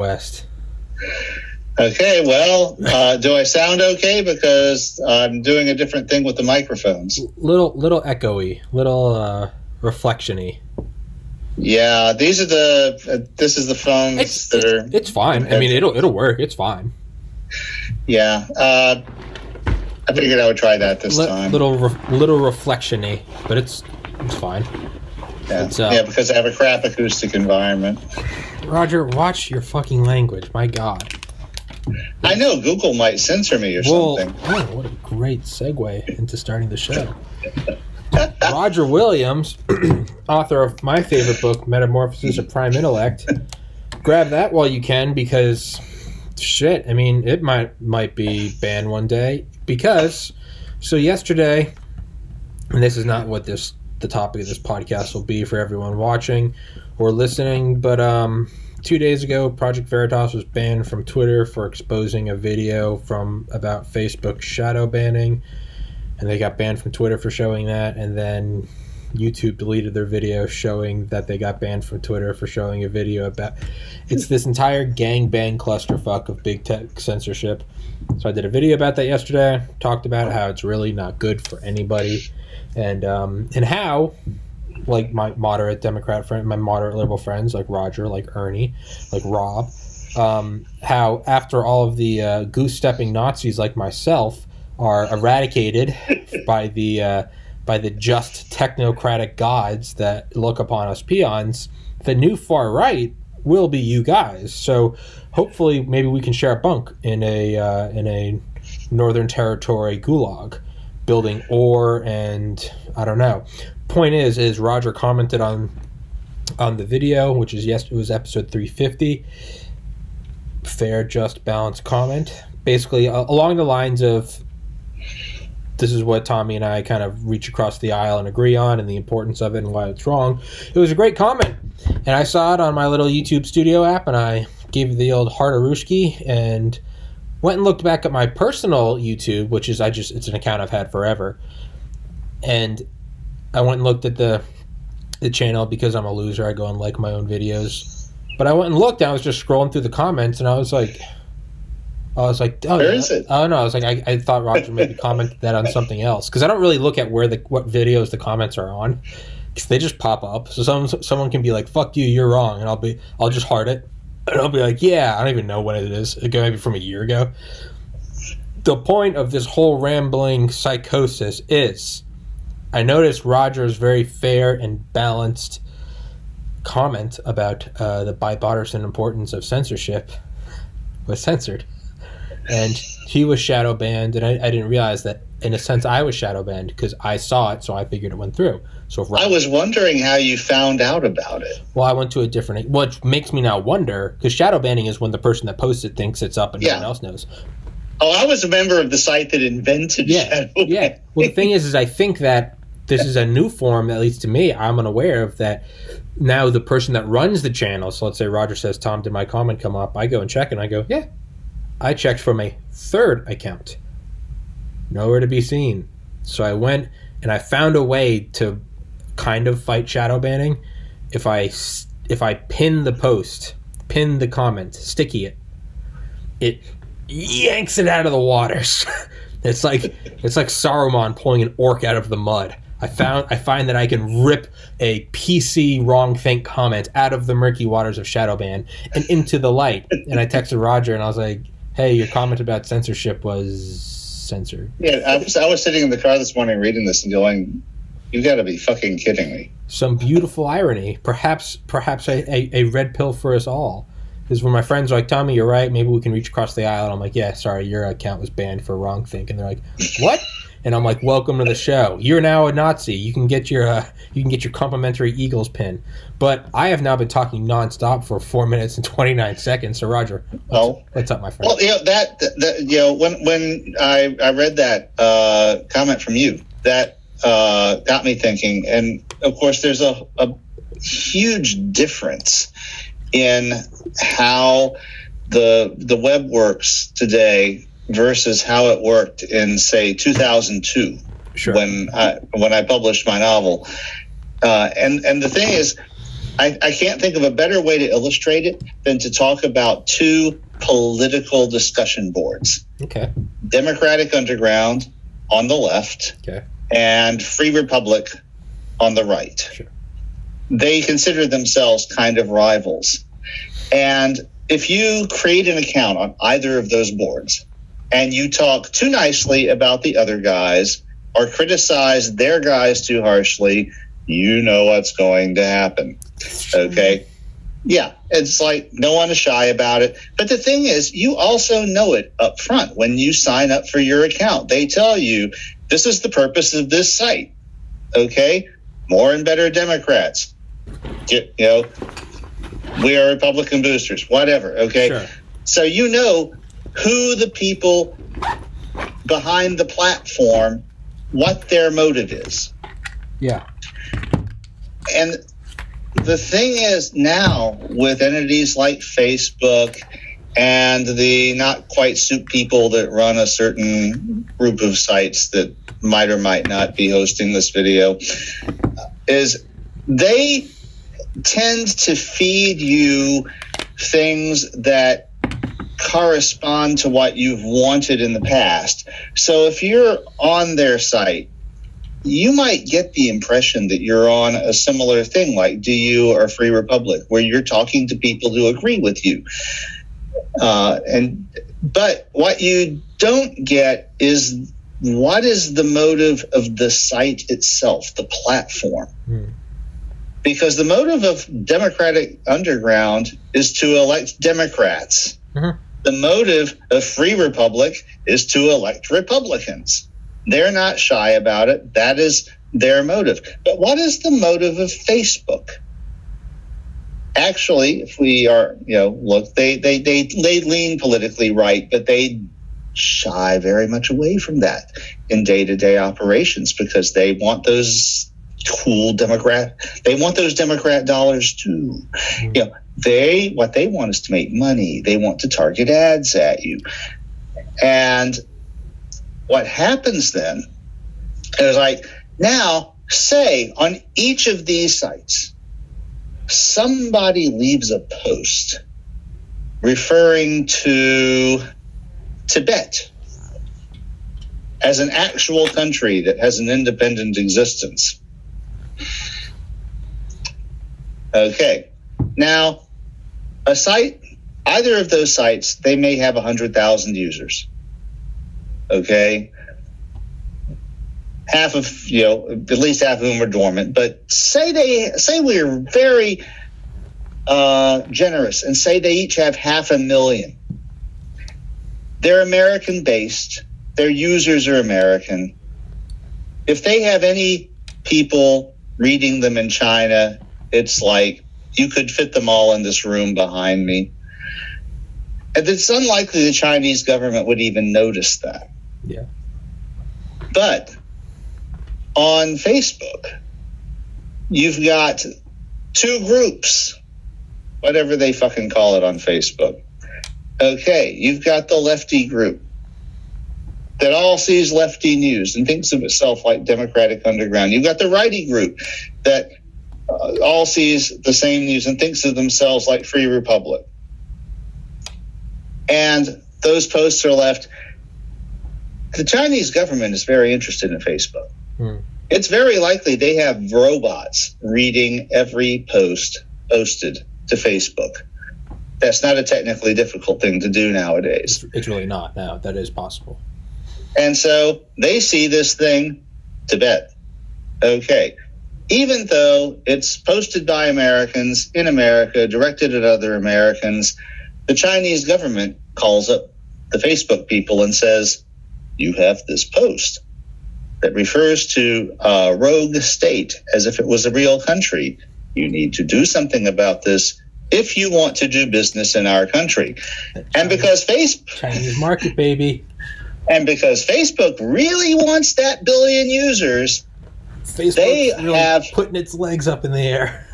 West. Okay, well, do I sound okay? Because I'm doing a different thing with the microphones. Little echoey, little reflection-y. Yeah, this is the phones that are... It's fine. I mean, it'll work. It's fine. Yeah. I figured I would try that this time. Little reflection-y, but it's fine. Yeah, because I have a crap acoustic environment. Roger, watch your fucking language. My God. I know Google might censor me or something. Oh, what a great segue into starting the show. Roger Williams, author of my favorite book, Metamorphosis of Prime Intellect. Grab that while you can, because shit, I mean, it might be banned one day. Because so yesterday, and this is not what the topic of this podcast will be for everyone watching or listening, but 2 days ago, Project Veritas was banned from Twitter for exposing a video about Facebook shadow banning, and they got banned from Twitter for showing that, and then YouTube deleted their video showing that they got banned from Twitter for showing a video about... It's this entire gangbang clusterfuck of big tech censorship. So I did a video about that yesterday, talked about how it's really not good for anybody, and how... like my moderate Democrat friend, my moderate liberal friends like Roger, like Ernie, like Rob, how after all of the goose-stepping Nazis like myself are eradicated by the just technocratic gods that look upon us peons, the new far right will be you guys. So hopefully, maybe we can share a bunk in a Northern Territory gulag, building ore and I don't know. Point is Roger commented on the video, which is it was episode 350. Fair, just, balanced comment, basically along the lines of, this is what Tommy and I kind of reach across the aisle and agree on, and the importance of it and why it's wrong. It was a great comment, and I saw it on my little YouTube Studio app, and I gave it the old Hardarushki and went and looked back at my personal YouTube, which is it's an account I've had forever, and I went and looked at the channel because I'm a loser. I go and like my own videos. But I went and looked, and I was just scrolling through the comments, and I was like, oh, where is it? Oh, no, I was like, I thought Roger maybe commented that on something else. Because I don't really look at what videos the comments are on. Because they just pop up. So someone can be like, fuck you, you're wrong. And I'll just heart it. And I'll be like, yeah, I don't even know when it is. It maybe from a year ago. The point of this whole rambling psychosis is... I noticed Roger's very fair and balanced comment about the bipartisan importance of censorship was censored. And he was shadow banned, and I didn't realize that, in a sense, I was shadow banned because I saw it, so I figured it went through. So I was wondering how you found out about it. Well, I went to a different... Which makes me now wonder, because shadow banning is when the person that posts it thinks it's up and no one else knows. Oh, I was a member of the site that invented shadow banning. Yeah. Well, the thing is I think that this is a new form, at least to me, I'm unaware of, that now the person that runs the channel, so let's say Roger says, Tom, did my comment come up? I go and check, and I go, yeah. I checked from a third account. Nowhere to be seen. So I went, and I found a way to kind of fight shadow banning. If I pin the post, pin the comment, sticky it yanks it out of the waters. It's like Saruman pulling an orc out of the mud. I find that I can rip a PC wrong think comment out of the murky waters of Shadowban and into the light. And I texted Roger and I was like, hey, your comment about censorship was censored. Yeah, I was sitting in the car this morning reading this and going, you got to be fucking kidding me. Some beautiful irony. Perhaps a red pill for us all. Because when my friends are like, Tommy, you're right, maybe we can reach across the aisle. And I'm like, yeah, sorry, your account was banned for wrong think. And they're like, what? And I'm like, welcome to the show. You're now a Nazi. You can get your complimentary Eagles pin. But I have now been talking nonstop for 4 minutes and 29 seconds. So Roger, what's up, my friend? Well, when I read that comment from you, that got me thinking. And of course, there's a huge difference in how the web works today versus how it worked in, say, 2002, sure, when I published my novel. And the thing is, I can't think of a better way to illustrate it than to talk about two political discussion boards. Okay. Democratic Underground on the left, okay, and Free Republic on the right. Sure. They consider themselves kind of rivals. And if you create an account on either of those boards and you talk too nicely about the other guys or criticize their guys too harshly, you know what's going to happen. Okay? Yeah, it's like no one is shy about it. But the thing is, you also know it up front when you sign up for your account. They tell you, this is the purpose of this site. Okay? More and better Democrats. We are Republican boosters, whatever. Okay? Sure. So you know who the people behind the platform, what their motive is. Yeah. And the thing is now with entities like Facebook and the not quite soup people that run a certain group of sites that might or might not be hosting this video, is they tend to feed you things that correspond to what you've wanted in the past. So if you're on their site, you might get the impression that you're on a similar thing like DU or Free Republic, where you're talking to people who agree with you. But what you don't get is what is the motive of the site itself, the platform. Because the motive of Democratic Underground is to elect Democrats. Mm-hmm. The motive of Free Republic is to elect Republicans. They're not shy about it. That is their motive. But what is the motive of Facebook? Actually, if we are, look, they lean politically right, but they shy very much away from that in day-to-day operations because they want those cool they want those Democrat dollars too. Mm-hmm. What they want is to make money. They want to target ads at you. And what happens then is now say on each of these sites, somebody leaves a post referring to Tibet as an actual country that has an independent existence. Okay. Now, a site, either of those sites, they may have 100,000 users. Okay. Half of, at least half of whom are dormant, but say we're very generous and say they each have 500,000. They're American based. Their users are American. If they have any people reading them in China, it's like you could fit them all in this room behind me. And it's unlikely the Chinese government would even notice that. Yeah. But on Facebook, you've got two groups, whatever they fucking call it on Facebook. Okay, you've got the lefty group that all sees lefty news and thinks of itself like Democratic Underground. You've got the righty group that all sees the same news and thinks of themselves like Free Republic. And those posts are left. The Chinese government is very interested in Facebook. It's very likely they have robots reading every post posted to Facebook. That's not a technically difficult thing to do nowadays. It's really not. No, that is possible. And so they see this thing, Tibet. Okay. Even though it's posted by Americans in America, directed at other Americans, the Chinese government calls up the Facebook people and says, you have this post that refers to a rogue state as if it was a real country. You need to do something about this if you want to do business in our country. And because Chinese market, baby. And because Facebook really wants that billion users, Facebook's really putting its legs up in the air.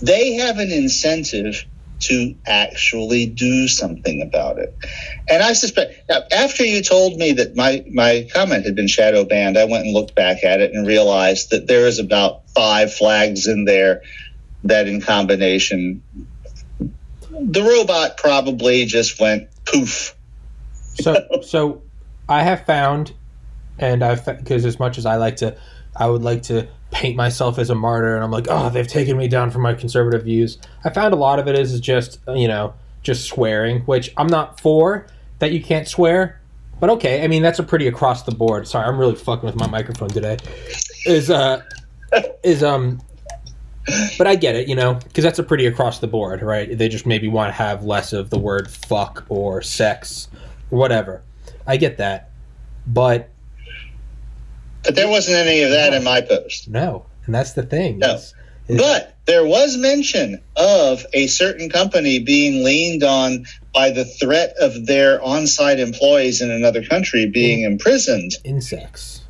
They have an incentive to actually do something about it. And I suspect, now, after you told me that my comment had been shadow banned, I went and looked back at it and realized that there is about 5 flags in there that in combination, the robot probably just went poof. So I have found, and because as much as I would like to paint myself as a martyr, and I'm like, oh, they've taken me down from my conservative views. I found a lot of it is just, just swearing, which I'm not for, that you can't swear. But okay, I mean, that's a pretty across the board. Sorry, I'm really fucking with my microphone today. But I get it, because that's a pretty across the board, right? They just maybe want to have less of the word fuck or sex, or whatever. I get that, but there wasn't any of that in my post. No, and that's the thing. No, but there was mention of a certain company being leaned on by the threat of their on-site employees in another country being imprisoned. Insects.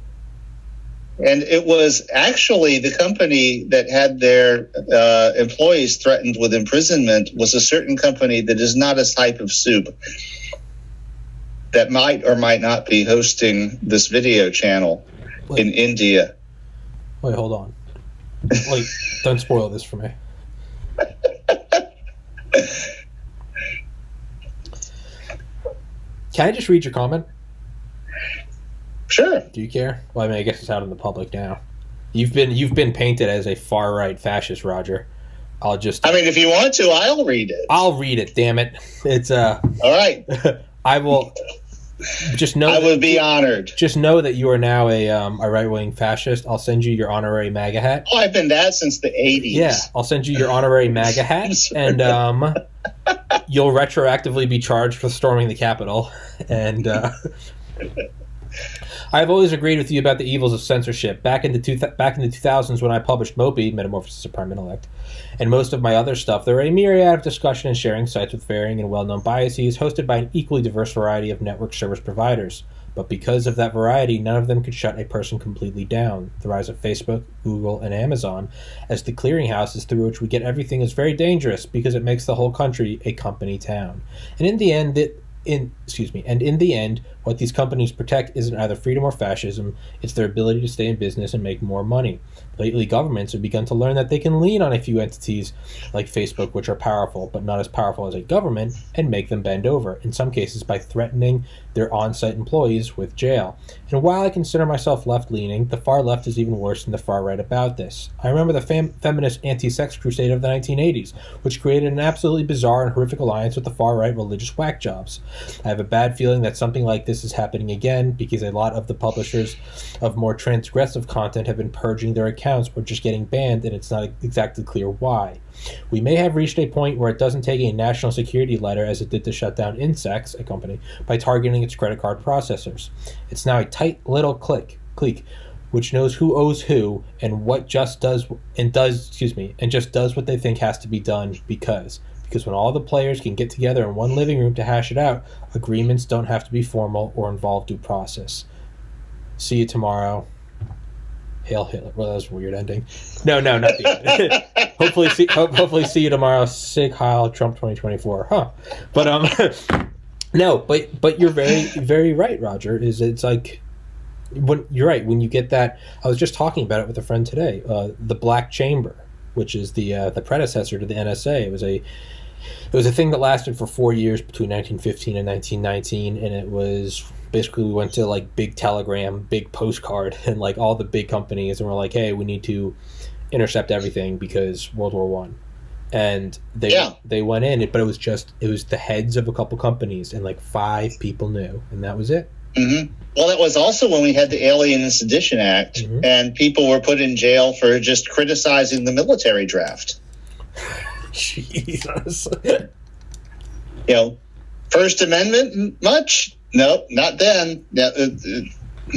And it was actually the company that had their employees threatened with imprisonment was a certain company that is not a type of soup that might or might not be hosting this video channel in India. Wait, hold on. Wait, don't spoil this for me. Can I just read your comment? Sure. Do you care? Well, I mean, I guess it's out in the public now. You've been painted as a far right fascist, Roger. I mean, if you want to, I'll read it. I'll read it. Damn it! It's all right. I will. Just know. I would be honored. Just know that you are now a right-wing fascist. I'll send you your honorary MAGA hat. Oh, I've been that since the 80s. Yeah, I'll send you your honorary MAGA hat, and you'll retroactively be charged for storming the Capitol. And I've always agreed with you about the evils of censorship. Back in the 2000s, when I published Mopey, Metamorphosis of Prime Intellect, and most of my other stuff, there were a myriad of discussion and sharing sites with varying and well-known biases, hosted by an equally diverse variety of network service providers. But because of that variety, none of them could shut a person completely down. The rise of Facebook, Google, and Amazon as the clearinghouses through which we get everything is very dangerous because it makes the whole country a company town. And in the end, what these companies protect isn't either freedom or fascism, it's their ability to stay in business and make more money. Lately, governments have begun to learn that they can lean on a few entities like Facebook, which are powerful, but not as powerful as a government, and make them bend over, in some cases by threatening their on-site employees with jail. And while I consider myself left-leaning, the far left is even worse than the far right about this. I remember the feminist anti-sex crusade of the 1980s, which created an absolutely bizarre and horrific alliance with the far-right religious whack jobs. I have a bad feeling that something like this is happening again because a lot of the publishers of more transgressive content have been purging their accounts or just getting banned, and it's not exactly clear why. We may have reached a point where it doesn't take a national security letter as it did to shut down Insects, a company, by targeting its credit card processors. It's now a tight little clique, which knows who owes who and what just does what they think has to be done because when all the players can get together in one living room to hash it out, agreements don't have to be formal or involve due process. See you tomorrow. Hail Hitler. Well, that was a weird ending. No, not the end. Hopefully see you tomorrow. Sig Heil Trump 2024. Huh. But no, but you're very, very right, Roger. It's like you're right when you get that. I was just talking about it with a friend today. The Black Chamber, which is the predecessor to the NSA. It was a thing that lasted for 4 years between 1915 and 1919, and it was basically we went to like big telegram, big postcard, and like all the big companies, and we're like, hey, we need to intercept everything because World War One, and they went in, but it was the heads of a couple companies, and like 5 people knew, and that was it. Mm-hmm. Well, that was also when we had the Alien and Sedition Act, mm-hmm. and people were put in jail for just criticizing the military draft. Jesus. First Amendment, much? Nope, not then.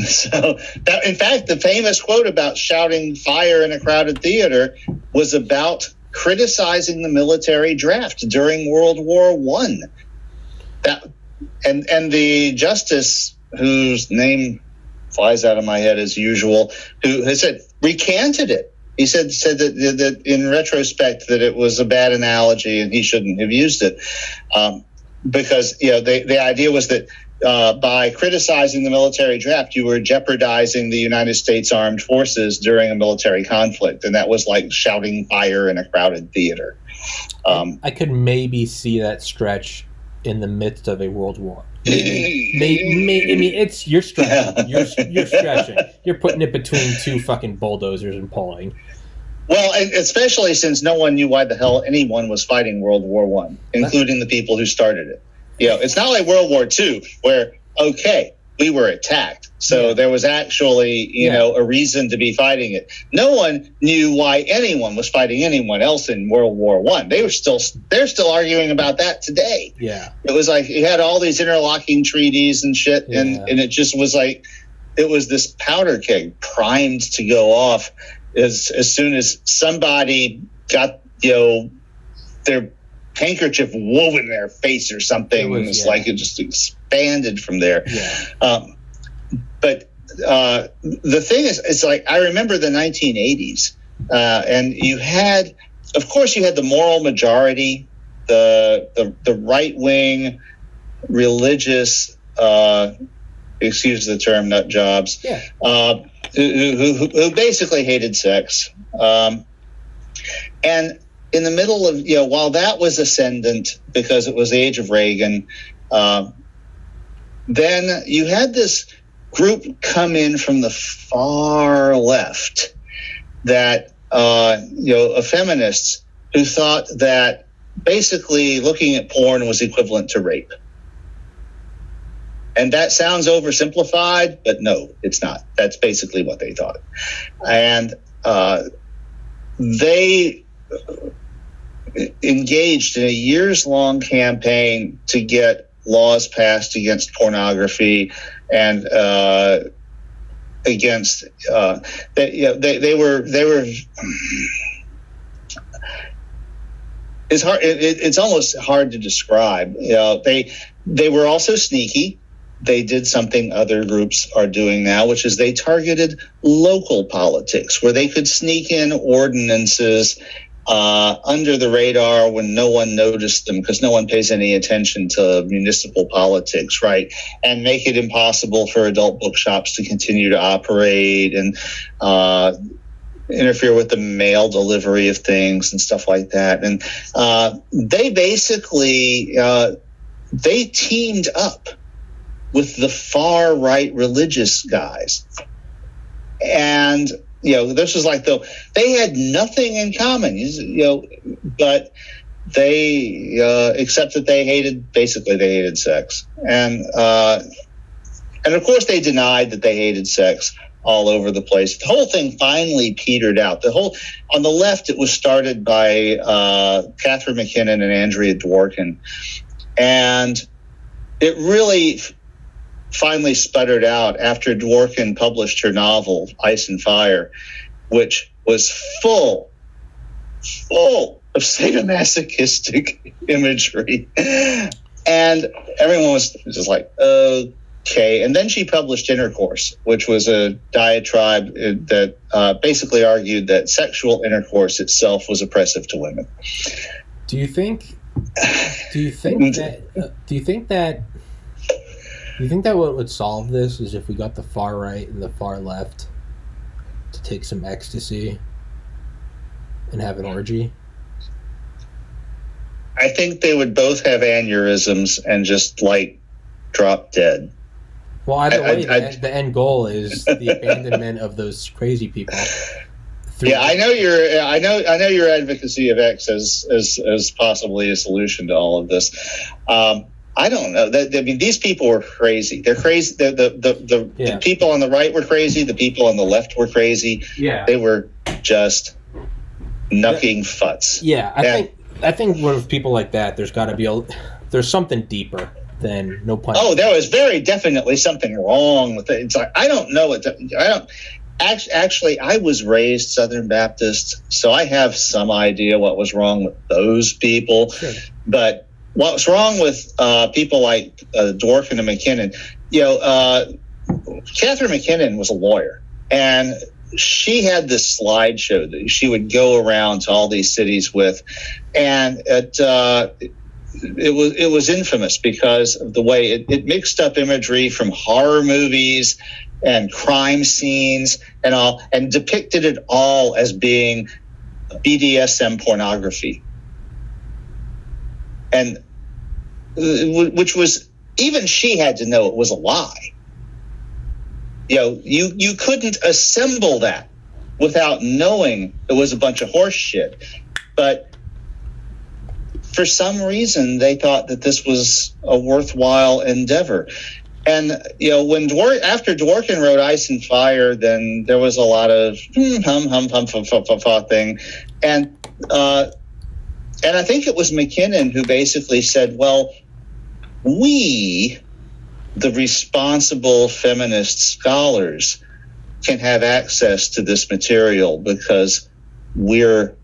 So, in fact, the famous quote about shouting fire in a crowded theater was about criticizing the military draft during World War I. And the justice, whose name flies out of my head as usual, who has said recanted it. He said that in retrospect that it was a bad analogy and he shouldn't have used it, because the idea was that by criticizing the military draft, you were jeopardizing the United States Armed Forces during a military conflict, and that was like shouting fire in a crowded theater. I could maybe see that stretch in the midst of a world war. Maybe. I mean, it's you're stretching. You're stretching. You're putting it between two fucking bulldozers and pulling. Well, and especially since no one knew why the hell anyone was fighting World War I, including the people who started it. It's not like World War II, where, okay, we were attacked. So there was actually, a reason to be fighting it. No one knew why anyone was fighting anyone else in World War I. They're still arguing about that today. Yeah. It was like you had all these interlocking treaties and shit, and it just was like it was this powder keg primed to go off as soon as somebody got, their handkerchief woven in their face or something. It's like it just expanded from there. Yeah. But the thing is, it's like I remember the 1980s, and you had the moral majority, the right wing, religious, excuse the term, nut jobs, who basically hated sex, and in the middle of, while that was ascendant because it was the age of Reagan, then you had this group come in from the far left that, of feminists who thought that basically looking at porn was equivalent to rape. And that sounds oversimplified, but no, it's not. That's basically what they thought. And they engaged in a years-long campaign to get laws passed against pornography and against they were it's hard, it's almost hard to describe. They were also sneaky. They did something other groups are doing now, which is they targeted local politics, where they could sneak in ordinances under the radar when no one noticed them, because no one pays any attention to municipal politics, right? And make it impossible for adult bookshops to continue to operate and interfere with the mail delivery of things and stuff like that. And they basically they teamed up with the far right religious guys. And this was like they had nothing in common, but they except that they hated sex, and of course they denied that they hated sex all over the place. The whole thing finally petered out. On the left, it was started by Catherine McKinnon and Andrea Dworkin, and it really finally sputtered out after Dworkin published her novel, Ice and Fire, which was full of sadomasochistic imagery. And everyone was just like, okay. And then she published Intercourse, which was a diatribe that basically argued that sexual intercourse itself was oppressive to women. Do you think that what would solve this is if we got the far right and the far left to take some ecstasy and have an orgy? I think they would both have aneurysms and just drop dead. Well, either way, the end goal is the abandonment of those crazy people. I know your advocacy of X as possibly a solution to all of this. I don't know. These people were crazy. They're crazy. The people on the right were crazy. The people on the left were crazy. Yeah, they were just knucking futs. Yeah, I think with people like that, there's got to be there's something deeper than no pun. Oh, there was very definitely something wrong with it. It's like I don't know what Actually, I was raised Southern Baptist, so I have some idea what was wrong with those people. Sure. But what's wrong with people like Dworkin and McKinnon? Catherine McKinnon was a lawyer, and she had this slideshow that she would go around to all these cities with, and it was infamous because of the way it mixed up imagery from horror movies and crime scenes and all, and depicted it all as being BDSM pornography, and which was, even she had to know it was a lie. You couldn't assemble that without knowing it was a bunch of horse shit. But for some reason, they thought that this was a worthwhile endeavor. And, after Dworkin wrote Ice and Fire, then there was a lot of thing. And I think it was McKinnon who basically said, well, we, the responsible feminist scholars, can have access to this material because we're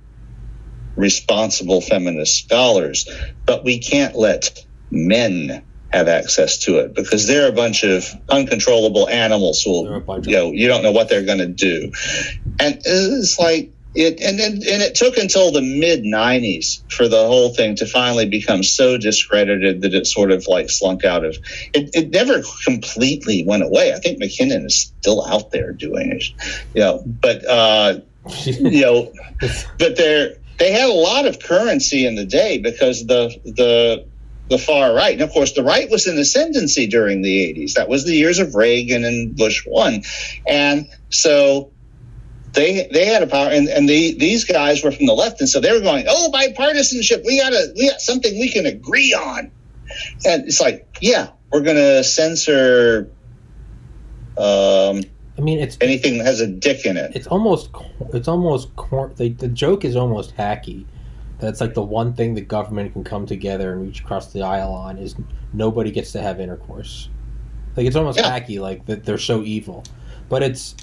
responsible feminist scholars, but we can't let men have access to it because they're a bunch of uncontrollable animals who you don't know what they're going to do. And it's like it took until the mid 90s for the whole thing to finally become so discredited that it sort of like slunk out of it. Never completely went away. I think McKinnon is still out there doing it, but but they had a lot of currency in the day because the far right, and of course the right was in ascendancy during the 80s. That was the years of Reagan and Bush 1, and so they had a power, and these guys were from the left, and so they were going, oh, bipartisanship, we got something we can agree on. And it's like, yeah, we're going to censor it's anything that has a dick in it. It's almost the joke is almost hacky. That's like the one thing the government can come together and reach across the aisle on is nobody gets to have intercourse. Like, it's almost hacky, like that they're so evil. But it's,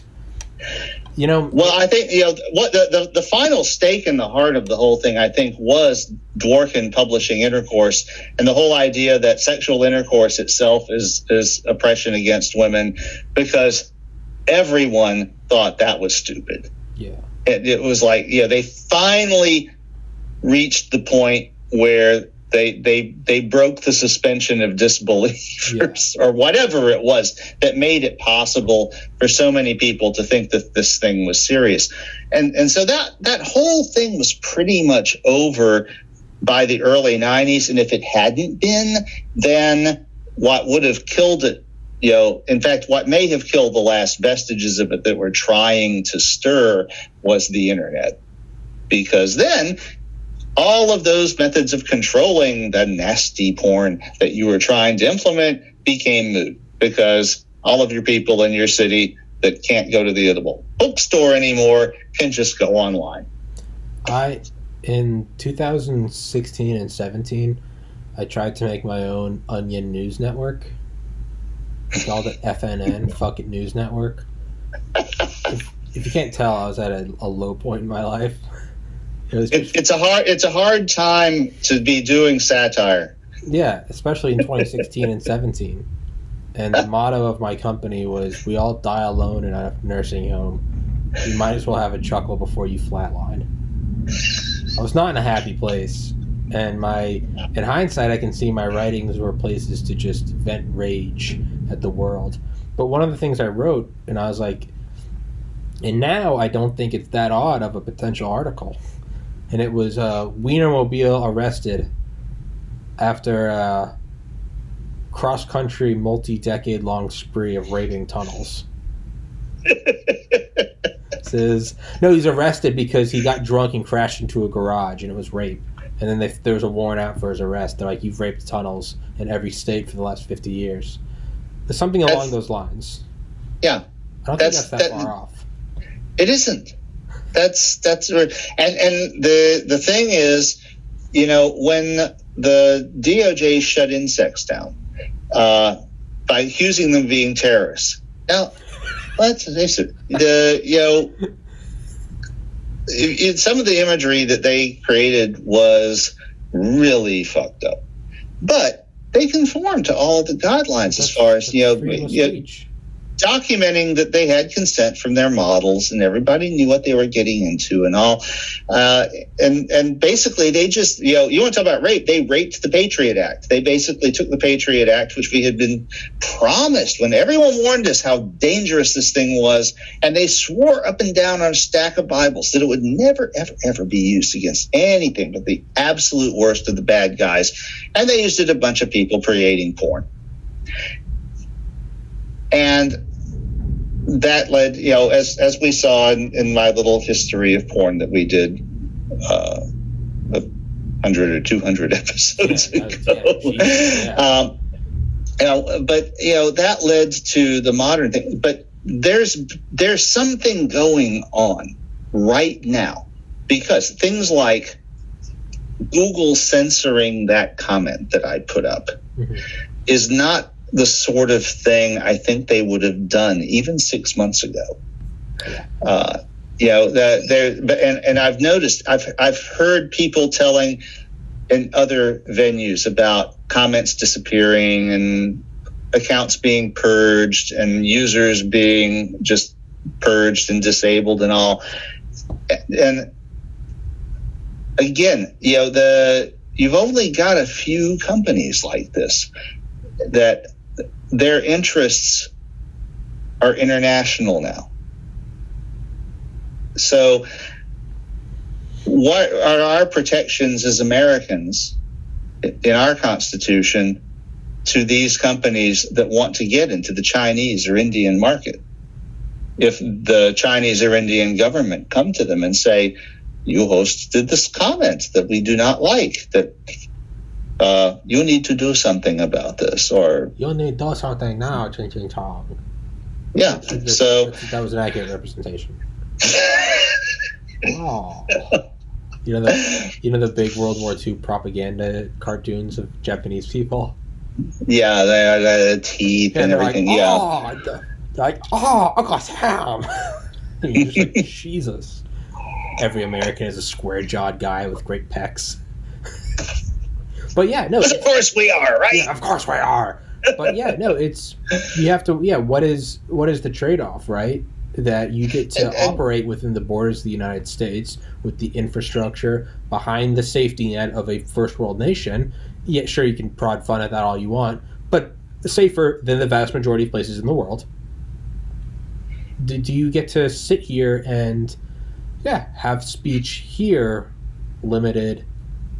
Well, I think what the final stake in the heart of the whole thing, I think, was Dworkin publishing Intercourse, and the whole idea that sexual intercourse itself is oppression against women, because everyone thought that was stupid. Yeah, it was like they finally reached the point where they broke the suspension of disbelief or whatever it was that made it possible for so many people to think that this thing was serious. And so that whole thing was pretty much over by the early 90s. And if it hadn't been, then what would have killed it, in fact, what may have killed the last vestiges of it that we're trying to stir was the internet. Because then all of those methods of controlling the nasty porn that you were trying to implement became moot, because all of your people in your city that can't go to the bookstore anymore can just go online. In 2016 and 17, I tried to make my own Onion news network. I called it FNN, Fuck It News Network. If you can't tell, I was at a low point in my life. It's a hard time to be doing satire. Yeah, especially in 2016 and 17. And the motto of my company was, we all die alone in a nursing home. You might as well have a chuckle before you flatline. I was not in a happy place. And in hindsight, I can see my writings were places to just vent rage at the world. But one of the things I wrote, and I was like, and now I don't think it's that odd of a potential article. And it was Wienermobile arrested after a cross-country, multi-decade-long spree of raping tunnels. He's arrested because he got drunk and crashed into a garage, and it was rape. And then there was a warrant out for his arrest. They're like, you've raped tunnels in every state for the last 50 years. There's something along those lines. Yeah. I don't think that's that far off. It isn't. That's and the thing is, when the DOJ shut insects down by accusing them of being terrorists. Now, let's face it, some of the imagery that they created was really fucked up, but they conform to all of the guidelines as far as documenting that they had consent from their models and everybody knew what they were getting into and all. And basically they just, you want to talk about rape, they raped the Patriot Act. They basically took the Patriot Act, which we had been promised when everyone warned us how dangerous this thing was, and they swore up and down on a stack of Bibles that it would never, ever, ever be used against anything but the absolute worst of the bad guys. And they used it a bunch of people creating porn. And that led, as we saw in my little history of porn that we did 100 or 200 episodes ago. But that led to the modern thing. But there's something going on right now, because things like Google censoring that comment that I put up is not the sort of thing I think they would have done even 6 months ago. And I've noticed, I've heard people telling in other venues about comments disappearing and accounts being purged and users being just purged and disabled and all. And again, you've only got a few companies like this that their interests are international now. So what are our protections as Americans in our Constitution to these companies that want to get into the Chinese or Indian market? If the Chinese or Indian government come to them and say, you hosted this comment that we do not like, that you need to do something about this, or you need to do something now, ching ching chong. Yeah, so that was an accurate representation. Oh, you know the big World War II propaganda cartoons of Japanese people. Yeah, the teeth and everything. Like, Uncle Sam. You're just like, Jesus. Every American is a square-jawed guy with great pecs. But yeah, no. Of course we are, right? Yeah, of course we are. But yeah, no, it's, you have to, what is the trade-off, right? That you get to operate within the borders of the United States with the infrastructure behind the safety net of a first world nation. Yeah, sure, you can prod fun at that all you want, but safer than the vast majority of places in the world. Do you get to sit here and, have speech here limited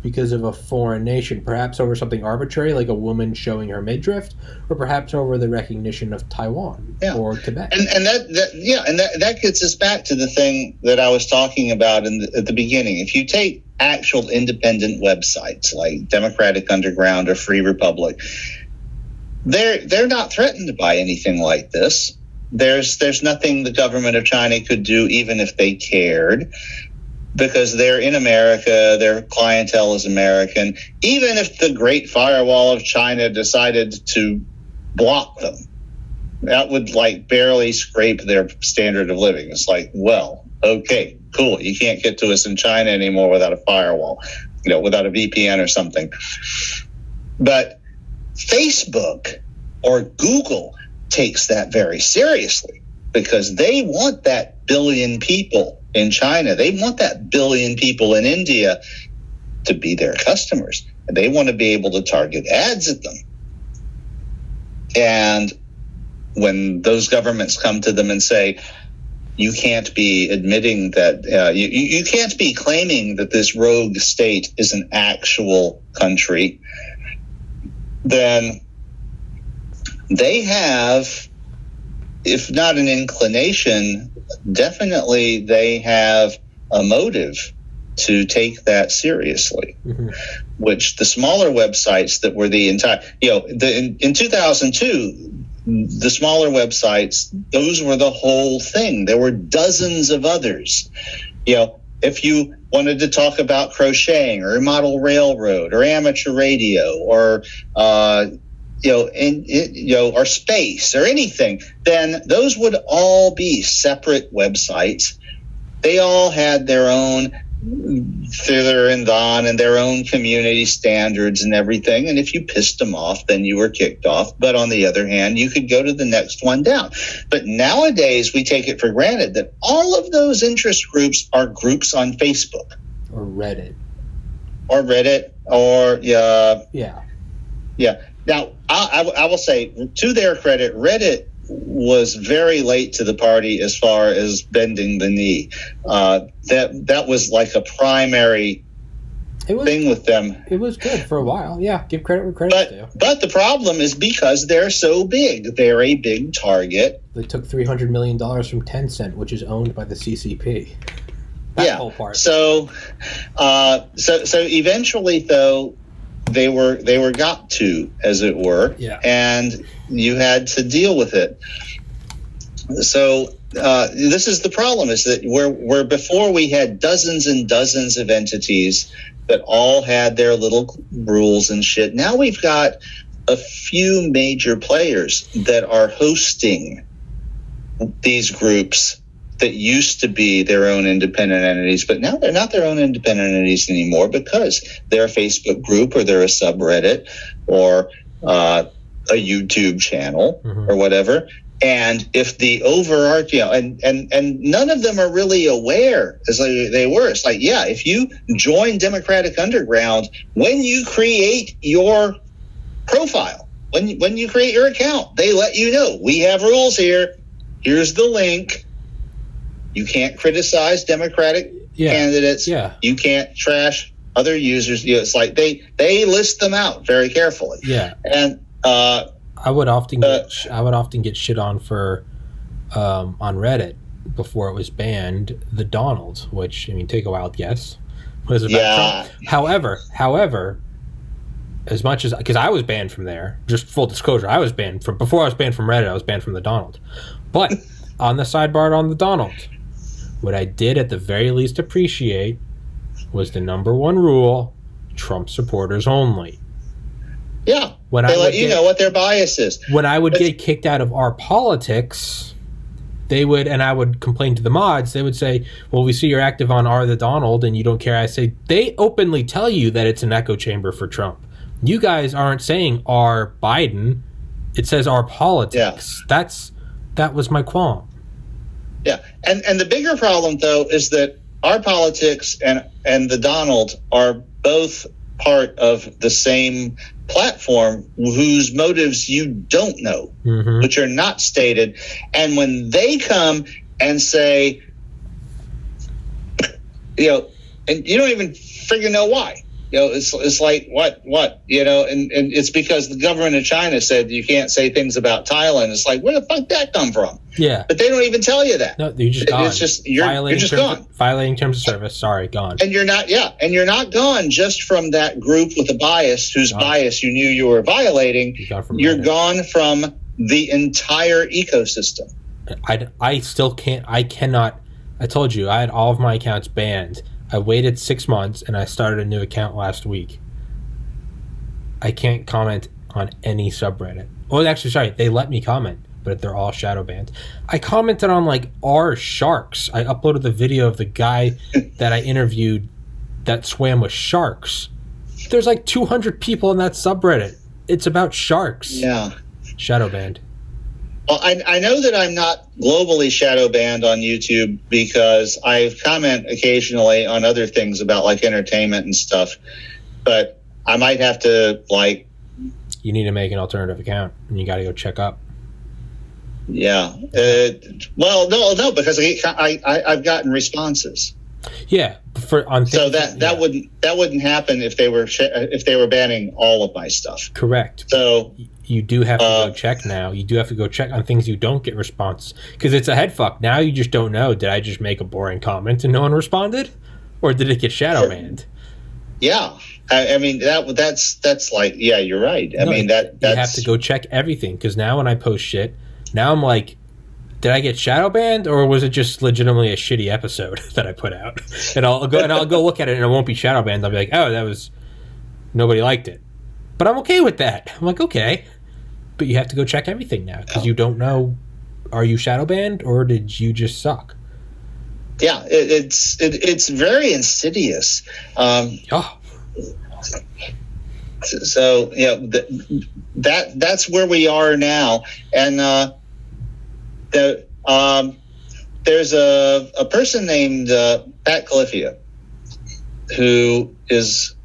because of a foreign nation, perhaps over something arbitrary like a woman showing her midriff, or perhaps over the recognition of Taiwan or Tibet? And that gets us back to the thing that I was talking about at the beginning. If you take actual independent websites like Democratic Underground or Free Republic, they're not threatened by anything like this. There's nothing the government of China could do, even if they cared, because they're in America, their clientele is American. Even if the Great Firewall of China decided to block them, that would barely scrape their standard of living. It's like, well, okay, cool. You can't get to us in China anymore without a firewall, without a VPN or something. But Facebook or Google takes that very seriously, because they want that billion people in China. They want that billion people in India to be their customers. And they want to be able to target ads at them. And when those governments come to them and say, you can't be admitting that, you can't be claiming that this rogue state is an actual country, then they have, if not an inclination, definitely they have a motive to take that seriously, which the smaller websites that were the entire, in 2002, the smaller websites, those were the whole thing. There were dozens of others. If you wanted to talk about crocheting or a model railroad or amateur radio or, or space or anything, then those would all be separate websites. They all had their own thither and thon and their own community standards and everything. And if you pissed them off, then you were kicked off. But on the other hand, you could go to the next one down. But nowadays, we take it for granted that all of those interest groups are groups on Facebook. Or Reddit. Or Yeah. Now, I will say, to their credit, Reddit was very late to the party as far as bending the knee. That was like a primary thing with them. It was good for a while. Yeah, give credit where credit's due. But the problem is because they're so big, they're a big target. They took $300 million from Tencent, which is owned by the CCP. That whole part. So eventually, though, they were got to, as it were, and you had to deal with it. So this is the problem: is that where before we had dozens and dozens of entities that all had their little rules and shit. Now we've got a few major players that are hosting these groups that used to be their own independent entities, but now they're not their own independent entities anymore because they're a Facebook group or they're a subreddit or a YouTube channel or whatever. And if the overarching, and none of them are really aware as they were. It's like, yeah, if you join Democratic Underground, when you create your profile, when you create your account, they let you know, we have rules here. Here's the link. You can't criticize Democratic candidates. Yeah. You can't trash other users. It's like they list them out very carefully. Yeah. And I would often get shit on for on Reddit before it was banned. The Donald, which take a wild guess, was about Trump. However, as much as because I was banned from there, just full disclosure, I was banned from before I was banned from Reddit. I was banned from the Donald, but on the sidebar on the Donald. What I did at the very least appreciate was the number one rule: Trump supporters only. Yeah, they let you know what their bias is. When I would get kicked out of our politics, they would, and I would complain to the mods, they would say, well, we see you're active on R the Donald and you don't care. I say, they openly tell you that it's an echo chamber for Trump. You guys aren't saying R Biden. It says R politics. Yeah. That was my qualm. Yeah, and the bigger problem, though, is that our politics and the Donald are both part of the same platform whose motives you don't know, which are not stated. And when they come and say, and you don't even freaking know why. It's like, what, and it's because the government of China said you can't say things about Thailand. It's like, where the fuck did that come from? Yeah. But they don't even tell you that. No, you're just gone. It's just, you're just gone. Violating terms of service. Sorry, gone. And you're not gone just from that group with a bias whose bias you knew you were violating. You're gone from the entire ecosystem. I still can't, I cannot, I told you, I had all of my accounts banned. I waited 6 months and I started a new account last week. I can't comment on any subreddit. Well, actually, sorry, they let me comment, but they're all shadow banned. I commented on R sharks. I uploaded the video of the guy that I interviewed that swam with sharks. There's 200 people in that subreddit. It's about sharks. Yeah. Shadow banned. Well, I know that I'm not globally shadow banned on YouTube because I comment occasionally on other things about entertainment and stuff, but I might have to You need to make an alternative account and you got to go check up. Yeah. Well, no, because I've gotten responses. Yeah, so that wouldn't happen if they were banning all of my stuff. Correct. So you do have to go check now. You do have to go check on things you don't get response because it's a head fuck. Now you just don't know. Did I just make a boring comment and no one responded, or did it get shadow banned? Yeah, I mean that's you're right. You have to go check everything because now when I post shit, now I'm like, did I get shadow banned or was it just legitimately a shitty episode that I put out? And I'll go look at it and it won't be shadow banned. I'll be like, oh, that was nobody liked it, but I'm okay with that. I'm like, okay, but you have to go check everything now because you don't know, are you shadow banned or did you just suck? Yeah, it's very insidious. Oh, So that's where we are now, and there's a person named Pat Califia, who is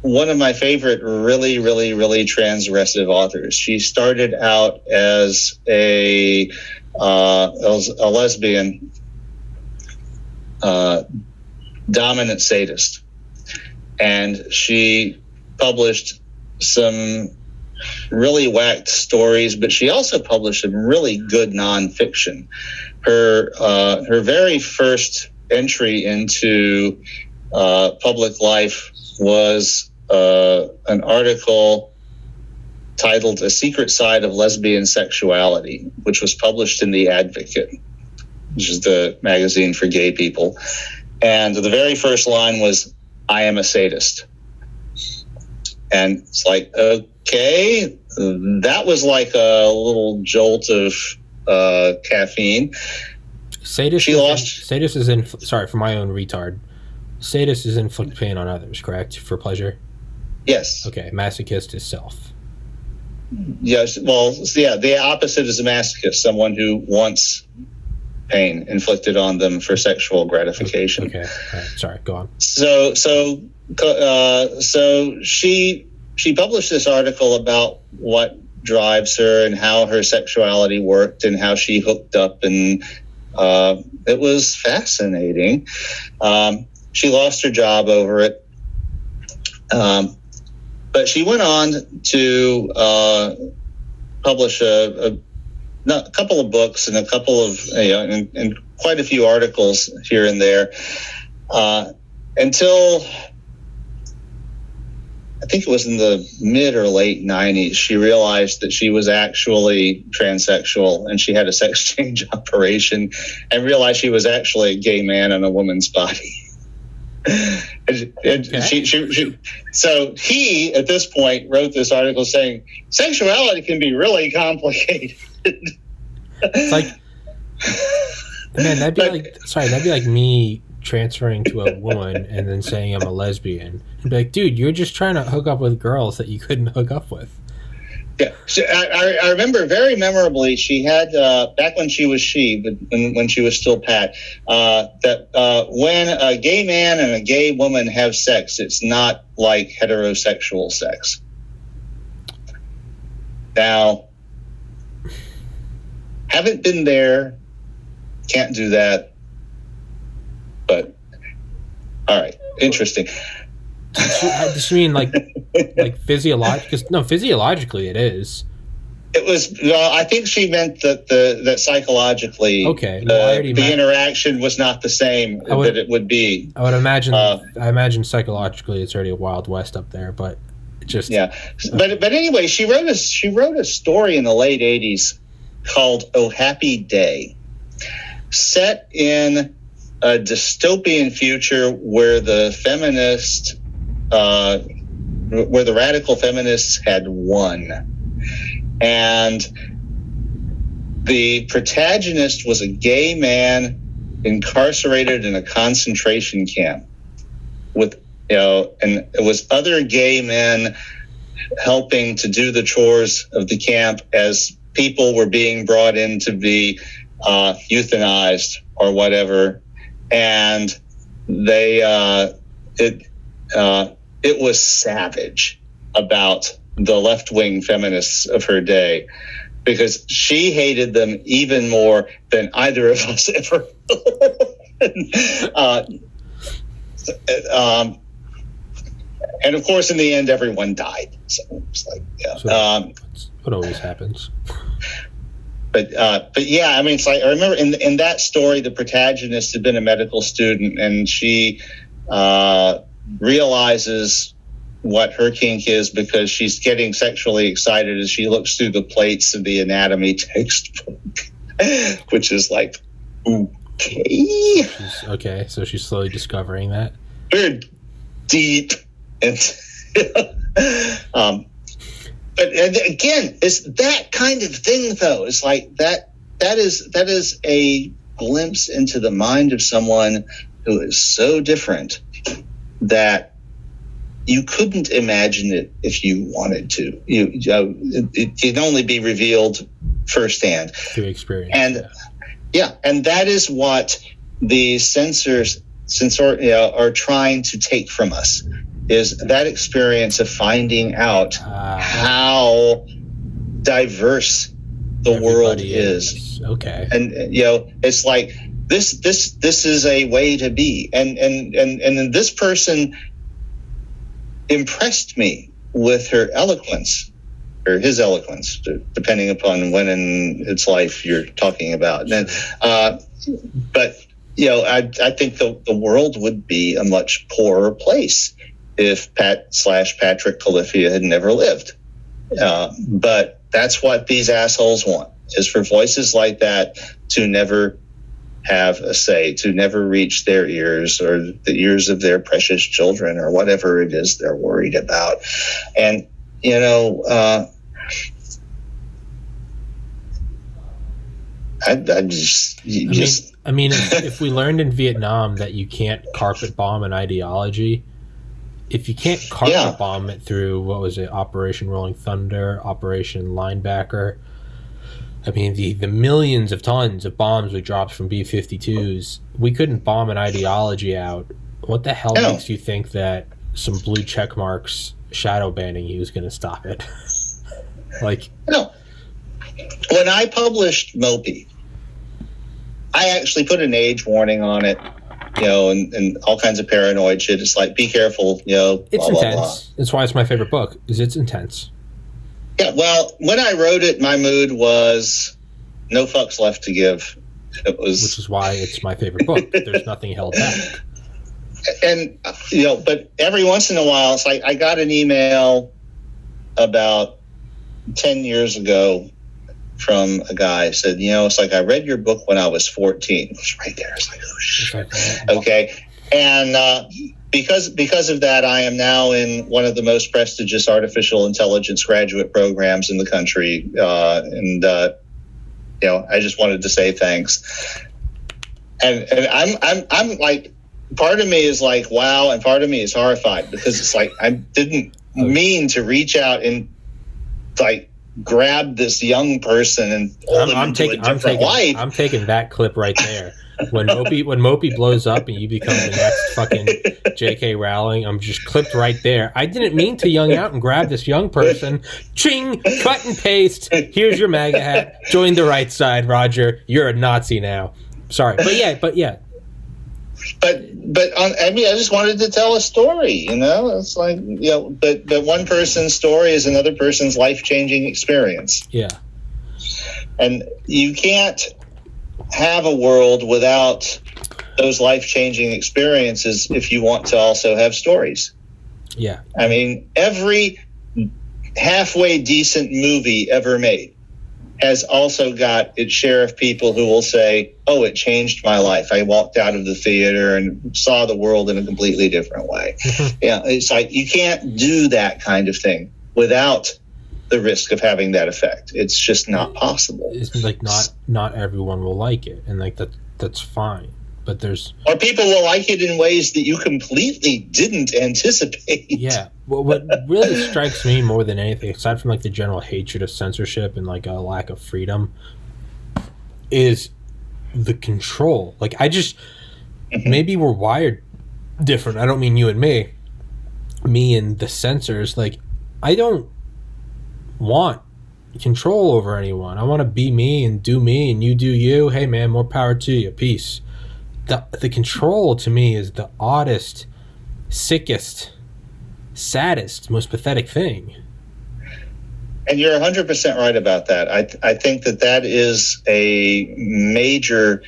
one of my favorite really, really, really transgressive authors. She started out as a lesbian dominant sadist, and she published some really whacked stories, but she also published some really good nonfiction. Her very first entry into public life was an article titled "A Secret Side of Lesbian Sexuality," which was published in The Advocate, which is the magazine for gay people. And the very first line was, "I am a sadist." And it's like, okay, that was like a little jolt of caffeine. Sadist is sorry, for my own retard. Sadist is inflict pain on others, correct? For pleasure? Yes. Okay, masochist is self. Yes, well, yeah, the opposite is a masochist, someone who wants pain inflicted on them for sexual gratification. Okay, all right. Sorry, go on. So she published this article about what drives her and how her sexuality worked and how she hooked up, and it was fascinating. She lost her job over it, but she went on to publish a couple of books and a couple of and quite a few articles here and there, until I think it was in the mid or late 90s, she realized that she was actually transsexual, and she had a sex change operation and realized she was actually a gay man in a woman's body. So he, at this point, wrote this article saying, sexuality can be really complicated. It's like, man, that'd be like me transferring to a woman and then saying I'm a lesbian. And be like, dude, you're just trying to hook up with girls that you couldn't hook up with. Yeah, so I remember very memorably. She had back when she was but when she was still Pat, that when a gay man and a gay woman have sex, it's not like heterosexual sex. Now, haven't been there, can't do that, but all right, interesting. Does she mean like physiologically? No, physiologically it is. It was. Well, I think she meant that psychologically, okay, the interaction was not the same that it would be. I would imagine. I imagine psychologically, it's already a Wild West up there, but just yeah. But anyway, she wrote a story in the late '80s called "Oh Happy Day," set in a dystopian future where the radical feminists had won, and the protagonist was a gay man incarcerated in a concentration camp with, and it was other gay men helping to do the chores of the camp as people were being brought in to be euthanized or whatever. And it was savage about the left-wing feminists of her day, because she hated them even more than either of us ever. And of course, in the end, everyone died. So it's like, yeah. So what always happens. But yeah, I mean, it's like, I remember in that story, the protagonist had been a medical student, and she realizes what her kink is because she's getting sexually excited as she looks through the plates of the anatomy textbook, which is like, okay. So she's slowly discovering that. Very deep. And but again, it's that kind of thing, though. It's like that is a glimpse into the mind of someone who is so different that you couldn't imagine it if you wanted to. It can only be revealed firsthand through experience. And and that is what the censors are trying to take from us, is that experience of finding out how diverse the world is. Okay. And it's like this is a way to be, and this person impressed me with her eloquence, or his eloquence, depending upon when in its life you're talking about. And, but I think the world would be a much poorer place if Patrick Califia had never lived. But that's what these assholes want, is for voices like that to never have a say, to never reach their ears or the ears of their precious children or whatever it is they're worried about. And, I mean, if we learned in Vietnam that you can't carpet bomb an ideology, if you can't carpet bomb it through, what was it, Operation Rolling Thunder, Operation Linebacker, I mean, the millions of tons of bombs we dropped from B-52s, we couldn't bomb an ideology out. What the hell makes you think that some blue check marks shadow banning you is going to stop it? No. When I published Mopey, I actually put an age warning on it, and all kinds of paranoid shit. It's like, be careful, It's blah, intense. Blah, blah. That's why it's my favorite book, is it's intense. Yeah, well, when I wrote it, my mood was no fucks left to give. Which is why it's my favorite book. There's nothing held back. And, but every once in a while, it's like I got an email about 10 years ago from a guy who said, it's like, I read your book when I was 14. It was right there. It's like, oh, shit. Okay. And because of that, I am now in one of the most prestigious artificial intelligence graduate programs in the country. I just wanted to say thanks. And I'm like, part of me is like, wow, and part of me is horrified, because it's like, I didn't mean to reach out and like grab this young person and pull them into a different life. I'm taking that clip right there. When Mopey blows up and you become the next fucking J.K. Rowling, I'm just clipped right there. I didn't mean to young out and grab this young person. Ching, cut and paste. Here's your MAGA hat. Join the right side, Roger. You're a Nazi now. Sorry, but yeah. But I just wanted to tell a story. It's like, but one person's story is another person's life-changing experience. Yeah, and you can't have a world without those life-changing experiences if you want to also have stories. Yeah. I mean, every halfway decent movie ever made has also got its share of people who will say, oh, it changed my life. I walked out of the theater and saw the world in a completely different way. It's like, you can't do that kind of thing without the risk of having that effect. It's just not possible. It's like not everyone will like it, and like that's fine. But or people will like it in ways that you completely didn't anticipate. Yeah. Well, what really strikes me more than anything, aside from like the general hatred of censorship and like a lack of freedom, is the control. Like, maybe we're wired different. I don't mean you and me and the censors. Like, I don't want control over anyone. I want to be me and do me, and you do you. Hey man, more power to you. Peace. The control to me is the oddest, sickest, saddest, most pathetic thing. And you're 100% right about that. I think that is a major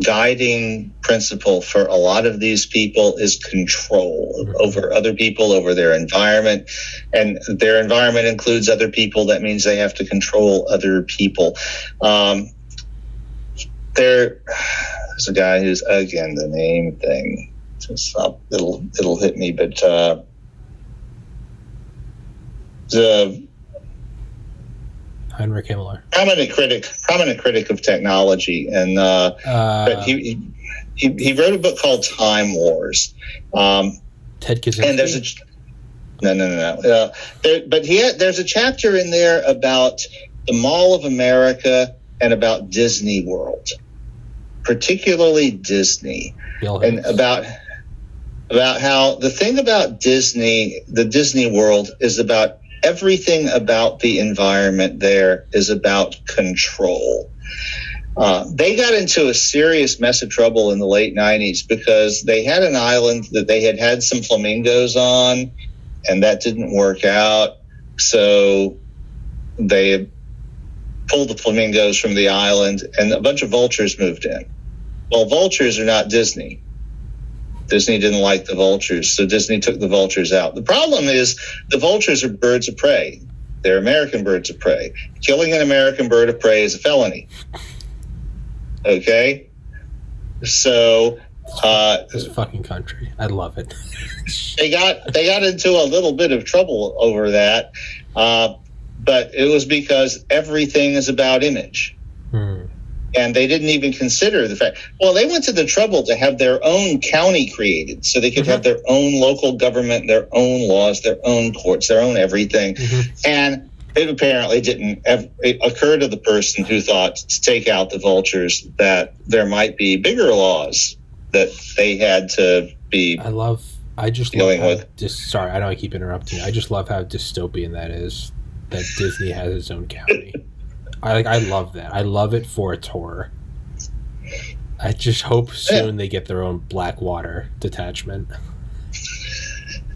guiding principle for a lot of these people, is control over other people, over their environment. And their environment includes other people. That means they have to control other people. There's a guy who's, again, the name thing, it'll hit me, but Heinrich Himmler. Prominent critic of technology, and but he wrote a book called Time Wars. Ted Kaczynski. And there's no. There's a chapter in there about the Mall of America and about Disney World, particularly Disney, and about how the thing about Disney, the Disney World, is about everything about the environment there is about control. They got into a serious mess of trouble in the late 90s because they had an island that they had some flamingos on, and that didn't work out. So they pulled the flamingos from the island, and a bunch of vultures moved in. Well, vultures are not Disney. Disney didn't like the vultures, so Disney took the vultures out. The problem is the vultures are birds of prey. They're American birds of prey. Killing an American bird of prey is a felony. Okay, so this fucking country, I love it. they got into a little bit of trouble over that, but it was because everything is about image, and they didn't even consider the fact. Well, they went to the trouble to have their own county created so they could have their own local government, their own laws, their own courts, their own everything, and it apparently didn't occur to the person who thought to take out the vultures that there might be bigger laws that they had to be. I just love how sorry, I know I keep interrupting. I just love how dystopian that is. That Disney has its own county. I love that. I love it for its horror. I just hope soon they get their own Blackwater detachment.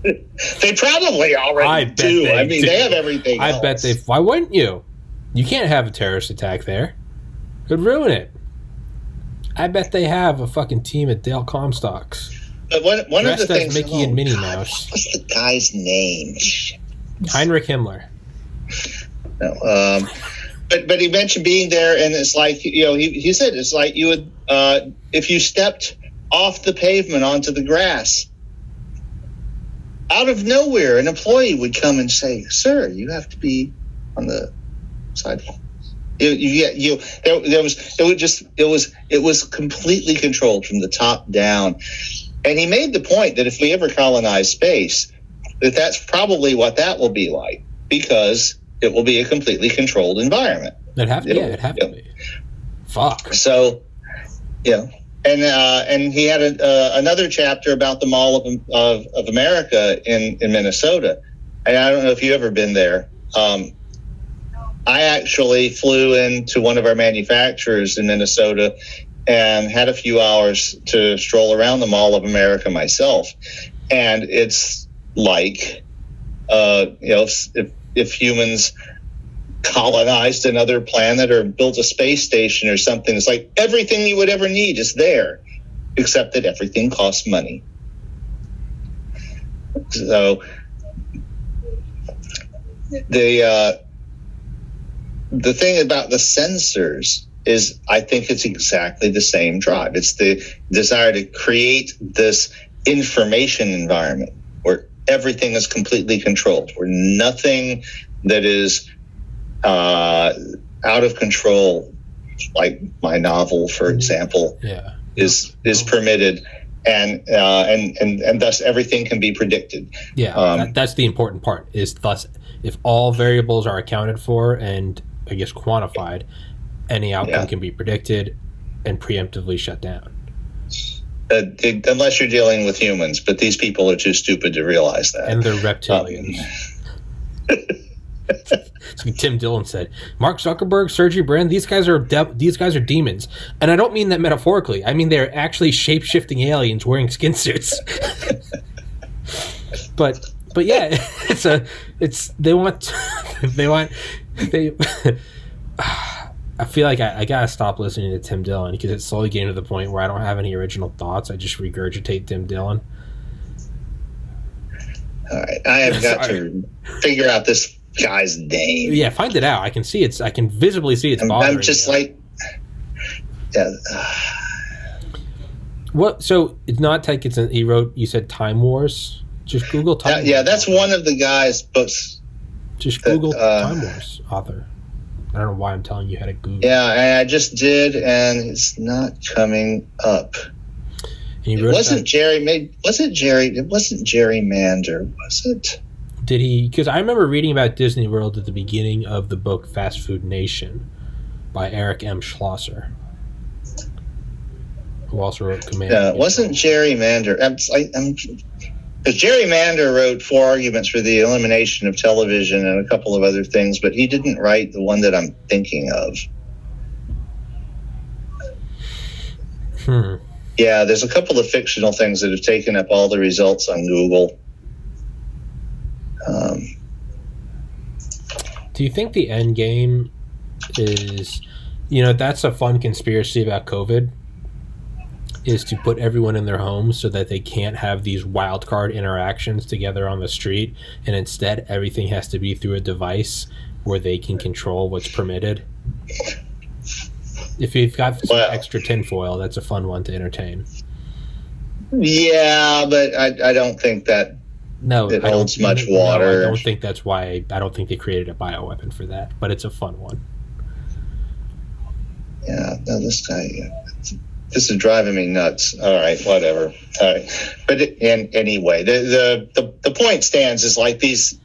They probably already do. I mean, they have everything else. I bet they. Why wouldn't you? You can't have a terrorist attack there. Could ruin it. I bet they have a fucking team at Dale Comstocks. But one of the things, Mickey and Minnie Mouse. What's the guy's name? Heinrich Himmler. No, but he mentioned being there, and it's like, he said it's like you would if you stepped off the pavement onto the grass. Out of nowhere, an employee would come and say, "Sir, you have to be on the sidewalk." It was completely controlled from the top down. And he made the point that if we ever colonize space, that's probably what that will be like, because it will be a completely controlled environment. It'd have to be. Fuck. So, and he had another chapter about the Mall of America in Minnesota. And I don't know if you've ever been there. I actually flew into one of our manufacturers in Minnesota and had a few hours to stroll around the Mall of America myself. And it's like, if humans colonized another planet or built a space station or something, it's like everything you would ever need is there, except that everything costs money. So the thing about the censors is, I think it's exactly the same drive. It's the desire to create this information environment where everything is completely controlled, where nothing that is out of control, like my novel, for example, is permitted, and thus everything can be predicted. That's the important part. Is thus, if all variables are accounted for and I guess quantified, any outcome can be predicted and preemptively shut down. Unless you're dealing with humans, but these people are too stupid to realize that. And they're reptilians. Tim Dillon said, Mark Zuckerberg, Sergey Brin, these guys are demons. And I don't mean that metaphorically. I mean they're actually shape-shifting aliens wearing skin suits. But yeah, I feel like I gotta stop listening to Tim Dillon because it's slowly getting to the point where I don't have any original thoughts. I just regurgitate Tim Dillon. All right, I have got to figure out this guy's name. Yeah, find it out. I can see I can visibly see it's bothering. I'm just like, what? So it's not Ted Kaczynski. He wrote. You said Time Wars. Just Google Time Wars. Yeah, that's one of the guy's books. Just Google Time Wars author. I don't know why I'm telling you how to Google. Yeah, and I just did, and it's not coming up. And It wasn't gerrymander, was it? Did he? Because I remember reading about Disney World at the beginning of the book Fast Food Nation by Eric M. Schlosser, who also wrote Command. No, it wasn't gerrymander. Because Gerrymander wrote 4 arguments for the elimination of television and a couple of other things, but he didn't write the one that I'm thinking of. Yeah, there's a couple of fictional things that have taken up all the results on Google. Do you think the end game is, that's a fun conspiracy about COVID, is to put everyone in their homes so that they can't have these wild card interactions together on the street, and instead everything has to be through a device where they can control what's permitted? If you've got some extra tinfoil, that's a fun one to entertain. Yeah, but I don't think that it holds much water. I don't think that's why. I don't think they created a bioweapon for that, but it's a fun one. Yeah, no, this guy... This is driving me nuts. All right, whatever. All right, but anyway, the point stands is like these,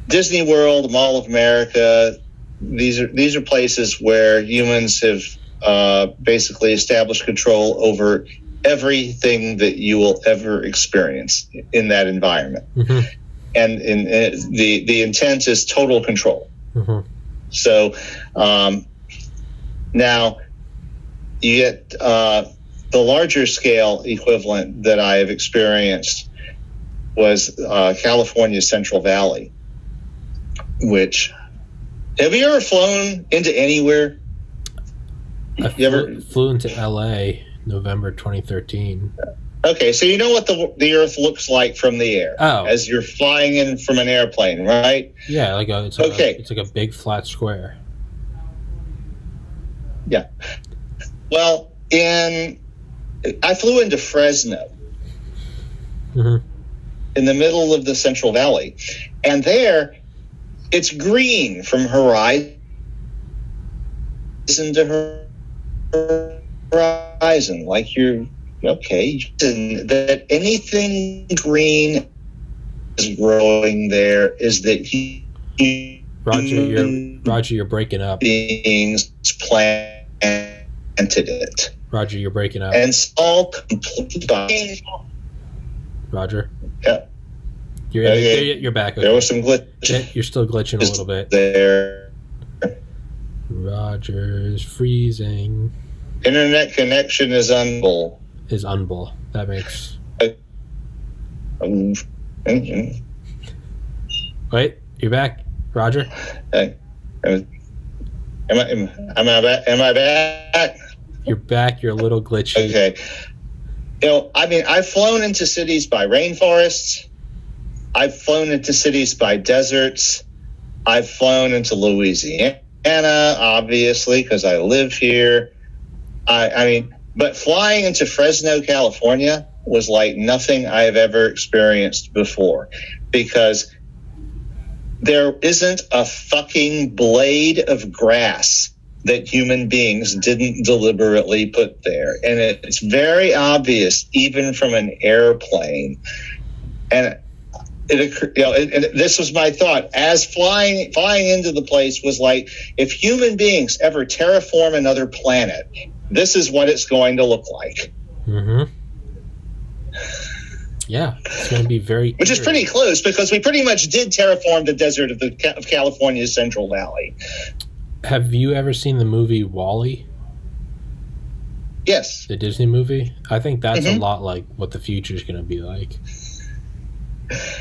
Disney World, Mall of America. These are places where humans have basically established control over everything that you will ever experience in that environment, and the intent is total control. So now. You get the larger scale equivalent that I have experienced was California's Central Valley, which... Have you ever flown into anywhere? I flew into L.A. November 2013. Okay, so you know what the Earth looks like from the air as you're flying in from an airplane, right? Yeah, it's like a big flat square. Yeah. Well, I flew into Fresno in the middle of the Central Valley, and there it's green from horizon to horizon. Like you're okay, that anything green is growing there is that Roger, you're breaking up. Beings planted it. Roger, you're breaking up. And it's all complete. Roger. Yeah. You're back. Okay. There was some glitch. You're still glitching a little bit. There. Roger's freezing. Internet connection is unbull. That makes... Wait, you're back, Roger? Am I back? You're back. You're a little glitchy. Okay. I've flown into cities by rainforests. I've flown into cities by deserts. I've flown into Louisiana, obviously, because I live here. But flying into Fresno, California was like nothing I have ever experienced before, because there isn't a fucking blade of grass that human beings didn't deliberately put there. And it's very obvious, even from an airplane. And this was my thought as flying into the place was like, if human beings ever terraform another planet, this is what it's going to look like. Yeah, it's going to be which is pretty close, because we pretty much did terraform the desert of California's Central Valley. Have you ever seen the movie WALL-E? Yes. The Disney movie? I think that's a lot like what the future is going to be like.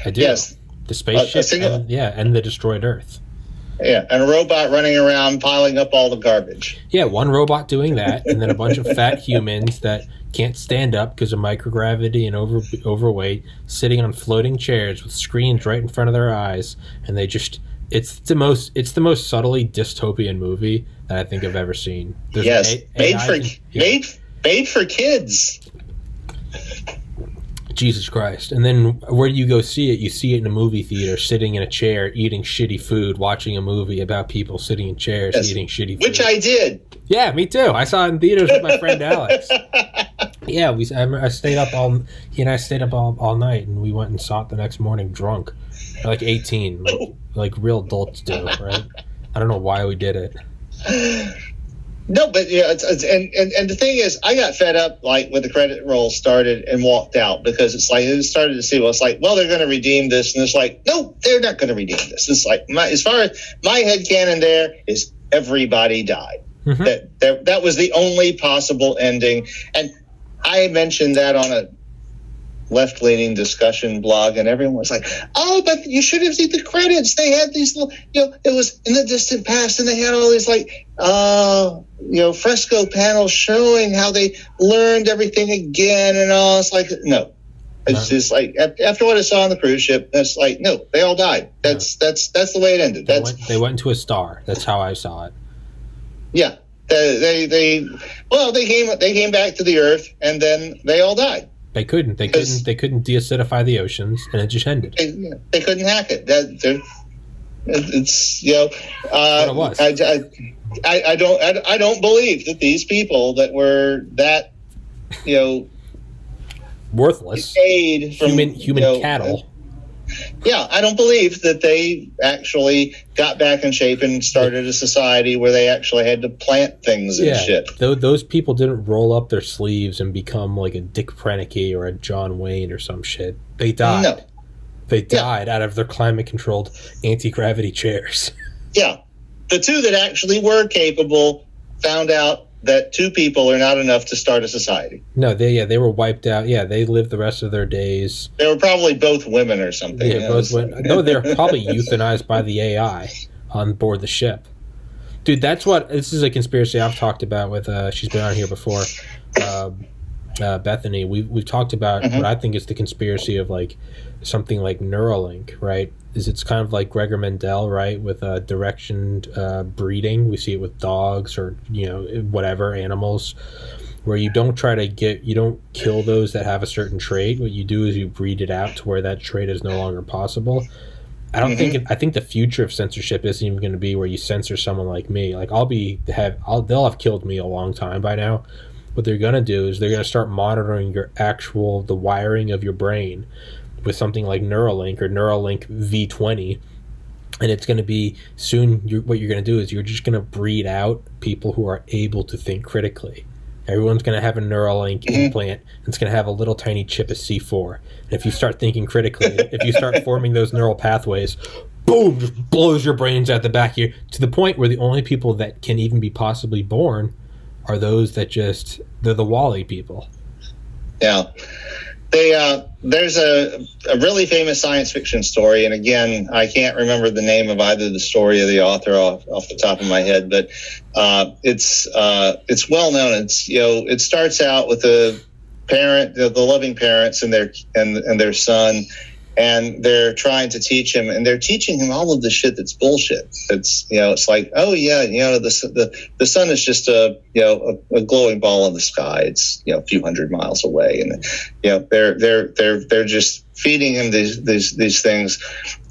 I do. Yes. The spaceship and the destroyed Earth. Yeah, and a robot running around piling up all the garbage. Yeah, one robot doing that, and then a bunch of fat humans that can't stand up because of microgravity and overweight, sitting on floating chairs with screens right in front of their eyes, and they just... It's the most subtly dystopian movie that I think I've ever seen. There's made for kids. Jesus Christ. And then where do you go see it? You see it in a movie theater, sitting in a chair, eating shitty food, watching a movie about people sitting in chairs, eating shitty food. Which I did. Yeah, me too. I saw it in theaters with my friend Alex. Yeah, I stayed up he and I stayed up all night, and we went and saw it the next morning drunk. Like 18, like real adults do, right? I don't know why we did it. No, but yeah, and the thing is, I got fed up like when the credit roll started and walked out, because it's like it started to see. Well, it's like, well, they're going to redeem this, and it's like, no, they're not going to redeem this. It's like as far as my headcanon there is, everybody died. Mm-hmm. That was the only possible ending, and I mentioned that on a left-leaning discussion blog, and everyone was like, oh, but you should have seen the credits. They had these little, it was in the distant past, and they had all these fresco panels showing how they learned everything again and all. It's like, no. It's just like, after what I saw on the cruise ship, that's like, no, they all died. That's the way it ended. They went into a star. That's how I saw it. Yeah. They came back to the Earth, and then they all died. They couldn't deacidify the oceans, and it just ended. They couldn't hack it. It's what it was. I don't believe that these people that were that worthless, paid from human cattle. Yeah, I don't believe that they actually got back in shape and started a society where they actually had to plant things and shit. Those people didn't roll up their sleeves and become like a Dick Prenneke or a John Wayne or some shit. They died. No. They died out of their climate-controlled anti-gravity chairs. Yeah. The two that actually were capable found out that two people are not enough to start a society. No, they were wiped out. Yeah, they lived the rest of their days. They were probably both women or something. Yeah, no, they're probably euthanized by the AI on board the ship. Dude, this is a conspiracy I've talked about with, she's been on here before, Bethany. We've talked about what I think is the conspiracy of like something like Neuralink, right? It's kind of like Gregor Mendel, right? With directioned breeding. We see it with dogs or, whatever, animals, where you don't kill those that have a certain trait. What you do is you breed it out to where that trait is no longer possible. I think the future of censorship isn't even going to be where you censor someone like me. Like they'll have killed me a long time by now. What they're going to do is they're going to start monitoring the wiring of your brain with something like Neuralink or Neuralink V20, and it's going to be soon. What you're going to do is you're just going to breed out people who are able to think critically. Everyone's going to have a Neuralink implant, and it's going to have a little tiny chip of C4. And if you start thinking critically, if you start forming those neural pathways, boom, just blows your brains out the back here, to the point where the only people that can even be possibly born are those that they're the Wall-E people. Yeah. There's a really famous science fiction story, and again, I can't remember the name of either the story or the author off the top of my head, but it's well known. It starts out with the loving parents and their son, and they're trying to teach him, and they're teaching him all of the shit that's bullshit. It's like, oh yeah, the sun is just a glowing ball in the sky. It's a few hundred miles away, and they're just feeding him these things,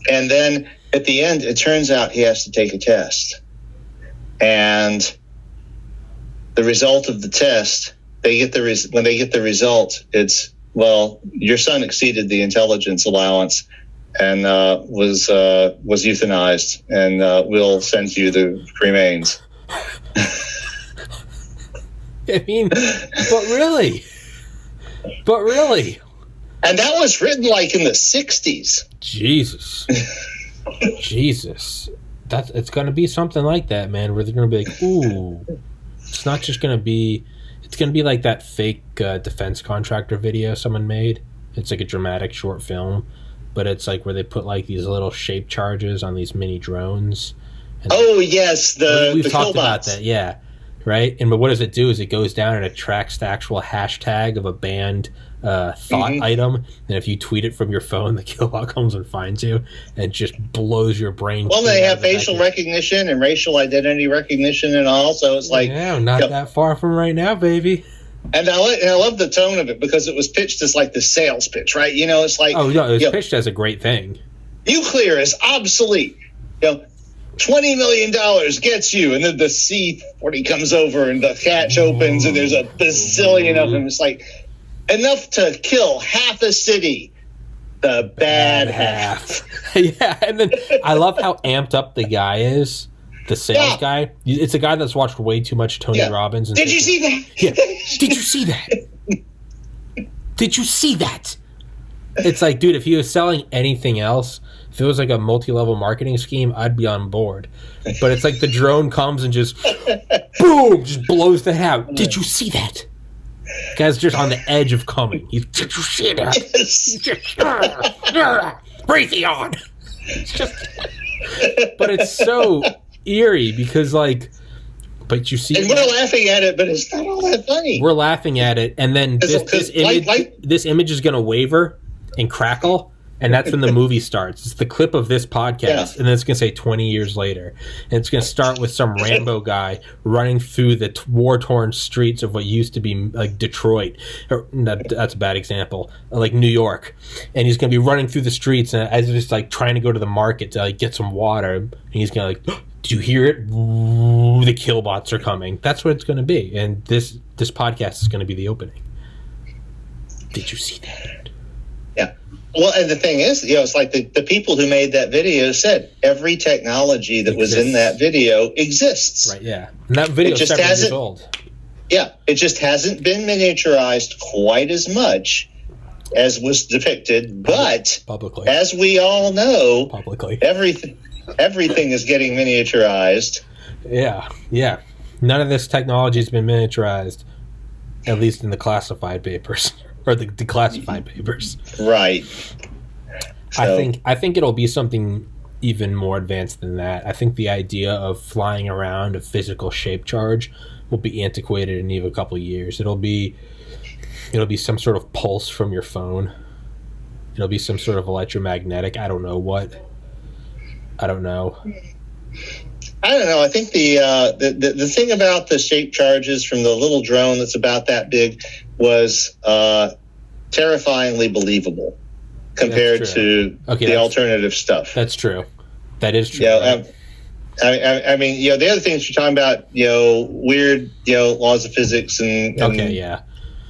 and then at the end, it turns out he has to take a test, and the result of the test, when they get the result, it's, well, your son exceeded the intelligence allowance and was euthanized, and we'll send you the remains. I mean, but really. And that was written like in the 60s. Jesus. It's going to be something like that, man, where they're going to be like, ooh. It's not just going to be... It's going to be like that fake defense contractor video someone made. It's like a dramatic short film, but it's like where they put like these little shape charges on these mini drones. And yes, we've talked about that, yeah, right. And but what does it do? Is it goes down and it tracks the actual hashtag of a banned thought item, and if you tweet it from your phone, the killbot comes and finds you and just blows your brain. Well, they have facial recognition and racial identity recognition and all, so it's like, not that far from right now, baby. And I love the tone of it because it was pitched as like the sales pitch, right? You know, it's like, oh no, it was pitched as a great thing. Nuclear is obsolete. You know, $20 million gets you, and then the C-40 comes over and the hatch opens and there's a bazillion of them. It's like enough to kill half a city. The bad half. Yeah, and then I love how amped up the guy is. The sales guy. It's a guy that's watched way too much Tony Robbins. And Did you see that? Yeah. Did you see that? Did you see that? It's like, dude, if he was selling anything else, if it was like a multi-level marketing scheme, I'd be on board. But it's like the drone comes and just, boom, just blows the head out. Did you see that? The guy's just on the edge of coming. Did you see that? Yes. Raytheon. But it's so eerie because, like, but you see, and we're laughing at it, but it's not all that funny. We're laughing at it, and then this image is going to waver and crackle, and that's when the movie starts. It's the clip of this podcast, and then it's going to say 20 years later, and it's going to start with some Rambo guy running through the war-torn streets of what used to be like Detroit. That's a bad example, like New York, and he's going to be running through the streets and as just like trying to go to the market to like get some water, and he's going to like. Did you hear it? Ooh, the killbots are coming. That's what it's going to be. And this podcast is going to be the opening. Did you see that? Yeah. Well, and the thing is, you know, it's like the people who made that video said every technology that was in that video exists. Right, yeah. And that video is 7 years old. Yeah. It just hasn't been miniaturized quite as much as was depicted. But publicly, as we all know, publicly, everything is getting miniaturized. Yeah. None of this technology has been miniaturized, at least in the classified papers or the declassified papers. Right. So, I think it'll be something even more advanced than that. I think the idea of flying around a physical shape charge will be antiquated in even a couple of years. It'll be some sort of pulse from your phone. It'll be some sort of electromagnetic. I don't know what. I don't know. I think the thing about the shape charges from the little drone that's about that big was terrifyingly believable compared to the alternative stuff. That's true. That is true. Yeah. I mean, you know, the other things you're talking about, you know, weird, you know, laws of physics and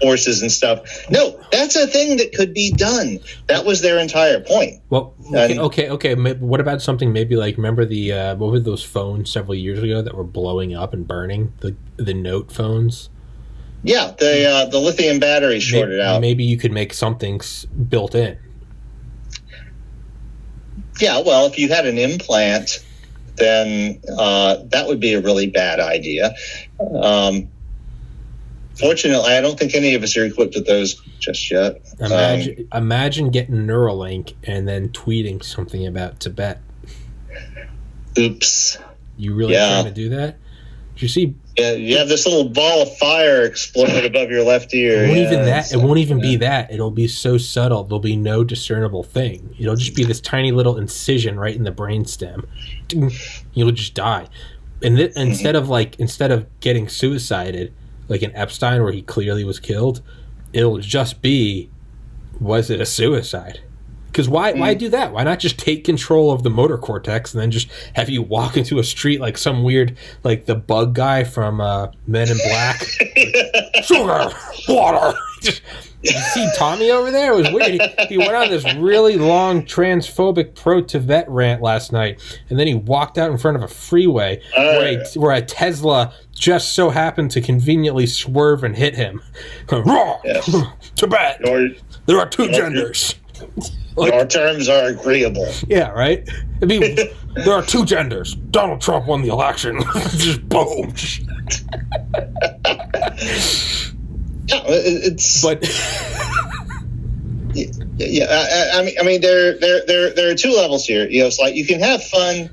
forces and stuff. No, that's a thing that could be done. That was their entire point. Well, okay. What about something maybe like, remember what were those phones several years ago that were blowing up and burning, the Note phones? Yeah, the lithium battery shorted out. Maybe you could make something built in. Yeah, well, if you had an implant, then that would be a really bad idea. Fortunately, I don't think any of us are equipped with those just yet. Imagine getting Neuralink and then tweeting something about Tibet. Oops. You really trying to do that? Did you see? Yeah, you have this little ball of fire exploding above your left ear. It won't even be that. It'll be so subtle. There'll be no discernible thing. It'll just be this tiny little incision right in the brainstem. You'll just die. And instead of getting suicided, like in Epstein where he clearly was killed, it'll just be, was it a suicide? Because why do that? Why not just take control of the motor cortex and then just have you walk into a street like some weird, like the bug guy from Men in Black? Sugar, water. You see Tommy over there? It was weird. He went on this really long transphobic pro-Tibet rant last night, and then he walked out in front of a freeway where a Tesla just so happened to conveniently swerve and hit him. Tibet. There are two genders. Our terms are agreeable. Yeah, right? There are two genders. Donald Trump won the election. Just boom. I mean, there are two levels here. You know, it's like you can have fun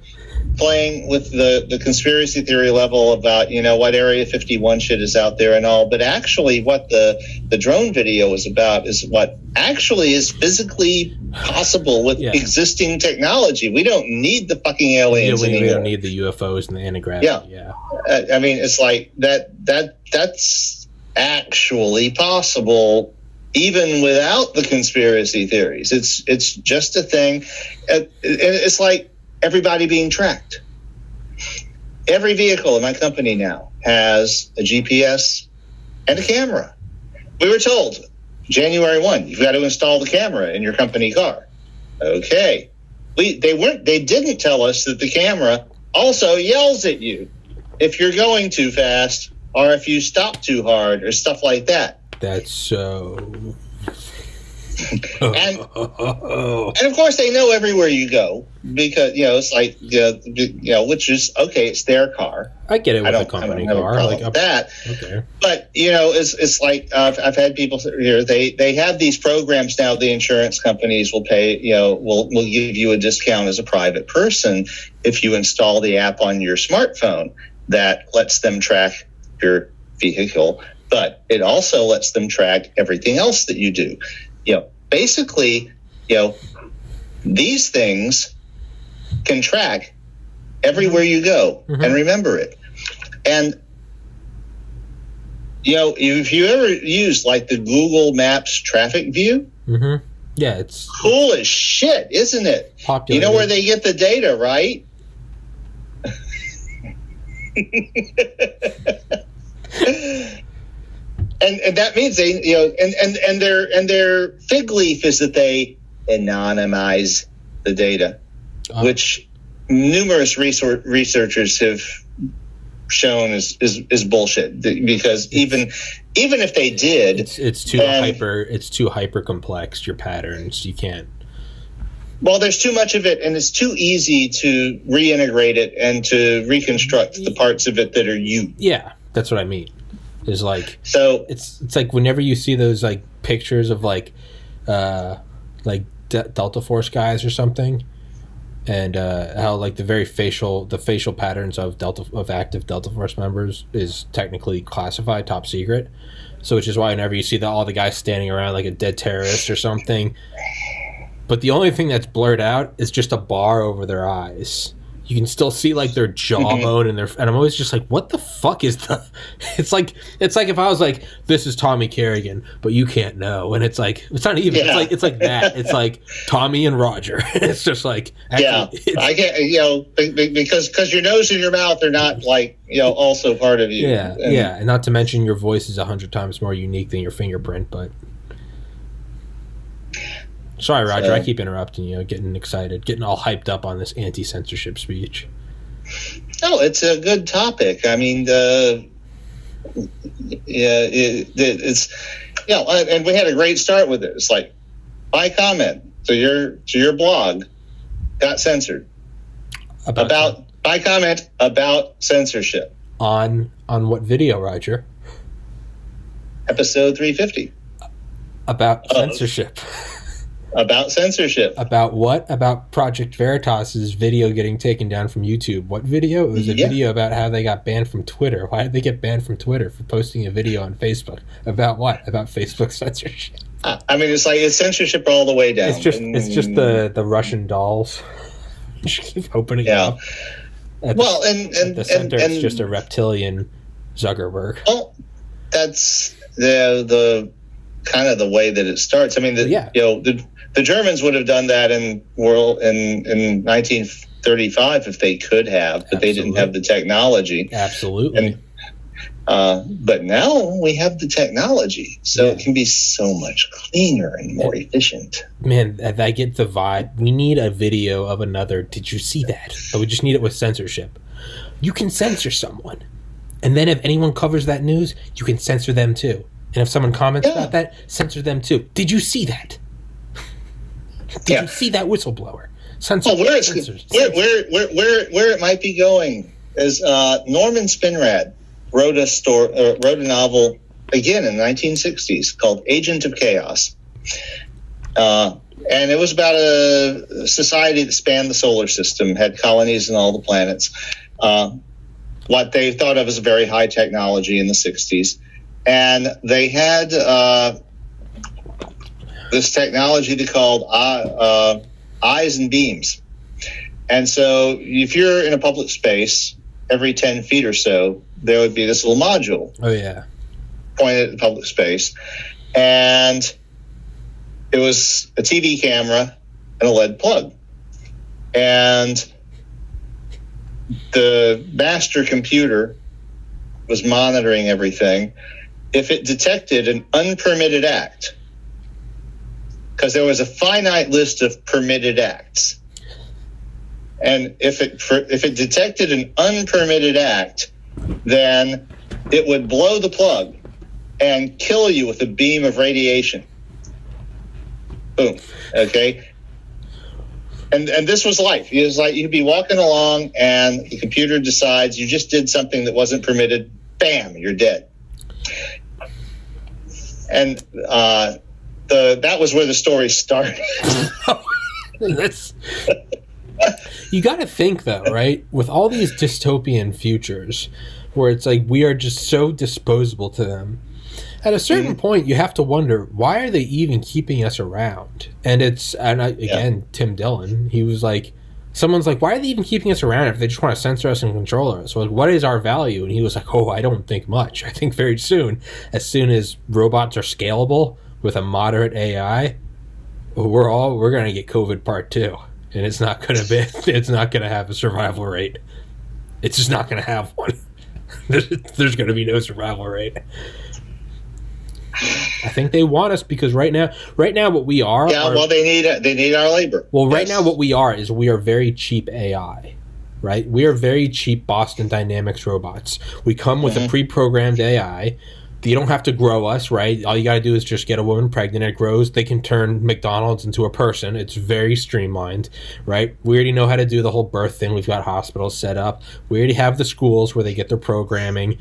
playing with the conspiracy theory level about, you know, what Area 51 shit is out there and all, but actually what the drone video is about is what actually is physically possible with existing technology. We don't need the fucking aliens anymore. We don't need the UFOs and the anti-gravity. Yeah. I mean, it's like that's actually possible, even without the conspiracy theories. It's just a thing. It's like everybody being tracked. Every vehicle in my company now has a GPS and a camera. We were told January 1, you've got to install the camera in your company car. Okay. They didn't tell us that the camera also yells at you if you're going too fast or if you stop too hard or stuff like that. That's so... and of course they know everywhere you go because it's like which is okay. It's their car. I get it with a company car like that. Okay, but it's like I've had people here. They have these programs now. The insurance companies will pay. Will give you a discount as a private person if you install the app on your smartphone that lets them track your vehicle, but it also lets them track everything else that you do. Basically, these things can track everywhere you go and remember it. And, if you ever use like the Google Maps traffic view, yeah, it's cool as shit, isn't it? Popular. You know where they get the data, right? And that means they, and their fig leaf is that they anonymize the data, which numerous researchers have shown is bullshit. Because even if they did, it's too hyper complex. Your patterns, you can't. Well, there's too much of it, and it's too easy to reintegrate it and to reconstruct the parts of it that are you. Yeah, that's what I mean. Is like so it's like whenever you see those like pictures of like Delta Force guys or something, and how like the facial patterns of active Delta Force members is technically classified top secret. So which is why whenever you see all the guys standing around like a dead terrorist or something, but the only thing that's blurred out is just a bar over their eyes. You can still see like their jawbone and I'm always just like, what the fuck is the? It's like if I was like, this is Tommy Kerrigan, but you can't know, and it's like it's not even. Yeah. It's like that. It's like Tommy and Roger. It's just like actually, I can't because your nose and your mouth are not like also part of you. Yeah, and not to mention your voice is 100 times more unique than your fingerprint, but. Sorry, Roger, I keep interrupting you, getting excited, getting all hyped up on this anti-censorship speech. No, it's a good topic. I mean, and we had a great start with it. It's like, my comment to your blog got censored. My comment about censorship. On what video, Roger? Episode 350. About censorship. About censorship. About what? About Project Veritas's video getting taken down from YouTube. What video? It was a video about how they got banned from Twitter. Why did they get banned from Twitter for posting a video on Facebook? About what? About Facebook censorship. I mean, it's like it's censorship all the way down. It's just the Russian dolls. You keep opening up. At the center, it's just a reptilian Zuckerberg. Well, that's the kind of the way that it starts. I mean, the Germans would have done that in 1935 if they could have, but they didn't have the technology. Absolutely. But now we have the technology, so it can be so much cleaner and more efficient. Man, I get the vibe. We need a video of another. Did you see that? But we just need it with censorship. You can censor someone, and then if anyone covers that news, you can censor them too. And if someone comments about that, censor them too. Did you see that? Did you see that whistleblower? Censor. Oh, where it might be going is Norman Spinrad wrote a novel again in the 1960s called Agent of Chaos, and it was about a society that spanned the solar system, had colonies in all the planets. What they thought of as a very high technology in the 60s, and they had this technology they called eyes and beams. And so if you're in a public space, every 10 feet or so, there would be this little module. Oh, yeah. pointed at the public space, and it was a TV camera and a lead plug. And the master computer was monitoring everything. If it detected an unpermitted act, because there was a finite list of permitted acts, and if it detected an unpermitted act, then it would blow the plug and kill you with a beam of radiation. Boom. Okay. And this was life. It was like you'd be walking along and the computer decides you just did something that wasn't permitted. Bam, you're dead. And that was where the story started. You got to think, though, right? With all these dystopian futures where it's like we are just so disposable to them, at a certain point, you have to wonder, why are they even keeping us around? Again, Tim Dillon, he was like, someone's like, why are they even keeping us around if they just want to censor us and control us? So, like, what is our value? And he was like, I don't think much. I think very soon as robots are scalable with a moderate AI, we're going to get COVID part 2. And it's not going to have a survival rate. It's just not going to have one. There's going to be no survival rate. I think they want us because right now what we are. Yeah, well, they need our labor. Well, right now what we are is we are very cheap AI, right? We are very cheap Boston Dynamics robots. We come with a pre-programmed AI. You don't have to grow us, right? All you got to do is just get a woman pregnant. It grows. They can turn McDonald's into a person. It's very streamlined, right? We already know how to do the whole birth thing. We've got hospitals set up. We already have the schools where they get their programming.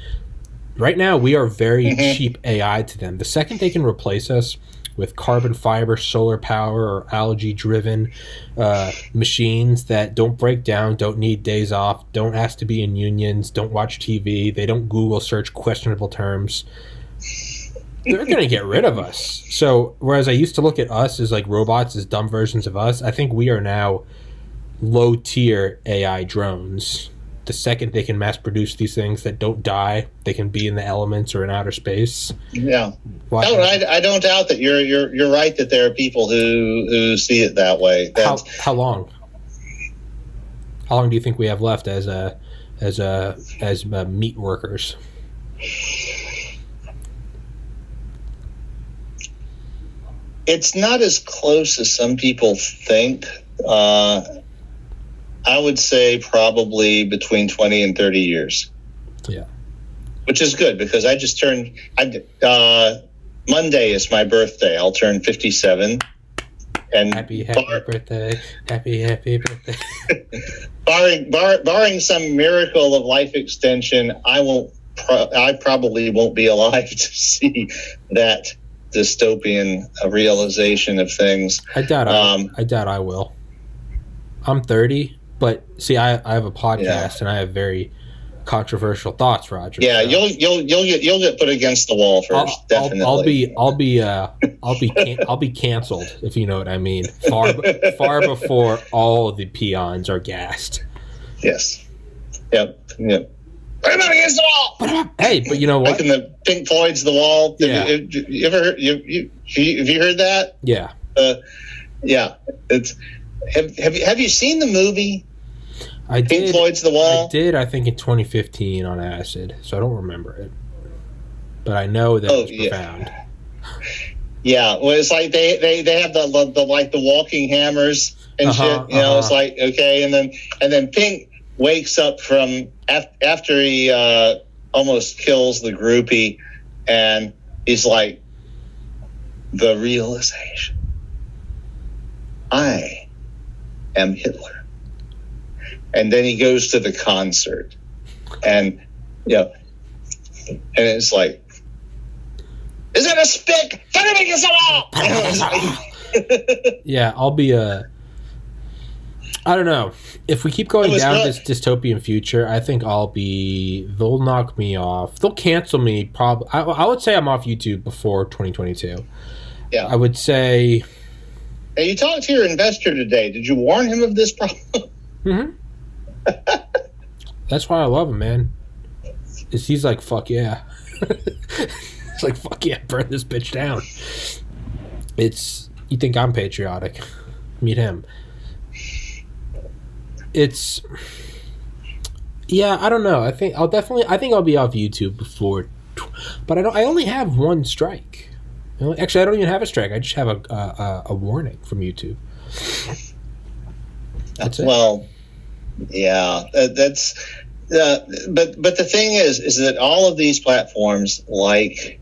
Right now, we are very cheap AI to them. The second they can replace us with carbon fiber, solar power, or algae-driven machines that don't break down, don't need days off, don't ask to be in unions, don't watch TV, they don't Google search questionable terms, they're going to get rid of us. So, whereas I used to look at us as like robots, as dumb versions of us, I think we are now low-tier AI drones. The second they can mass produce these things that don't die, they can be in the elements or in outer space. Yeah, I don't doubt that you're right that there are people who see it that way. How long? How long do you think we have left as meat workers? It's not as close as some people think. I would say probably between 20 and 30 years. Yeah. Which is good because I just turned, Monday is my birthday. I'll turn 57. And happy birthday. Happy birthday. barring some miracle of life extension, I probably won't be alive to see that dystopian realization of things. I doubt I will. I'm 30. But see, I have a podcast and I have very controversial thoughts, Roger. Yeah, so you'll get put against the wall first. Definitely. I'll be canceled if you know what I mean. Far before all the peons are gassed. Yes. Yep. Put him against the wall. Hey, but you know what? Like in the Pink Floyd's The Wall. Yeah. Have you ever heard? Have you heard that? Yeah. Yeah. It's. Have you seen the movie? I Pink Floyd's The Wall? I did, I think in 2015 on acid, so I don't remember it. But I know that it's profound. Yeah, well, it's like they have the walking hammers and shit. You know, it's like okay, and then Pink wakes up from after he almost kills the groupie, and he's like, the realization. I am Hitler. And then he goes to the concert, and and it's like, is it a spick? Yeah, I'll be I don't know. If we keep going down this dystopian future, I think they'll knock me off. They'll cancel me. I would say I'm off YouTube before 2022. Yeah. I would say. Hey, you talked to your investor today. Did you warn him of this problem? Mm-hmm. That's why I love him, man. He's like, fuck yeah. It's like, fuck yeah, burn this bitch down. You think I'm patriotic? Meet him. Yeah, I don't know. I think I'll be off YouTube before, but I only have one strike. Actually, I don't even have a strike. I just have a warning from YouTube. That's it. Well, yeah, that's. But the thing is that all of these platforms, like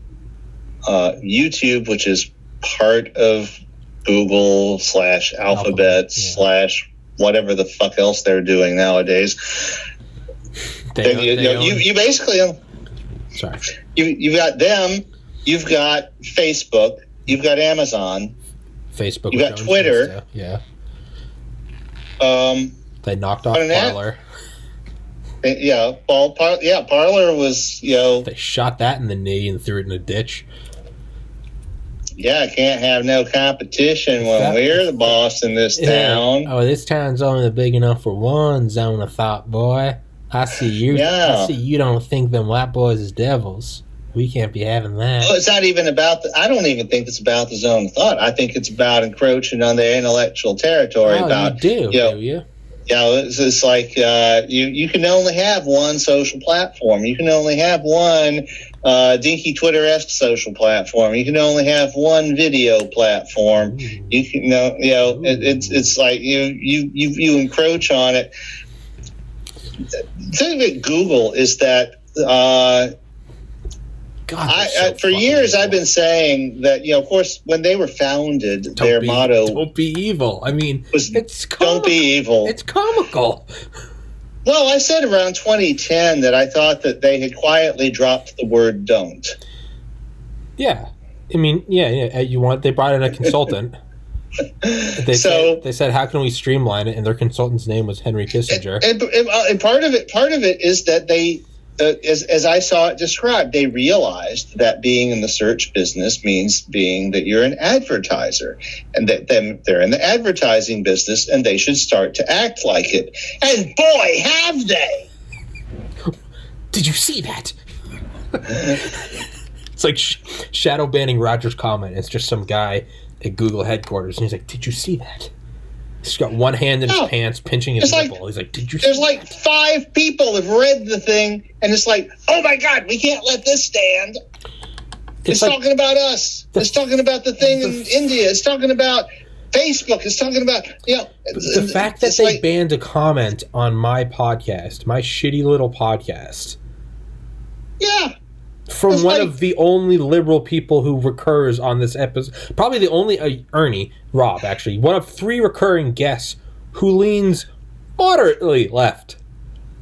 YouTube, which is part of Google / Alphabet / whatever the fuck else they're doing nowadays. You basically. Sorry. You've got them. You've got Facebook. You've got Amazon. Facebook. You've got Twitter. Yeah. They knocked off Parler. Parler was, They shot that in the knee and threw it in a ditch. Yeah, can't have no competition when we're the boss in this town. Oh, this town's only big enough for one zone of thought, boy. I see you. Yeah. I see you don't think them white boys is devils. We can't be having that. Well, it's not even about I don't even think it's about the zone of thought. I think it's about encroaching on their intellectual territory. You do you? Yeah, it's like you can only have one social platform. You can only have one dinky Twitter-esque social platform. You can only have one video platform. Ooh. You can it's like you encroach on it. The thing with Google is that for years I've been saying that, of course, when they were founded, their motto "Don't be evil." I mean, it's comical. Don't be evil. It's comical. Well, I said around 2010 that I thought that they had quietly dropped the word "don't." Yeah, I mean, yeah. They brought in a consultant. They said, "How can we streamline it?" And their consultant's name was Henry Kissinger. And part of it is that they. As I saw it described, they realized that being in the search business means that you're an advertiser, and that they're in the advertising business, and they should start to act like it. And boy, have they! Did you see that? It's like shadow banning Roger's comment. It's just some guy at Google headquarters, and he's like, "Did you see that?" He's got one hand in his pants, pinching his nipple. He's like, "Did you?" There's like 5 people have read the thing, and it's like, "Oh my God, we can't let this stand." It's like, talking about us. It's talking about the thing in India. It's talking about Facebook. It's talking about the fact that they banned a comment on my podcast, my shitty little podcast. Yeah. From one of the only liberal people who recurs on this episode. Probably the only Rob, actually. One of 3 recurring guests who leans moderately left.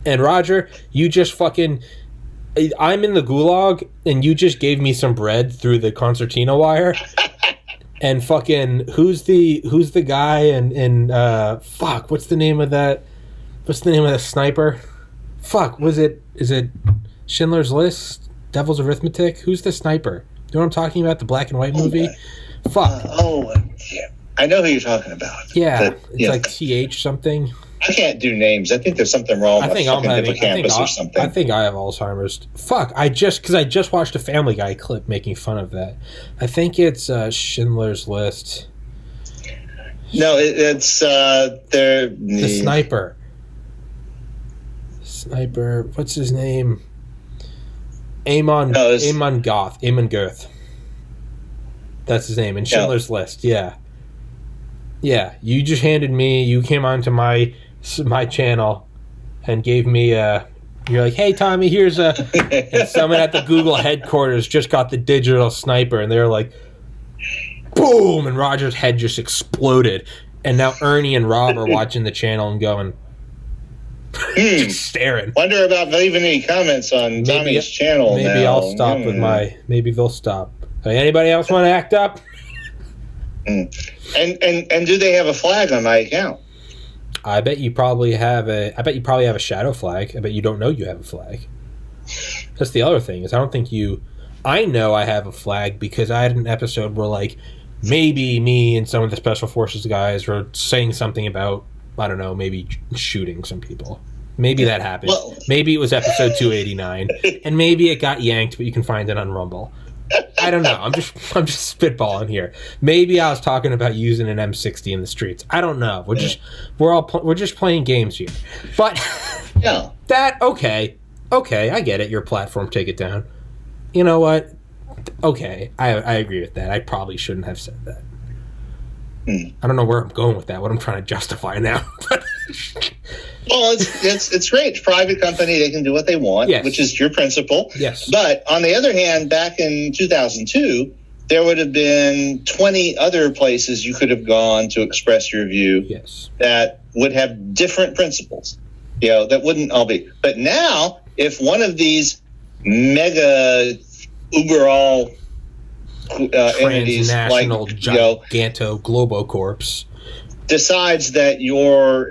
And Roger, you just fucking... I'm in the gulag, and you just gave me some bread through the concertina wire. And fucking... Who's the guy in fuck, what's the name of that... What's the name of the sniper? Fuck, is it Schindler's List? Devil's Arithmetic? Who's the sniper? You know what I'm talking about? The black and white movie? Fuck. I know who you're talking about. Yeah. It's like TH something. I can't do names. I think there's something wrong with hippocampus or something. I think I have Alzheimer's. Fuck. Because I just watched a Family Guy clip making fun of that. I think it's Schindler's List. No, it's the sniper. What's his name? Amon Goeth. That's his name. In Schindler's List, yeah. Yeah, you just you came onto my channel and gave me you're like, "Hey, Tommy, here's and someone at the Google headquarters just got the digital sniper," and they're like, boom, and Roger's head just exploded. And now Ernie and Rob are watching the channel and going... just staring. Wonder about leaving any comments on Tommy's channel. Maybe now. I'll stop with maybe they'll stop. Anybody else want to act up? And do they have a flag on my account? I bet you probably have a shadow flag. I bet you don't know you have a flag. That's the other thing, is I know I have a flag because I had an episode where maybe me and some of the Special Forces guys were saying something about, I don't know, maybe shooting some people. Maybe that happened. Maybe it was episode 289. And maybe it got yanked, but you can find it on Rumble. I don't know. I'm just spitballing here. Maybe I was talking about using an M60 in the streets. I don't know. We're just playing games here. But Yeah. okay, I get it. Your platform, take it down. You know what? Okay, I agree with that. I probably shouldn't have said that. I don't know where I'm going with that. What I'm trying to justify now. Well, it's great. It's a private company. They can do what they want, yes. Which is your principle. Yes. But on the other hand, back in 2002, there would have been 20 other places you could have gone to express your view. Yes. That would have different principles. That wouldn't all be. But now, if one of these mega uber-all entities like Giganto Globocorps decides that your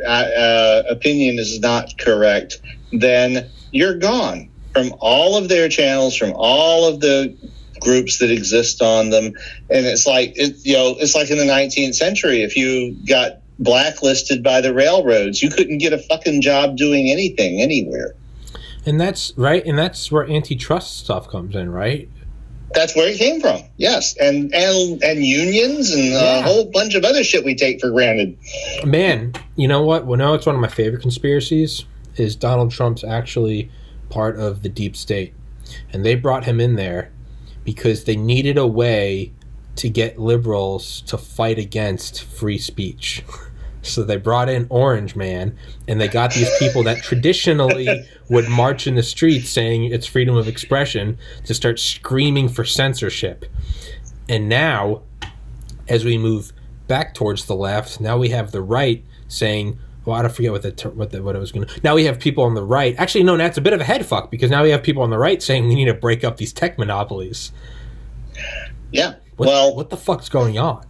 opinion is not correct, then you're gone from all of their channels, from all of the groups that exist on them. And it's like it's like in the 19th century, if you got blacklisted by the railroads, you couldn't get a fucking job doing anything anywhere. And that's right, and that's where antitrust stuff comes in, right? That's where it came from, yes, and unions and a whole bunch of other shit we take for granted. Man, you know what? Well, no, it's one of my favorite conspiracies. Is Donald Trump's actually part of the deep state, and they brought him in there because they needed a way to get liberals to fight against free speech. So they brought in Orange Man, and they got these people that traditionally would march in the streets saying it's freedom of expression to start screaming for censorship. And now, as we move back towards the left, now we have the right saying, well, I don't forget what I was going to... Now we have people on the right... Actually, no, that's a bit of a head fuck, because now we have people on the right saying we need to break up these tech monopolies. Yeah, what the fuck's going on?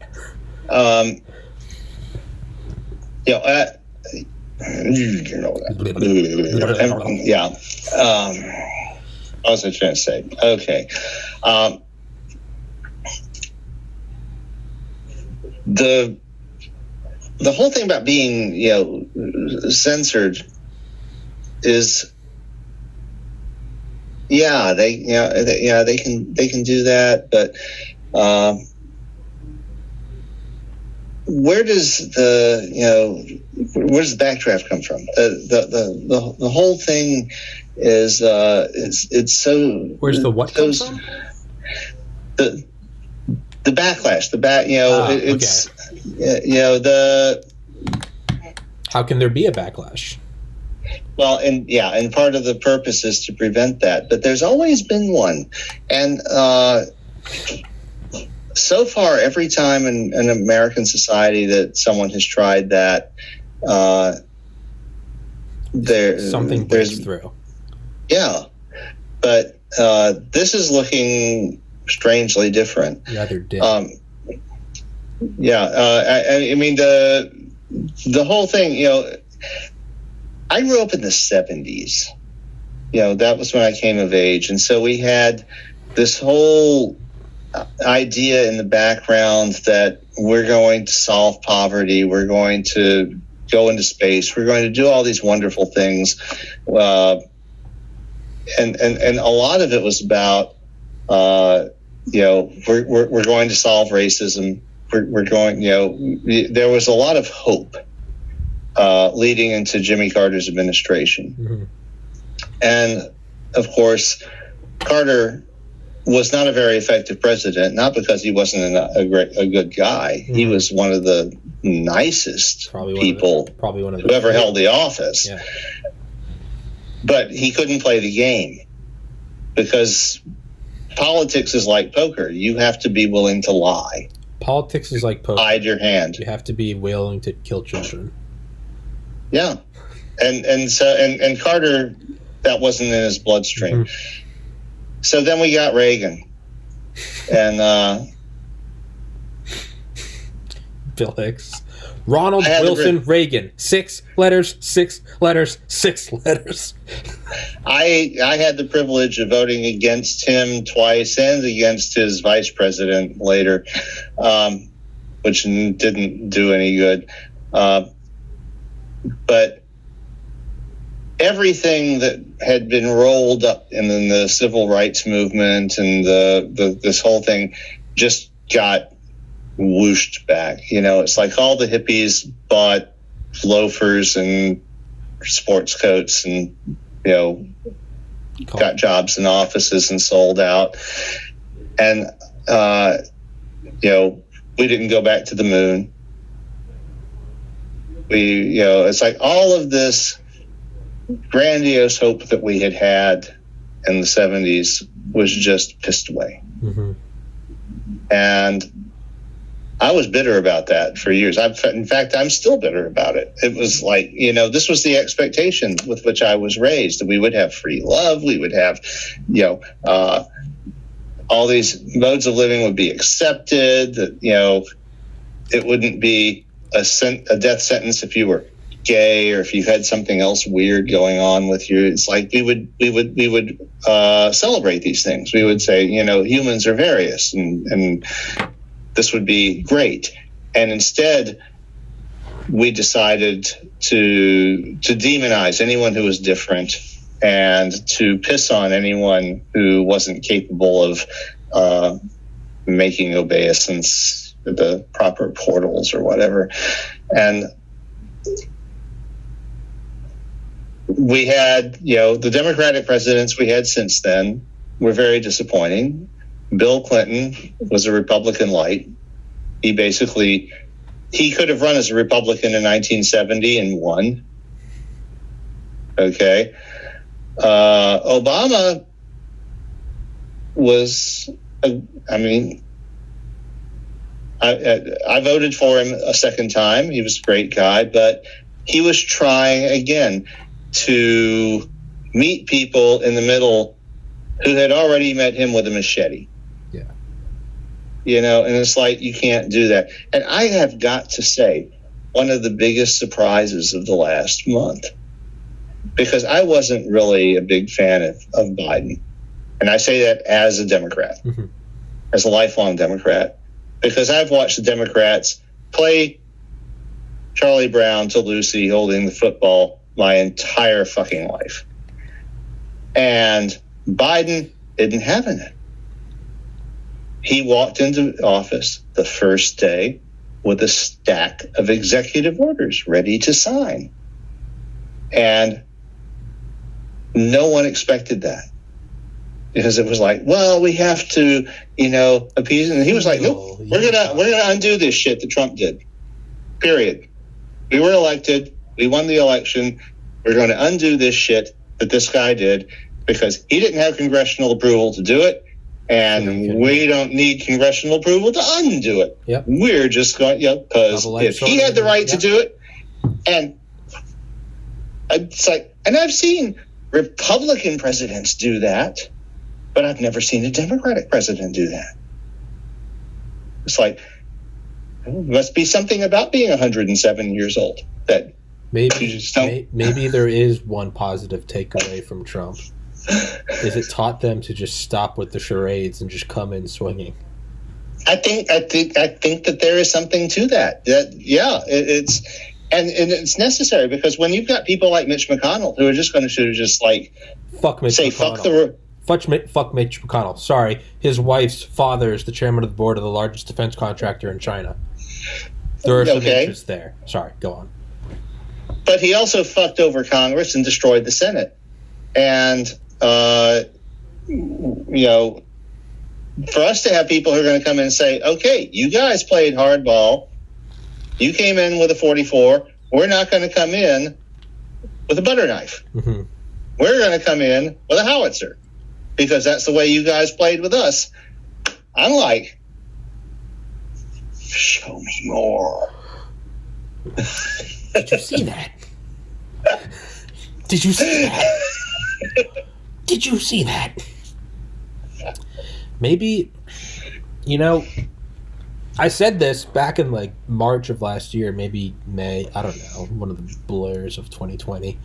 Yeah. What was I trying to say? Okay. The whole thing about being, censored is, they can do that, but where does the backdraft come from? The whole thing is it's so. Where's the what come from? The backlash. It's How can there be a backlash? Well, and part of the purpose is to prevent that, but there's always been one, and so far, every time in American society that someone has tried that, something breaks through. Yeah, but this is looking strangely different. Yeah, they're dead. I mean the whole thing. I grew up in the 70s. That was when I came of age, and so we had this whole idea in the background that we're going to solve poverty, we're going to go into space, we're going to do all these wonderful things, and a lot of it was about we're going to solve racism. We're going, there was a lot of hope leading into Jimmy Carter's administration. Mm-hmm. And of course, Carter was not a very effective president, not because he wasn't a good guy. Mm-hmm. He was one of the nicest people who ever held the office. Yeah. But he couldn't play the game because politics is like poker. You have to be willing to lie. Politics is like poker. Hide your hand. You have to be willing to kill children. Yeah. And Carter, that wasn't in his bloodstream. Mm-hmm. So then we got Reagan, and Bill Hicks, Ronald Wilson Reagan. 6 letters, 6 letters, 6 letters. I had the privilege of voting against him twice and against his vice president later, which didn't do any good. But everything that had been rolled up in the civil rights movement and this whole thing just got whooshed back. It's like all the hippies bought loafers and sports coats and, got jobs in offices and sold out. And, we didn't go back to the moon. It's like all of this grandiose hope that we had in the 70s was just pissed away. Mm-hmm. And I was bitter about that for years. In fact, I'm still bitter about it. It was like, this was the expectation with which I was raised, that we would have free love. We would have, all these modes of living would be accepted, that, it wouldn't be a death sentence if you were gay or if you had something else weird going on with you. It's like we would celebrate these things. We would say, humans are various and this would be great. And instead, we decided to demonize anyone who was different and to piss on anyone who wasn't capable of making obeisance at the proper portals or whatever. And we had, the Democratic presidents we had since then were very disappointing. Bill Clinton was a Republican light. He could have run as a Republican in 1970 and won. Okay. Obama was, I voted for him a second time. He was a great guy, but he was trying again to meet people in the middle who had already met him with a machete. Yeah. And it's like, you can't do that. And I have got to say, one of the biggest surprises of the last month, because I wasn't really a big fan of Biden. And I say that as a Democrat, mm-hmm. as a lifelong Democrat, because I've watched the Democrats play Charlie Brown to Lucy holding the football my entire fucking life. And Biden isn't having it. He walked into office the first day with a stack of executive orders ready to sign. And no one expected that. Because it was like, well, we have to, appease. And he was like, nope, we're gonna undo this shit that Trump did. Period. We were elected. We won the election. We're going to undo this shit that this guy did because he didn't have congressional approval to do it. And we don't need congressional approval to undo it. Yep. We're just going, because if he had the right to do it, and it's like, and I've seen Republican presidents do that, but I've never seen a Democratic president do that. It's like, well, there must be something about being 107 years old that maybe there is one positive takeaway from Trump. Is it taught them to just stop with the charades and just come in swinging? I think that there is something to that. It's necessary, because when you've got people like Mitch McConnell who are just going to just like fuck Mitch McConnell. Fuck Mitch McConnell. Sorry, his wife's father is the chairman of the board of the largest defense contractor in China. There are some interests there. Sorry, go on. But he also fucked over Congress and destroyed the Senate. And for us to have people who are going to come in and say, okay, you guys played hardball. You came in with a 44. We're not going to come in with a butter knife. Mm-hmm. We're going to come in with a howitzer because that's the way you guys played with us. I'm like, show me more. Did you see that? Did you see that? Did you see that? Maybe, I said this back in like March of last year, maybe May, I don't know, one of the blurs of 2020.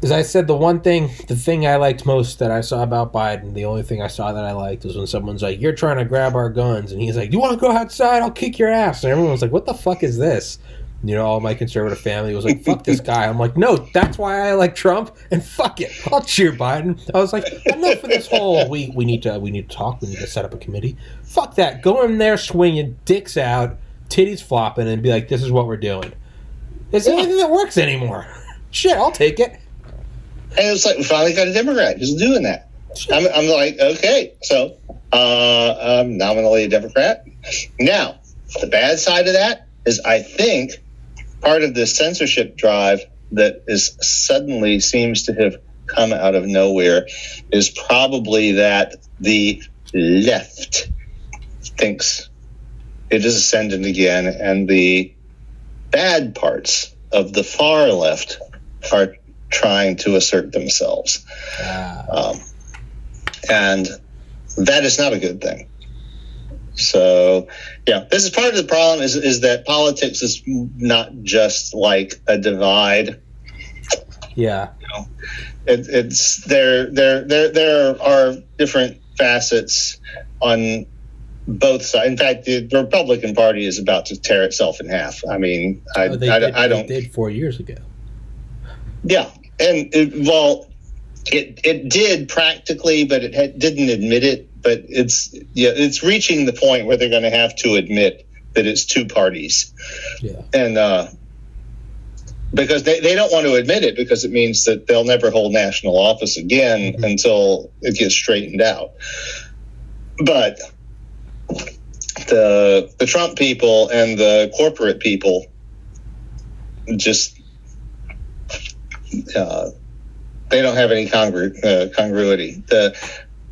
As I said, the thing I liked most that I saw about Biden, the only thing I saw that I liked was when someone's like, you're trying to grab our guns. And he's like, you want to go outside? I'll kick your ass. And everyone's like, what the fuck is this? You know, all my conservative family was like, fuck this guy. I'm like, no, that's why I like Trump, and fuck it, I'll cheer Biden. I was like, enough of this whole, we need to talk, we need to set up a committee. Fuck that. Go in there swinging, dicks out, titties flopping, and be like, this is what we're doing. It's the only thing that works anymore. Shit, I'll take it. And it's like, we finally got a Democrat who's doing that. I'm like, okay, so I'm nominally a Democrat. Now, the bad side of that is I think part of this censorship drive that is suddenly seems to have come out of nowhere is probably that the left thinks it is ascendant again, and the bad parts of the far left are trying to assert themselves. And that is not a good thing. So, yeah, this is part of the problem is that politics is not just like a divide. Yeah. You know, it's there are different facets on both sides. In fact, the Republican Party is about to tear itself in half. I mean, I don't. They did 4 years ago. Yeah, and it did practically, but it didn't admit it. But it's reaching the point where they're going to have to admit that it's two parties. Yeah, and because they don't want to admit it, because it means that they'll never hold national office again until it gets straightened out. But the Trump people and the corporate people just they don't have any congruity.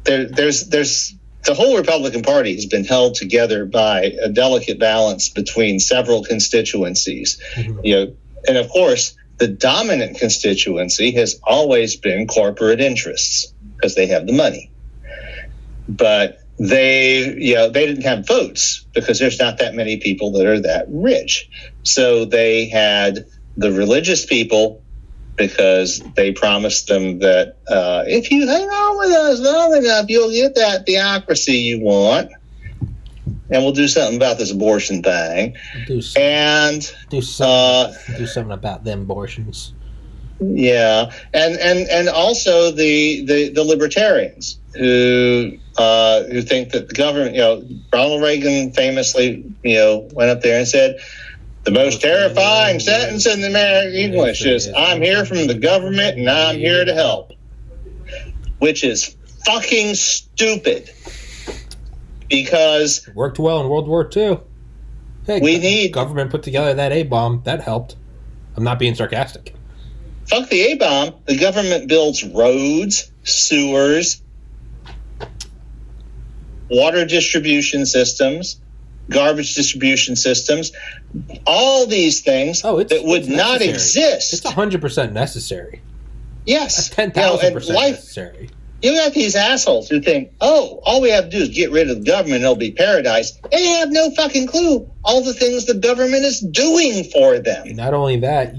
There's the whole Republican Party has been held together by a delicate balance between several constituencies. You know, and of course, the dominant constituency has always been corporate interests because they have the money. But they didn't have votes because there's not that many people that are that rich. So they had the religious people, because they promised them that if you hang on with us long enough, you'll get that theocracy you want. And we'll do something about this abortion thing. Do something about them abortions. Yeah, and also the libertarians who think that the government, Ronald Reagan famously, went up there and said, the most terrifying sentence in the American English is, I'm here from the government and I'm here to help. Which is fucking stupid. Because it worked well in World War II. Hey, we need government put together that A-bomb. That helped. I'm not being sarcastic. Fuck the A-bomb. The government builds roads, sewers, water distribution systems, garbage distribution systems, all these things that would not exist. It's 100% necessary. Yes. 10,000% necessary. You got these assholes who think, all we have to do is get rid of the government and it'll be paradise. They have no fucking clue all the things the government is doing for them. And not only that,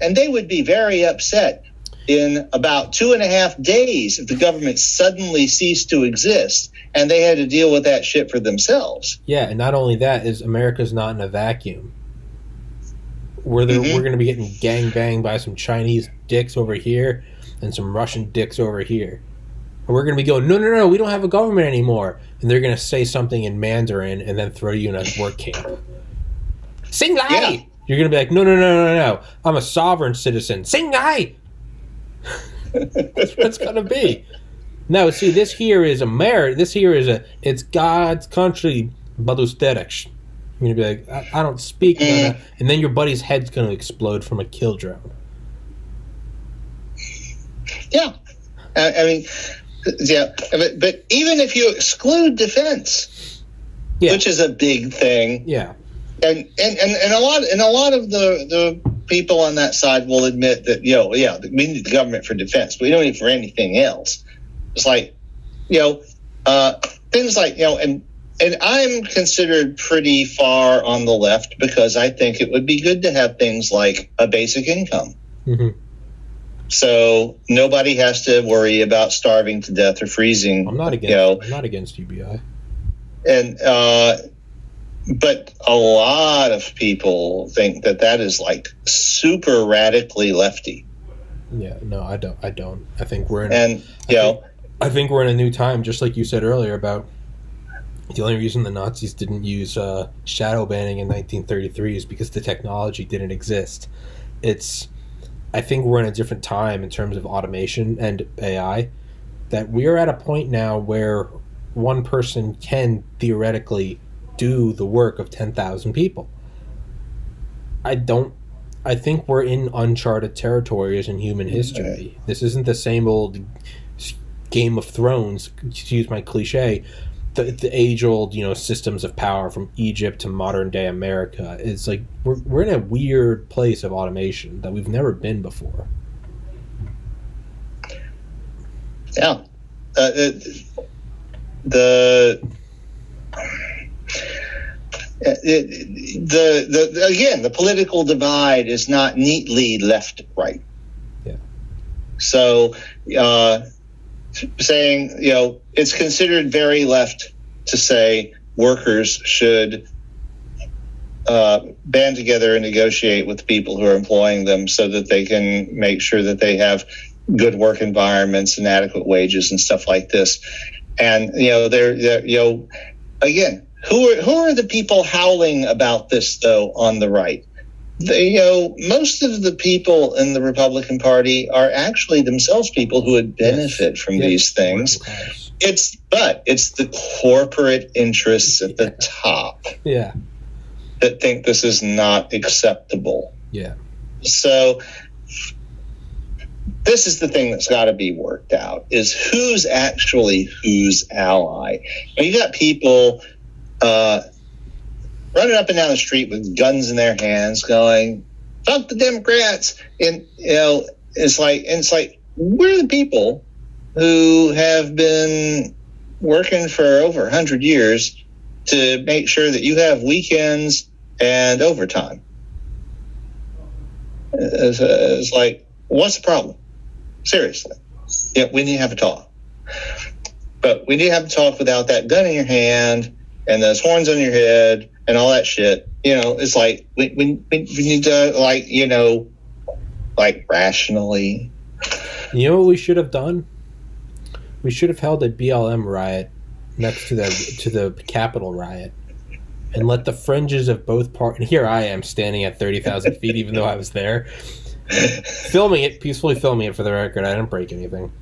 they would be very upset in about 2.5 days if the government suddenly ceased to exist and they had to deal with that shit for themselves. Yeah, and not only that, is America's not in a vacuum. We're going to be getting gang-banged by some Chinese dicks over here and some Russian dicks over here. And we're going to be going, no, we don't have a government anymore. And they're going to say something in Mandarin and then throw you in a work camp. Sing Lai! Yeah. You're going to be like, no. I'm a sovereign citizen. Sing Lai! That's what it's going to be. No, see, this here is it's God's country, Balusterek. You're going to be like, I don't speak. And then your buddy's head's going to explode from a kill drone. Yeah. I mean, yeah. But even if you exclude defense, which is a big thing. Yeah. And a lot of the people on that side will admit that, we need the government for defense, but we don't need it for anything else. It's like, things like, and I'm considered pretty far on the left because I think it would be good to have things like a basic income. Mm-hmm. So nobody has to worry about starving to death or freezing. I'm not against UBI. And But a lot of people think that is like super radically lefty. Yeah, no, I don't. I think we're in. And I think we're in a new time, just like you said earlier about the only reason the Nazis didn't use shadow banning in 1933 is because the technology didn't exist. I think we're in a different time in terms of automation and AI, that we're at a point now where one person can theoretically do the work of 10,000 people. I think we're in uncharted territories in human history. This isn't the same old Game of Thrones, to use my cliche, the age-old, systems of power from Egypt to modern-day America. It's like we're in a weird place of automation that we've never been before. Yeah. The political divide is not neatly left-right. Yeah. So, saying, it's considered very left to say workers should band together and negotiate with the people who are employing them so that they can make sure that they have good work environments and adequate wages and stuff like this. And, again, who are the people howling about this, though, on the right? Most of the people in the Republican Party are actually themselves people who would benefit from these things. It's the corporate interests at the top that think this is not acceptable. Yeah. So this is the thing that's got to be worked out, is who's actually whose ally. Now, you got people running up and down the street with guns in their hands going, fuck the Democrats. And, it's like, we're the people who have been working for over 100 years to make sure that you have weekends and overtime. It's like, what's the problem? Seriously. Yeah, we need to have a talk. But we need to have a talk without that gun in your hand and those horns on your head and all that shit. It's like we need to rationally. You know what we should have done? We should have held a BLM riot next to the Capitol riot, and let the fringes of both parties. And here I am standing at 30,000 feet, even though I was there, peacefully filming it for the record. I didn't break anything.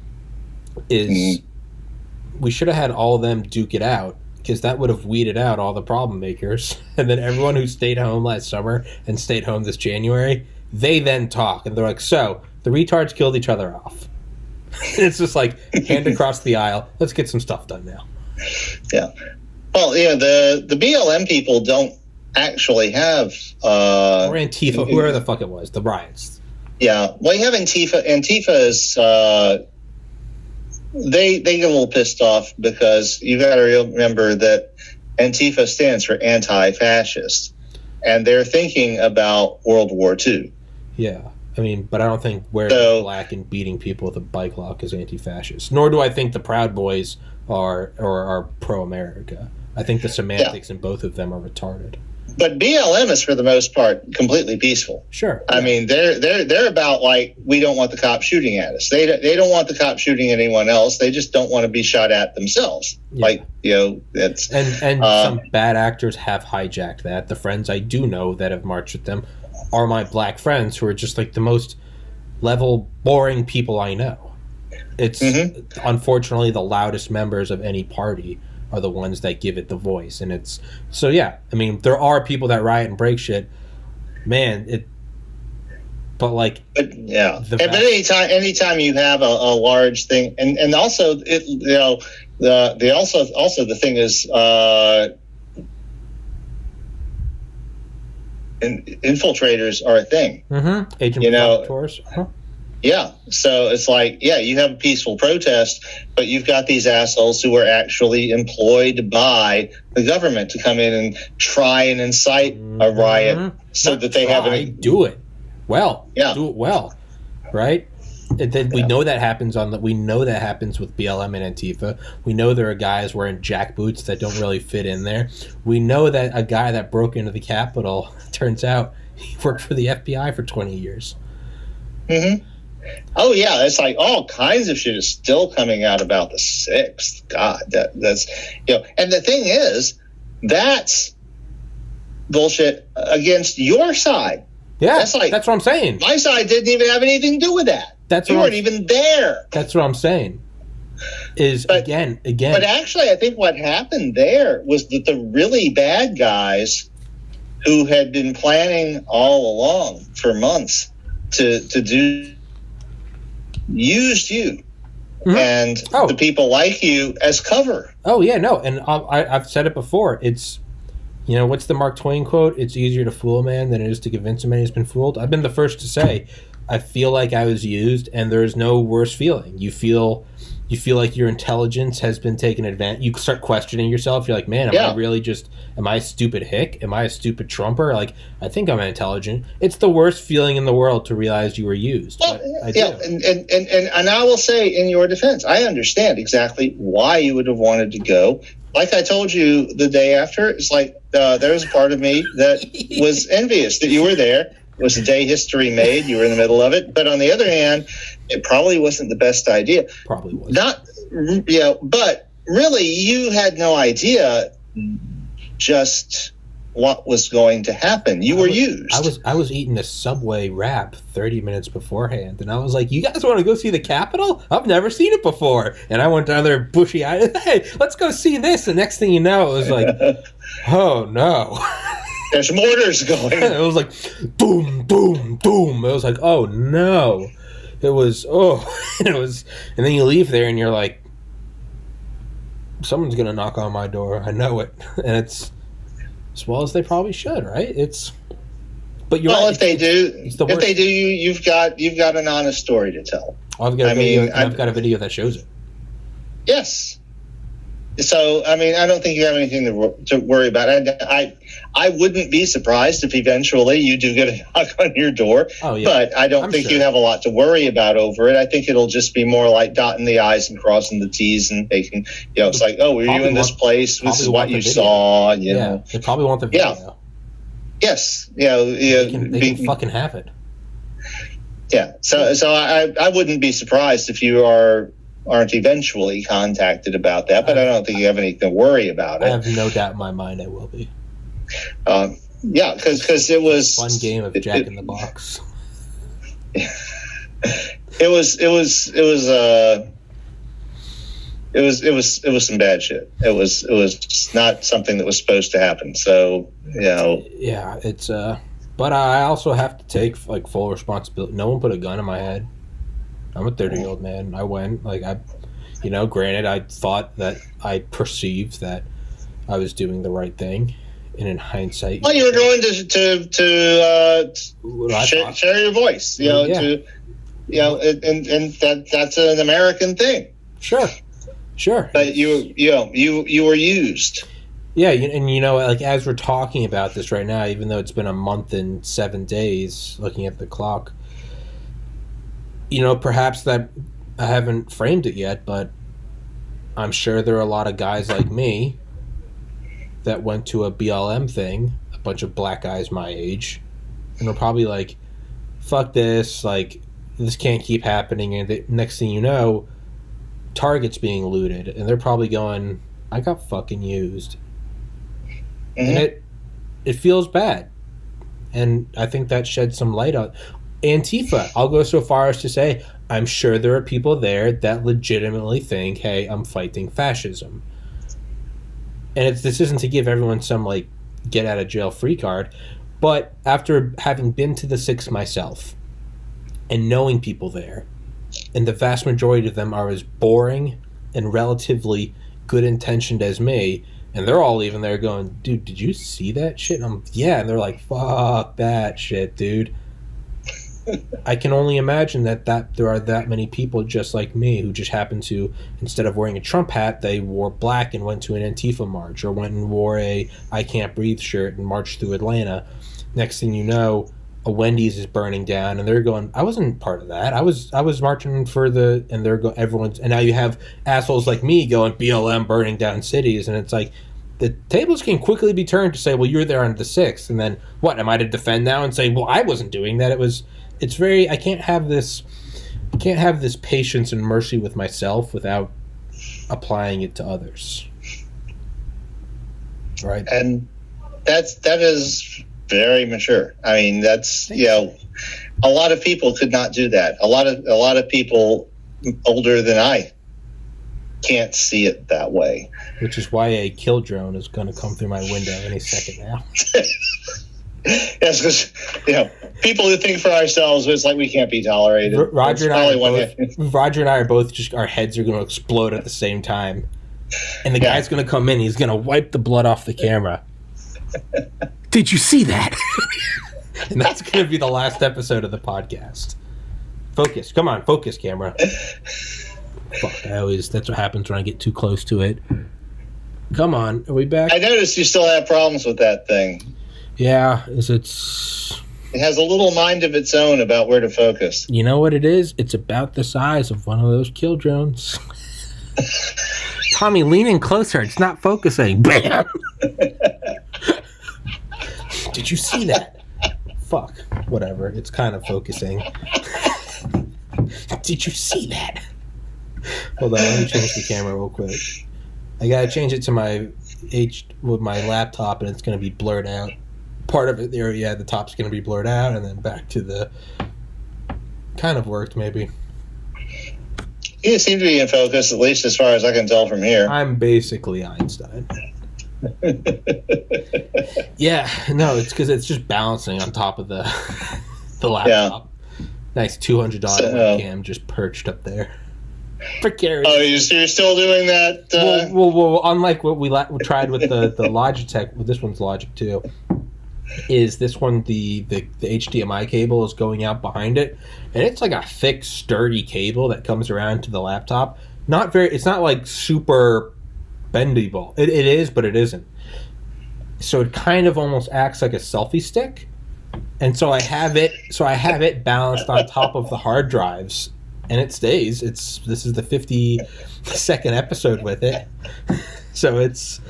We should have had all of them duke it out, because that would have weeded out all the problem makers. And then everyone who stayed home last summer and stayed home this January, they then talk. And they're like, so, the retards killed each other off. It's just like, hand across the aisle, let's get some stuff done now. Yeah. Well, the BLM people don't actually have... or Antifa, whoever the fuck it was, the riots. Yeah. Well, you have Antifa. Antifa is... They get a little pissed off because you got to remember that Antifa stands for anti-fascist, and they're thinking about World War II. Yeah, but I don't think wearing black and beating people with a bike lock is anti-fascist. Nor do I think the Proud Boys are pro-America. I think the semantics in both of them are retarded. But BLM is, for the most part, completely peaceful. Sure. I mean, they're about, like, we don't want the cops shooting at us. They don't want the cops shooting at anyone else. They just don't want to be shot at themselves. Yeah. That's... And some bad actors have hijacked that. The friends I do know that have marched with them are my black friends, who are just, like, the most level, boring people I know. It's, unfortunately, the loudest members of any party are the ones that give it the voice. And it's so, yeah, there are people that riot and break shit, but anytime you have a large thing, and also the thing is infiltrators are a thing. Agent provocateurs. Yeah, so it's like, you have a peaceful protest, but you've got these assholes who are actually employed by the government to come in and try and incite a riot so that they have do it well. Yeah. Do it well, right? We know that happens we know that happens with BLM and Antifa. We know there are guys wearing jackboots that don't really fit in there. We know that a guy that broke into the Capitol, turns out he worked for the FBI for 20 years. Mm-hmm. Oh yeah, it's like all kinds of shit is still coming out about the 6th. God, that's and the thing is, that's bullshit against your side. Yeah, that's what I'm saying. My side didn't even have anything to do with that. You weren't even there. That's what I'm saying. Again. But actually, I think what happened there was that the really bad guys who had been planning all along for months to do used you and the people like you as cover. Oh yeah, no, and I've said it before. It's what's the Mark Twain quote? It's easier to fool a man than it is to convince a man he's been fooled. I've been the first to say I feel like I was used, and there's no worse feeling. You feel like your intelligence has been taken advantage. You start questioning yourself. You're like, man, am I a stupid hick? Am I a stupid Trumper? Like, I think I'm intelligent. It's the worst feeling in the world to realize you were used. Well, and I will say in your defense, I understand exactly why you would have wanted to go. Like I told you the day after, it's like there was a part of me that was envious that you were there. It was a day history made. You were in the middle of it. But on the other hand, it probably wasn't the best idea. Probably was. But really, you had no idea just what was going to happen. You were used. I was eating a Subway wrap 30 minutes beforehand, and I was like, you guys want to go see the Capitol? I've never seen it before. And I went down there bushy-eyed, hey, let's go see this. The next thing you know, it was like, oh, no. There's mortars going. It was like, boom, boom, boom. It was like, oh, no. It was, and then you leave there, and you're like, someone's going to knock on my door. I know it. And it's, as well as they probably should, right? But you're right. If they do, you've got an honest story to tell. I've got a video that shows it. Yes. So I don't think you have anything to worry about. I wouldn't be surprised if eventually you do get a knock on your door. Oh, yeah. But I don't think you have a lot to worry about over it. I think it'll just be more like dotting the I's and crossing the T's and making, it's like, oh, were you in this place? This is what you saw. They probably want the video. Yeah. Yes. They can fucking have it. Yeah. So I wouldn't be surprised if you aren't eventually contacted about that, but I don't think you have anything to worry about it. I have no doubt in my mind I will be. Because it was fun game of Jack in the Box. It was some bad shit. It was not something that was supposed to happen. So yeah, it's but I also have to take like full responsibility. No one put a gun in my head. I'm a 30-year-old man. I went granted, I thought that I perceived that I was doing the right thing, and in hindsight, well, you were going to share your voice, and that's an American thing. Sure. But you were used. Yeah, and as we're talking about this right now, even though it's been a month and 7 days, looking at the clock. Perhaps that I haven't framed it yet, but I'm sure there are a lot of guys like me that went to a BLM thing, a bunch of black guys my age, and are probably like, fuck this, like, this can't keep happening, and the next thing you know, Target's being looted, and they're probably going, I got fucking used. Mm-hmm. And it feels bad. And I think that sheds some light on Antifa. I'll go so far as to say I'm sure there are people there that legitimately think, hey, I'm fighting fascism. And this isn't to give everyone some like get out of jail free card, but after having been to the 6 myself and knowing people there, and the vast majority of them are as boring and relatively good intentioned as me, and they're all leaving there going, dude, did you see that shit? And and they're like, fuck that shit, dude. I can only imagine that there are that many people just like me who just happen to, instead of wearing a Trump hat, they wore black and went to an Antifa march, or went and wore a I Can't Breathe shirt and marched through Atlanta. Next thing you know, a Wendy's is burning down, and they're going, I wasn't part of that. I was marching for and they're going, everyone's, and now you have assholes like me going BLM burning down cities, and it's like the tables can quickly be turned to say, well, you were there on the 6th, and then what? Am I to defend now and say, well, I wasn't doing that? It's very, I can't have this patience and mercy with myself without applying it to others. Right. And that is very mature. I mean, that's, a lot of people could not do that. A lot of people older than I can't see it that way. Which is why a kill drone is going to come through my window any second now. Yes, because people who think for ourselves, it's like we can't be tolerated. Roger and I are both just, our heads are going to explode at the same time, and the guy's going to come in. He's going to wipe the blood off the camera. Did you see that? And that's going to be the last episode of the podcast. Focus, come on, focus, camera. Fuck, that's what happens when I get too close to it. Come on, are we back? I noticed you still have problems with that thing. Yeah, it has a little mind of its own about where to focus. You know what it is? It's about the size of one of those kill drones. Tommy, lean in closer. It's not focusing. Bam! Did you see that? Fuck. Whatever. It's kind of focusing. Did you see that? Hold on. Let me change the camera real quick. I gotta change it to my with my laptop, and it's gonna be blurred out. Part of it there, the top's gonna be blurred out, and then back to the. Kind of worked, maybe. You seem to be in focus, at least as far as I can tell from here. I'm basically Einstein. Yeah, no, it's because it's just balancing on top of the laptop. Yeah. Nice $200 webcam just perched up there. Precarious. Oh, you're still doing that? Well, unlike what we tried with the Logitech, well, this one's Logic too. Is this one the HDMI cable is going out behind it, and it's like a thick, sturdy cable that comes around to the laptop. It's not like super bendable. It is, but it isn't. So it kind of almost acts like a selfie stick, and so I have it balanced on top of the hard drives, and it stays. This is the 52nd episode with it, so it's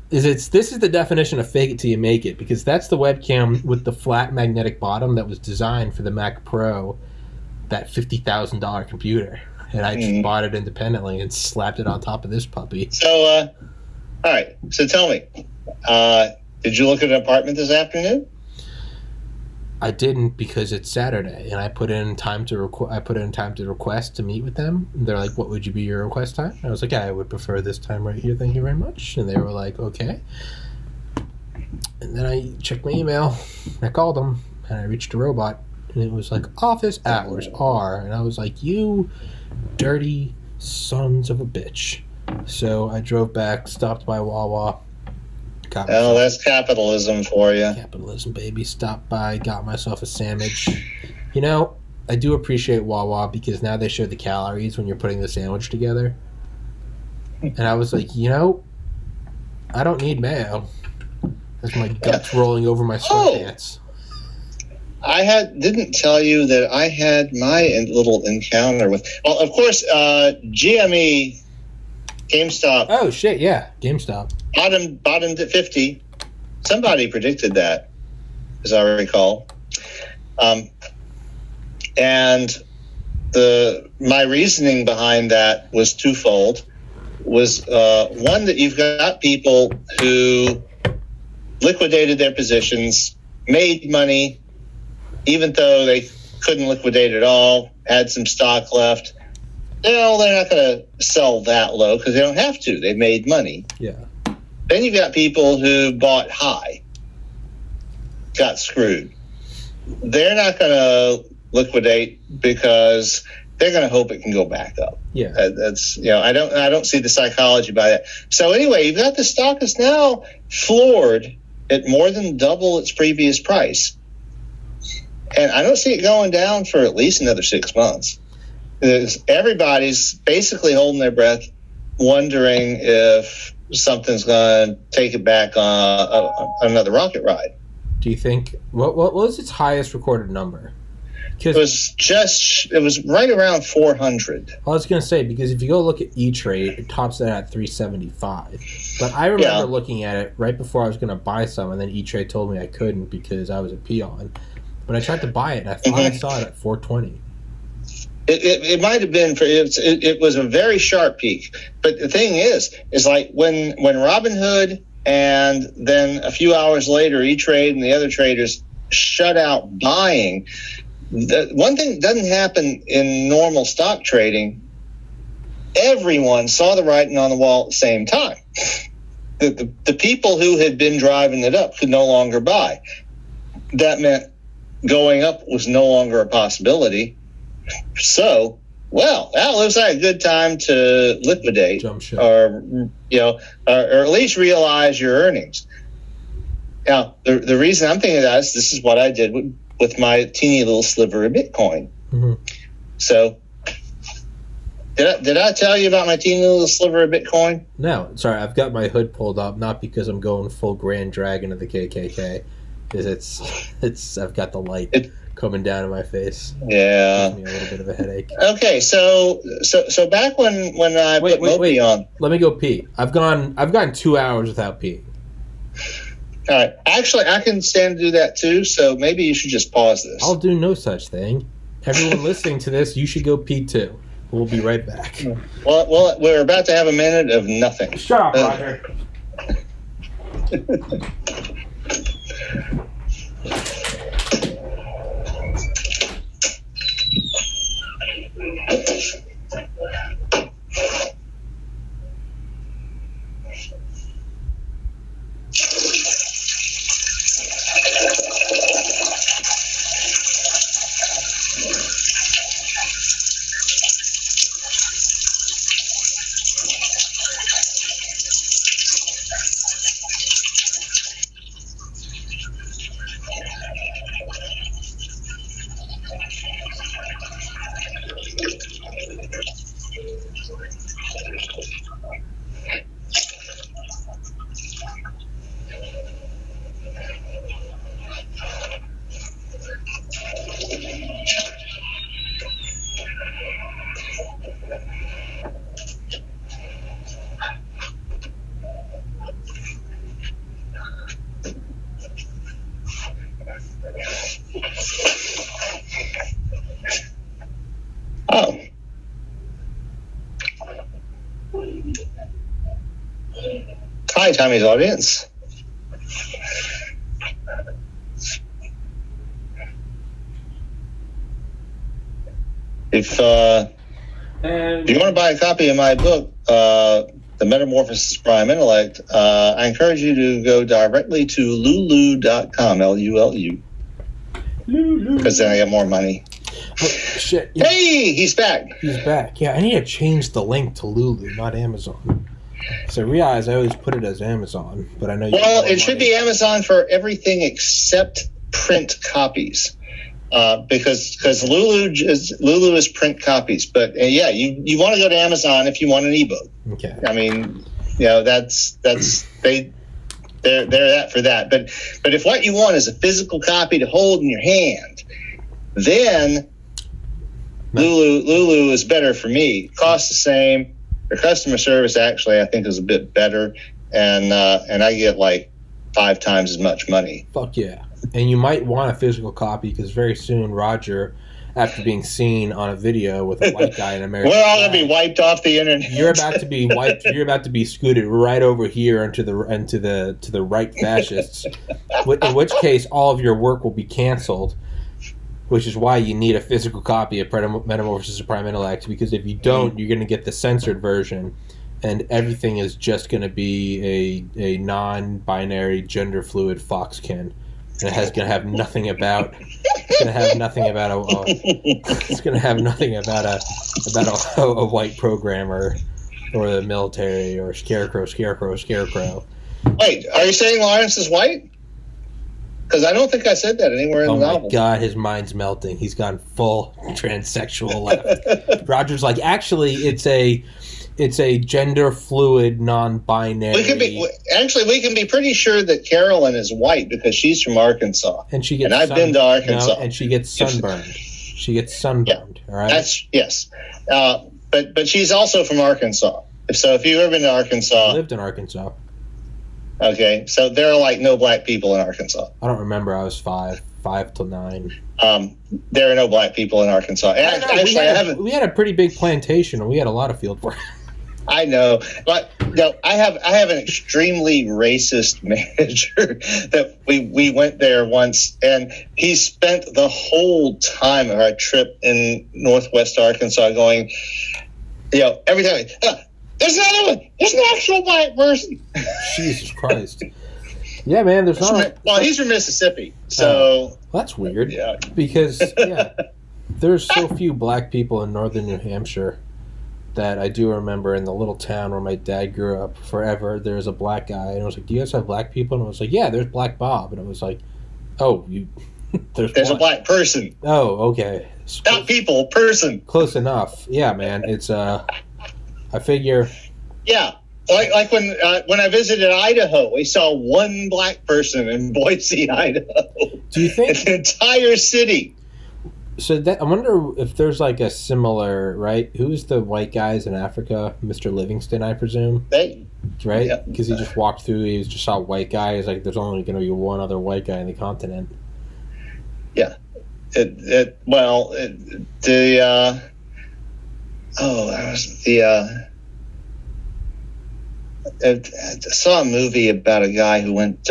This is the definition of fake it till you make it, because that's the webcam with the flat magnetic bottom that was designed for the Mac Pro, that $50,000 computer. And I just bought it independently and slapped it on top of this puppy. So, all right. So tell me, did you look at an apartment this afternoon? I didn't, because it's Saturday, and I put in time to request to meet with them. And they're like, "What would you be your request time?" I was like, "I would prefer this time right here. Thank you very much." And they were like, "Okay." And then I checked my email. I called them, and I reached a robot, and it was like, "Office hours are," and I was like, "You dirty sons of a bitch." So I drove back, stopped by Wawa. That's capitalism for you. Capitalism, baby. Stopped by, got myself a sandwich. I do appreciate Wawa, because now they show the calories when you're putting the sandwich together. And I was like, I don't need mayo. That's my guts rolling over my sweatpants. I didn't tell you that I had my little encounter with. Well, of course, GME, GameStop. Oh shit! Yeah, GameStop. Bottomed at 50. Somebody predicted that, as I recall. And my reasoning behind that was twofold. Was one, that you've got people who liquidated their positions, made money, even though they couldn't liquidate at all, had some stock left. They're not going to sell that low because they don't have to. They made money. Yeah. Then you've got people who bought high, got screwed. They're not going to liquidate because they're going to hope it can go back up. Yeah, that's I don't see the psychology by that. So anyway, you've got the stock is now floored at more than double its previous price, and I don't see it going down for at least another 6 months. Everybody's basically holding their breath, wondering if something's going to take it back on another rocket ride. do you think what was its highest recorded number? It was right around 400. I was going to say, because if you go look at E-Trade, it tops that at 375. But I remember looking at it right before I was going to buy some, and then E-Trade told me I couldn't because I was a peon. But I tried to buy it, and I thought I saw it at 420. It might have been it was a very sharp peak. But the thing is like when Robinhood and then a few hours later E-Trade and the other traders shut out buying. The one thing that doesn't happen in normal stock trading, everyone saw the writing on the wall at the same time. The people who had been driving it up could no longer buy. That meant going up was no longer a possibility. So, well, that looks like a good time to liquidate, or at least realize your earnings. Now, the reason I'm thinking of that is this is what I did with my teeny little sliver of Bitcoin. Mm-hmm. So, did I tell you about my teeny little sliver of Bitcoin? No, sorry, I've got my hood pulled up, not because I'm going full Grand Dragon of the KKK, because it's I've got the light coming down in my face. Yeah, gives me a little bit of a headache. Okay, so back when I put Mopi on, let me go pee. I've gone 2 hours without peeing. All right. Actually, I can stand to do that too, so maybe you should just pause this. I'll do no such thing. Everyone listening to this, you should go pee too. We'll be right back. Well, we're about to have a minute of nothing. Shut up, Roger. Oh. Hi, Tommy's audience. If you want to buy a copy of my book, The Metamorphosis of Prime Intellect, I encourage you to go directly to lulu.com, L-U-L-U. Because then I get more money. Oh, shit. Yeah. Hey, he's back. He's back. Yeah, I need to change the link to Lulu, not Amazon. So I realize I always put it as Amazon, but I know you. Well, it should be Amazon for everything except print copies, because Lulu is print copies. But yeah, you want to go to Amazon if you want an ebook. Okay. I mean, that's they're that for that. But if what you want is a physical copy to hold in your hand, then Lulu is better for me. Costs the same. Their customer service actually I think is a bit better, and I get like 5 times as much money. Fuck yeah. And you might want a physical copy because very soon Roger, after being seen on a video with a white guy in America, we're all gonna be wiped off the internet. You're about to be wiped. You're about to be scooted right over here into the right fascists. In which case, all of your work will be canceled. Which is why you need a physical copy of Metamorphosis of Prime Intellect, because if you don't, you're going to get the censored version, and everything is just going to be a non-binary, gender-fluid foxkin, and it's going to have nothing about. It's going to have nothing about a white programmer or the military or scarecrow. Wait, are you saying Lawrence is white? Because I don't think I said that anywhere in the novel. Oh, my God, his mind's melting. He's gone full transsexual left. Roger's like, actually, it's It's a gender fluid, non-binary. We can be pretty sure that Carolyn is white because she's from Arkansas, and she gets. I've been to Arkansas, and she gets sunburned. She gets sunburned. Yeah, all right. That's yes, but she's also from Arkansas. So if you've ever been to Arkansas, I lived in Arkansas. Okay, so there are like no black people in Arkansas. I don't remember. I was 5 to 9. There are no black people in Arkansas. We had a pretty big plantation, and we had a lot of field work. I know, but no, I have an extremely racist manager that we went there once, and he spent the whole time of our trip in Northwest Arkansas going, every time. There's another one. There's an actual black person. Jesus Christ. Yeah, man. There's not. Well, he's from Mississippi, so that's weird. Yeah, because there's so few black people in northern New Hampshire that I do remember in the little town where my dad grew up. Forever, there was a black guy, and I was like, "Do you guys have black people?" And I was like, "Yeah, there's Black Bob," and I was like, "Oh, you." There's a black person. Oh, okay. Not people, person. Close enough. Yeah, man. It's I figure. Yeah, like when I visited Idaho, we saw one black person in Boise, Idaho. Do you think the entire city? So I wonder if there's like a similar, right? Who's the white guys in Africa? Mr. Livingston, I presume. Right? Because he just walked through. He just saw a white guy. He's like, there's only going to be one other white guy in the continent. Yeah. I saw a movie about a guy who went.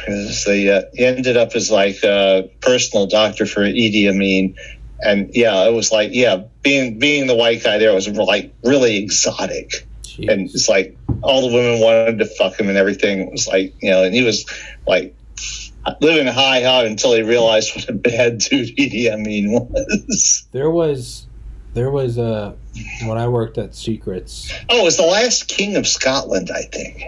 He ended up as like a personal doctor for Idi Amin, and it was like being the white guy there was like really exotic. Jeez. And it's like all the women wanted to fuck him and everything. It was like and he was like living high until he realized what a bad dude Idi Amin was. There was when I worked at Secrets. Oh, it was the last king of Scotland, I think.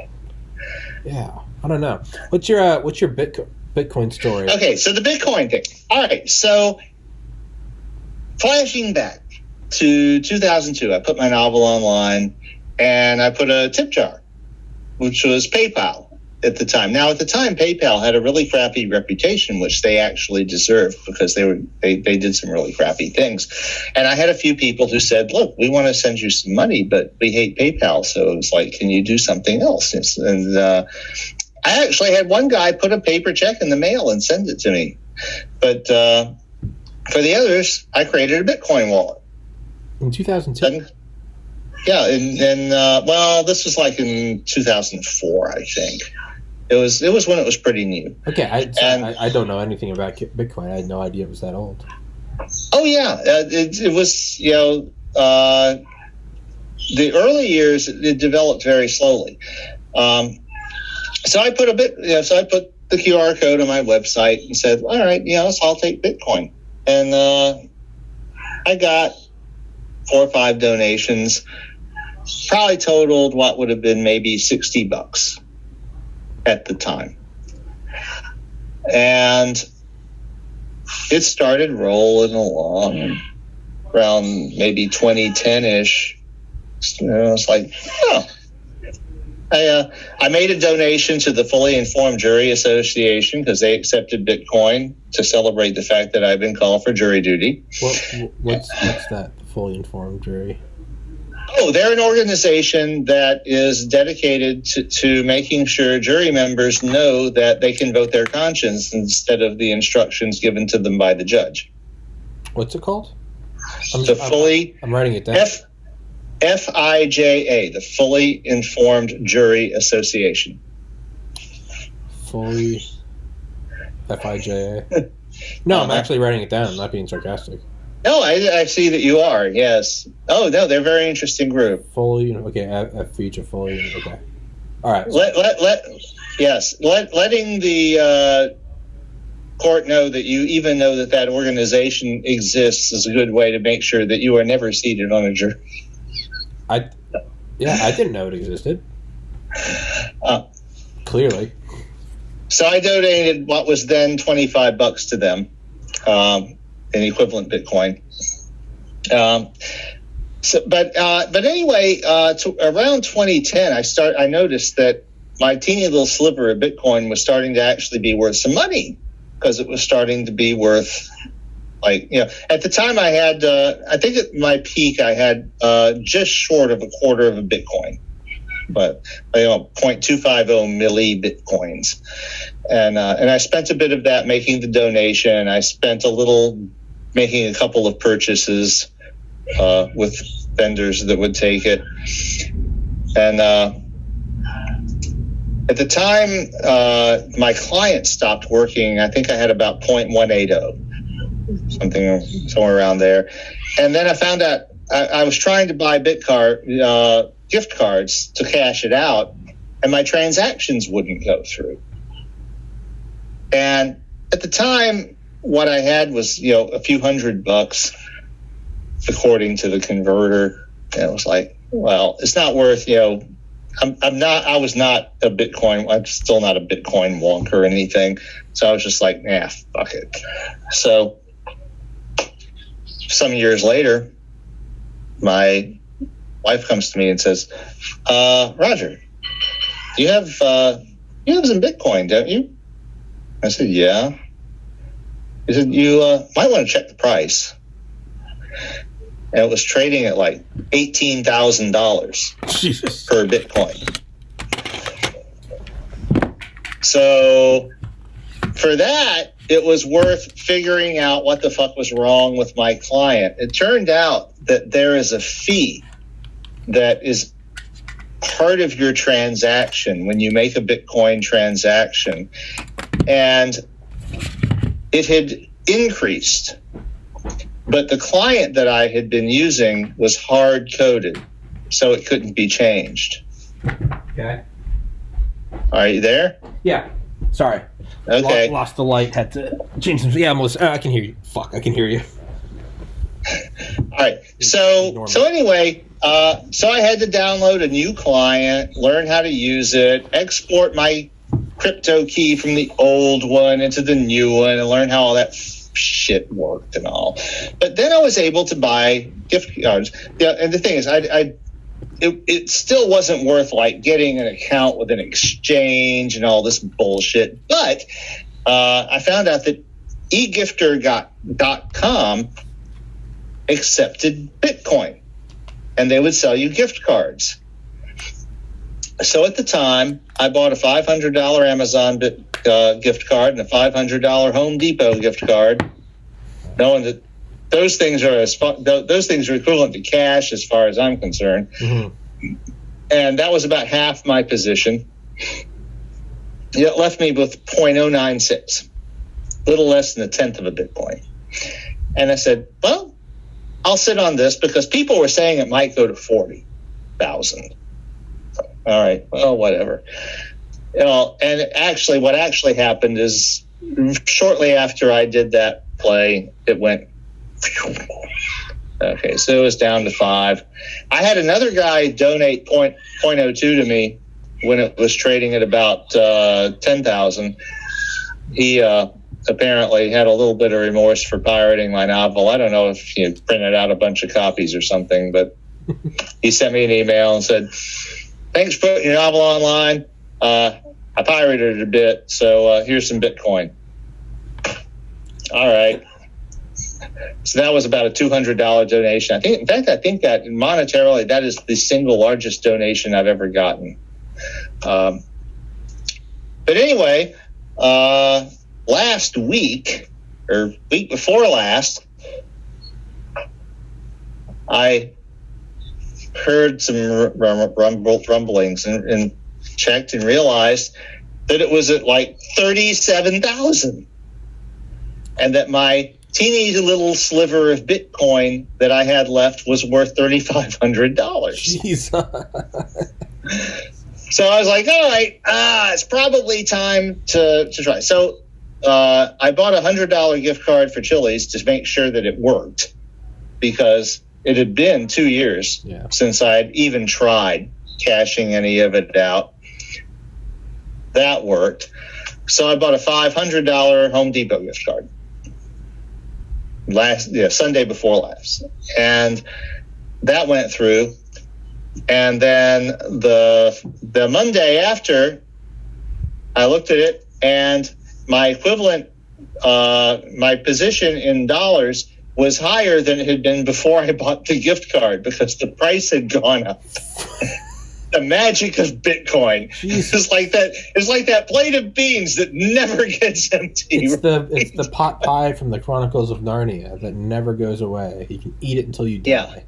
Yeah, I don't know. What's your Bitcoin story? Okay, so the Bitcoin thing. All right, so flashing back to 2002, I put my novel online, and I put a tip jar, which was PayPal at the time. Now, at the time, PayPal had a really crappy reputation, which they actually deserved because they did some really crappy things. And I had a few people who said, look, we want to send you some money, but we hate PayPal. So it was like, can you do something else? And I actually had one guy put a paper check in the mail and send it to me. But for the others, I created a Bitcoin wallet. In 2002? Yeah, and this was like in 2004, I think. It was when it was pretty new. Okay, I don't know anything about Bitcoin. I had no idea it was that old. Oh yeah, it was. The early years it developed very slowly. So I put I put the QR code on my website and said, all right, so I'll take Bitcoin, and I got 4 or 5 donations. Probably totaled what would have been maybe $60 at the time. And it started rolling along around maybe 2010-ish. It's like, I made a donation to the Fully Informed Jury Association because they accepted Bitcoin to celebrate the fact that I've been called for jury duty. What's that, the Fully Informed Jury? Oh, they're an organization that is dedicated to making sure jury members know that they can vote their conscience instead of the instructions given to them by the judge. What's it called? I'm writing it down. FIJA, the Fully Informed Jury Association. Fully FIJA. No, I'm actually writing it down. I'm not being sarcastic. No, I see that you are. Yes. Oh no, they're a very interesting group. Fully, okay. Feature fully, okay. All right. Letting the court know that you even know that organization exists is a good way to make sure that you are never seated on a jury. I didn't know it existed. Clearly. So I donated what was then $25 to them. In equivalent Bitcoin. But anyway, around 2010, I noticed that my teeny little sliver of Bitcoin was starting to actually be worth some money, because it was starting to be worth, like, at the time I had, I think at my peak I had just short of a quarter of a Bitcoin, but 0.250 milli Bitcoins. And I spent a bit of that making the donation. I spent a little making a couple of purchases with vendors that would take it. And at the time, my client stopped working. I think I had about 0.180, somewhere around there. And then I found out I was trying to buy gift cards to cash it out, and my transactions wouldn't go through. And at the time, what I had was, a few $100, according to the converter. And it was like, well, it's not worth, I was not a Bitcoin. I'm still not a Bitcoin wonk or anything. So I was just like, fuck it. So some years later, my wife comes to me and says, Roger, you have some Bitcoin, don't you? I said, yeah. He said, you might want to check the price. And it was trading at like $18,000 per Bitcoin. So for that, it was worth figuring out what the fuck was wrong with my client. It turned out that there is a fee that is part of your transaction when you make a Bitcoin transaction, and it had increased, but the client that I had been using was hard coded, so it couldn't be changed. Okay. Are you there? Yeah. Sorry. Okay. Lost the light. Had to change some. Yeah, I can hear you. Fuck, I can hear you. All right. So anyway, so I had to download a new client, learn how to use it, export my crypto key from the old one into the new one, and learn how all that shit worked and all. But then I was able to buy gift cards. Yeah, and the thing is, it still wasn't worth like getting an account with an exchange and all this bullshit. But I found out that egifter.com accepted Bitcoin, and they would sell you gift cards. So at the time, I bought a $500 Amazon gift card and a $500 Home Depot gift card, knowing that those things are equivalent to cash as far as I'm concerned. Mm-hmm. And that was about half my position. It left me with 0.096, a little less than a tenth of a Bitcoin. And I said, well, I'll sit on this because people were saying it might go to 40,000. All right, well, whatever. And actually, what actually happened is shortly after I did that play, it went. Okay, so it was down to 5. I had another guy donate 0.02 to me when it was trading at about 10,000. He apparently had a little bit of remorse for pirating my novel. I don't know if he printed out a bunch of copies or something, but he sent me an email and said, thanks for putting your novel online. I pirated it a bit, so here's some Bitcoin. All right. So that was about a $200 donation. I think that monetarily, that is the single largest donation I've ever gotten. But anyway, last week, or week before last, I heard some rumblings and checked and realized that it was at like 37,000, and that my teeny little sliver of Bitcoin that I had left was worth $3,500. Jeez. So I was like, all right, it's probably time to try. So I bought a $100 gift card for Chili's to make sure that it worked, because it had been 2 years since I'd even tried cashing any of it out. That worked. So I bought a $500 Home Depot gift card. Sunday before last, and that went through. And then the Monday after, I looked at it, and my equivalent, my position in dollars was higher than it had been before I bought the gift card because the price had gone up. The magic of Bitcoin. It's like that. It's like that plate of beans that never gets empty. It's the pot pie from the Chronicles of Narnia that never goes away. You can eat it until you die.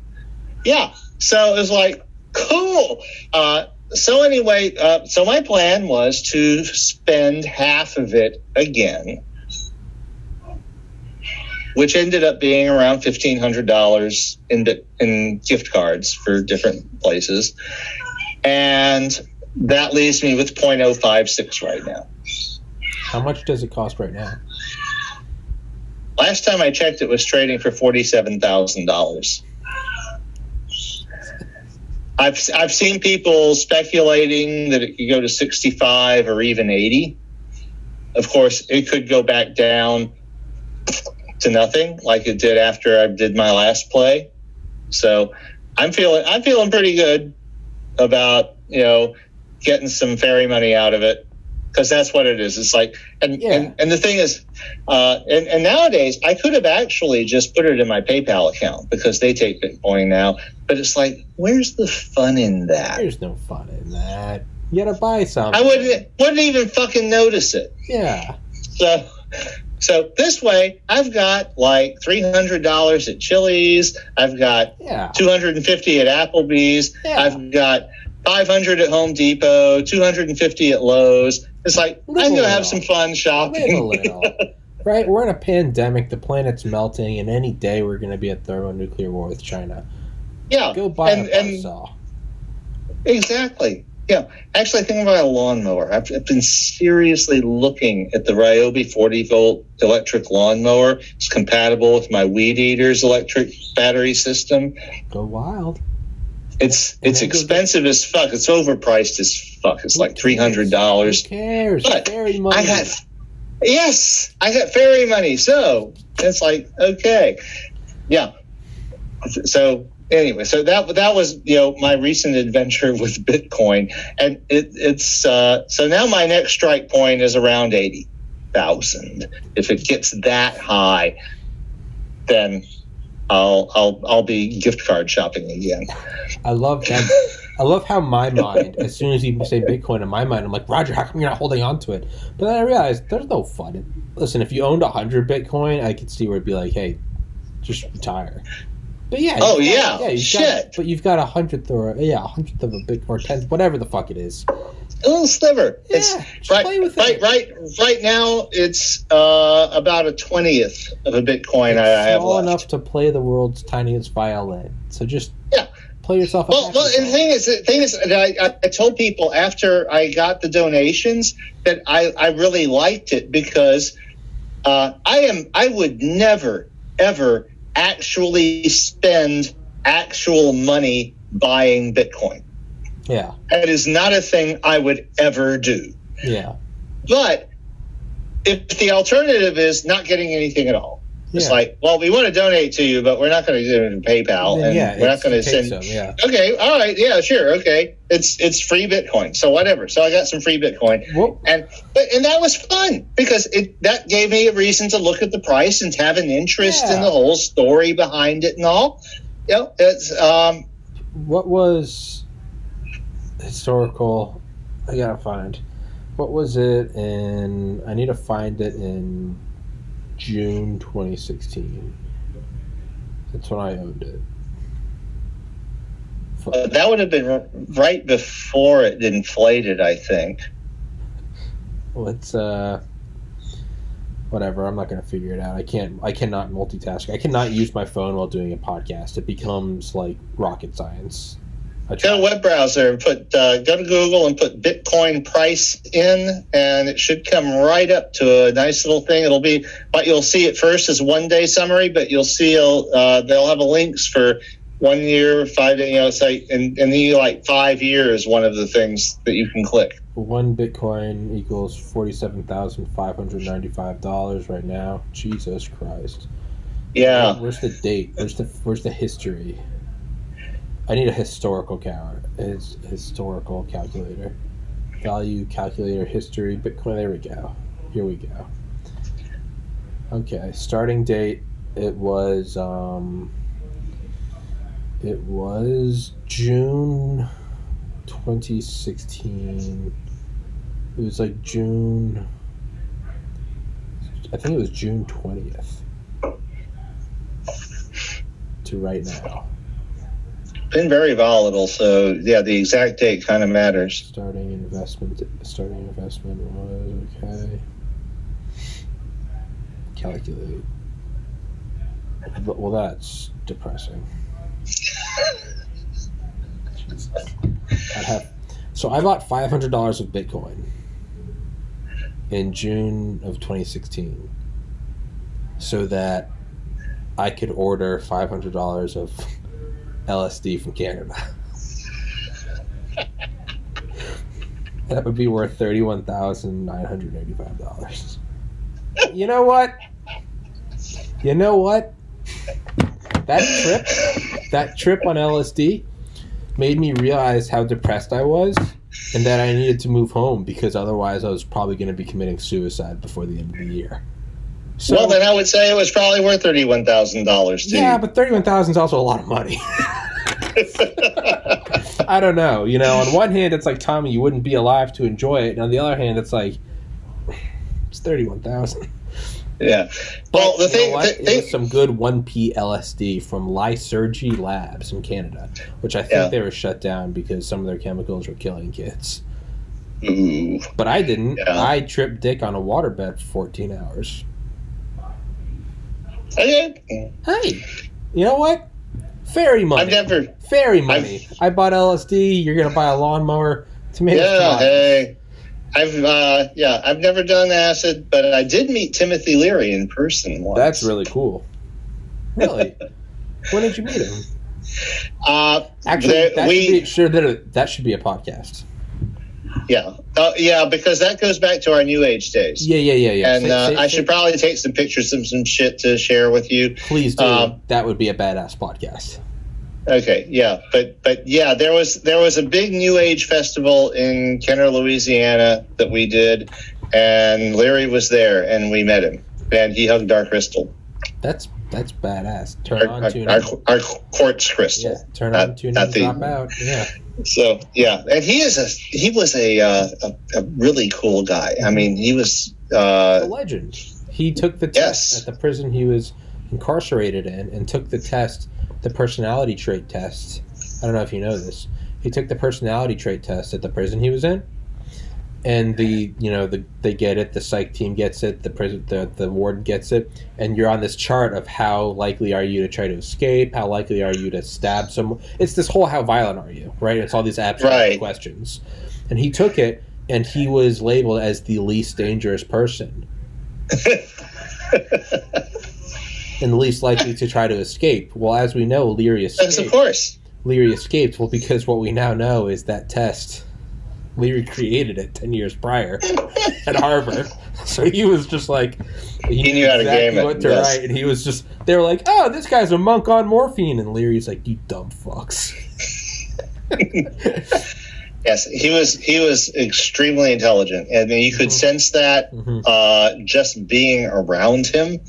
Yeah. So it was like, cool. So anyway, so my plan was to spend half of it again, which ended up being around $1,500 in gift cards for different places. And that leaves me with 0.056 right now. How much does it cost right now? Last time I checked, it was trading for $47,000. I've seen people speculating that it could go to 65 or even 80. Of course, it could go back down to nothing like it did after I did my last play. So I'm feeling pretty good about, getting some fairy money out of it, because that's what it is. It's like, and the thing is, and nowadays I could have actually just put it in my PayPal account because they take Bitcoin now. But it's like, where's the fun in that? There's no fun in that. You gotta buy something. I wouldn't even fucking notice it. Yeah. So this way, I've got like $300 at Chili's. I've got $250 at Applebee's. Yeah. I've got $500 at Home Depot, $250 at Lowe's. It's like, I'm going to have some fun shopping. Right? We're in a pandemic. The planet's melting, and any day we're going to be at thermonuclear war with China. Yeah. Go buy a buzzsaw. Exactly. Yeah. Actually, I think about a lawnmower. I've been seriously looking at the Ryobi 40-volt electric lawnmower. It's compatible with my Weed Eater's electric battery system. Go wild. It's expensive as fuck. It's overpriced as fuck. It's like $300. Who cares? But fairy money. I got fairy money. So it's like, okay. Yeah. So anyway, so that was my recent adventure with Bitcoin, and it's so now my next strike point is around 80,000. If it gets that high, then I'll be gift card shopping again. I love that. I love how my mind, as soon as you say Bitcoin in my mind, I'm like, Roger, how come you're not holding on to it? But then I realized there's no fun. Listen, if you owned 100 Bitcoin, I could see where it'd be like, hey, just retire. But yeah. Shit. But you've got 100th or 100th of a Bitcoin, or 10th, whatever the fuck it is. A little sliver. Yeah, it's right now. It's about a 20th of a Bitcoin I have small left. Enough to play the world's tiniest violin. So just play yourself. Well, and the thing is that I told people after I got the donations that I really liked it because I would never ever actually spend actual money buying Bitcoin. Yeah. That is not a thing I would ever do. Yeah. But if the alternative is not getting anything at all, it's like, well, we want to donate to you, but we're not going to do it in PayPal, and we're not going to send. Okay, all right, yeah, sure, okay. It's free Bitcoin, so whatever. So I got some free Bitcoin, and that was fun because that gave me a reason to look at the price and have an interest in the whole story behind it and all. It's what was historical? I gotta find. What was it in? I need to find it in June 2016. That's when I owned it. That would have been right before it inflated, I think. Well, it's whatever. I'm not going to figure it out. I cannot multitask. I cannot use my phone while doing a podcast. It becomes like rocket science. Go to a web browser and go to Google and put Bitcoin price in, and it should come right up to a nice little thing. It'll be, but you'll see it first as 1 day summary, but you'll see they'll have links for 1 year, 5 days, it's like, and then you like 5 years, one of the things that you can click. 1 Bitcoin equals $47,595 right now. Jesus Christ. Yeah. Where's the date? Where's the history? I need a historical calculator. Value calculator history Bitcoin. There we go. Here we go. Okay, starting date. It was June 2016. It was like June. I think it was June 20th to right now. Been very volatile, so yeah, the exact date kind of matters. Starting investment was okay. Calculate. Well, that's depressing. I bought $500 of Bitcoin in June of 2016 so that I could order $500 of LSD from Canada. That would be worth $31,985. You know what? That trip on LSD made me realize how depressed I was and that I needed to move home because otherwise I was probably going to be committing suicide before the end of the year. So, well, then I would say it was probably worth $31,000 to yeah, but $31,000 is also a lot of money. I don't know. On one hand, it's like, Tommy, you wouldn't be alive to enjoy it. And on the other hand, it's like, it's $31,000. Yeah. Well, the thing it was some good 1P LSD from Lysergy Labs in Canada, which I think they were shut down because some of their chemicals were killing kids. Ooh. But I didn't. Yeah. I tripped dick on a waterbed for 14 hours. Okay. Hey, you know what? Fairy money. Fairy money. I bought LSD. You're gonna buy a lawnmower. Tomato. Yeah. Hey. I've never done acid, but I did meet Timothy Leary in person once. That's really cool. Really? When did you meet him? Actually, that should be a podcast. Yeah. Because that goes back to our New Age days. Yeah. And I should probably take some pictures of some shit to share with you. Please do. That would be a badass podcast. Okay, yeah. But yeah, there was a big New Age festival in Kenner, Louisiana that we did, and Larry was there, and we met him, and he hugged our crystal. That's badass. Our quartz crystal. Yeah, turn on, tune in, drop out. Yeah. So yeah, and he was a really cool guy. I mean, he was a legend. He took the test at the prison he was incarcerated in, and took the test, the personality trait test. I don't know if you know this. He took the personality trait test at the prison he was in, and they get it. The psych team gets it. The warden gets it, and you're on this chart of how likely are you to try to escape? How likely are you to stab someone? It's this whole how violent are you, right? It's all these abstract questions, and he took it, and he was labeled as the least dangerous person. And the least likely to try to escape. Well, as we know, Leary escaped. Yes, of course. Leary escaped. Well, because what we now know is that test, Leary created it 10 years prior at Harvard. So he was just like, he knew how to game it. What to write, and he was just, they were like, oh, this guy's a monk on morphine. And Leary's like, you dumb fucks. Yes, he was extremely intelligent. I mean, you could sense that just being around him.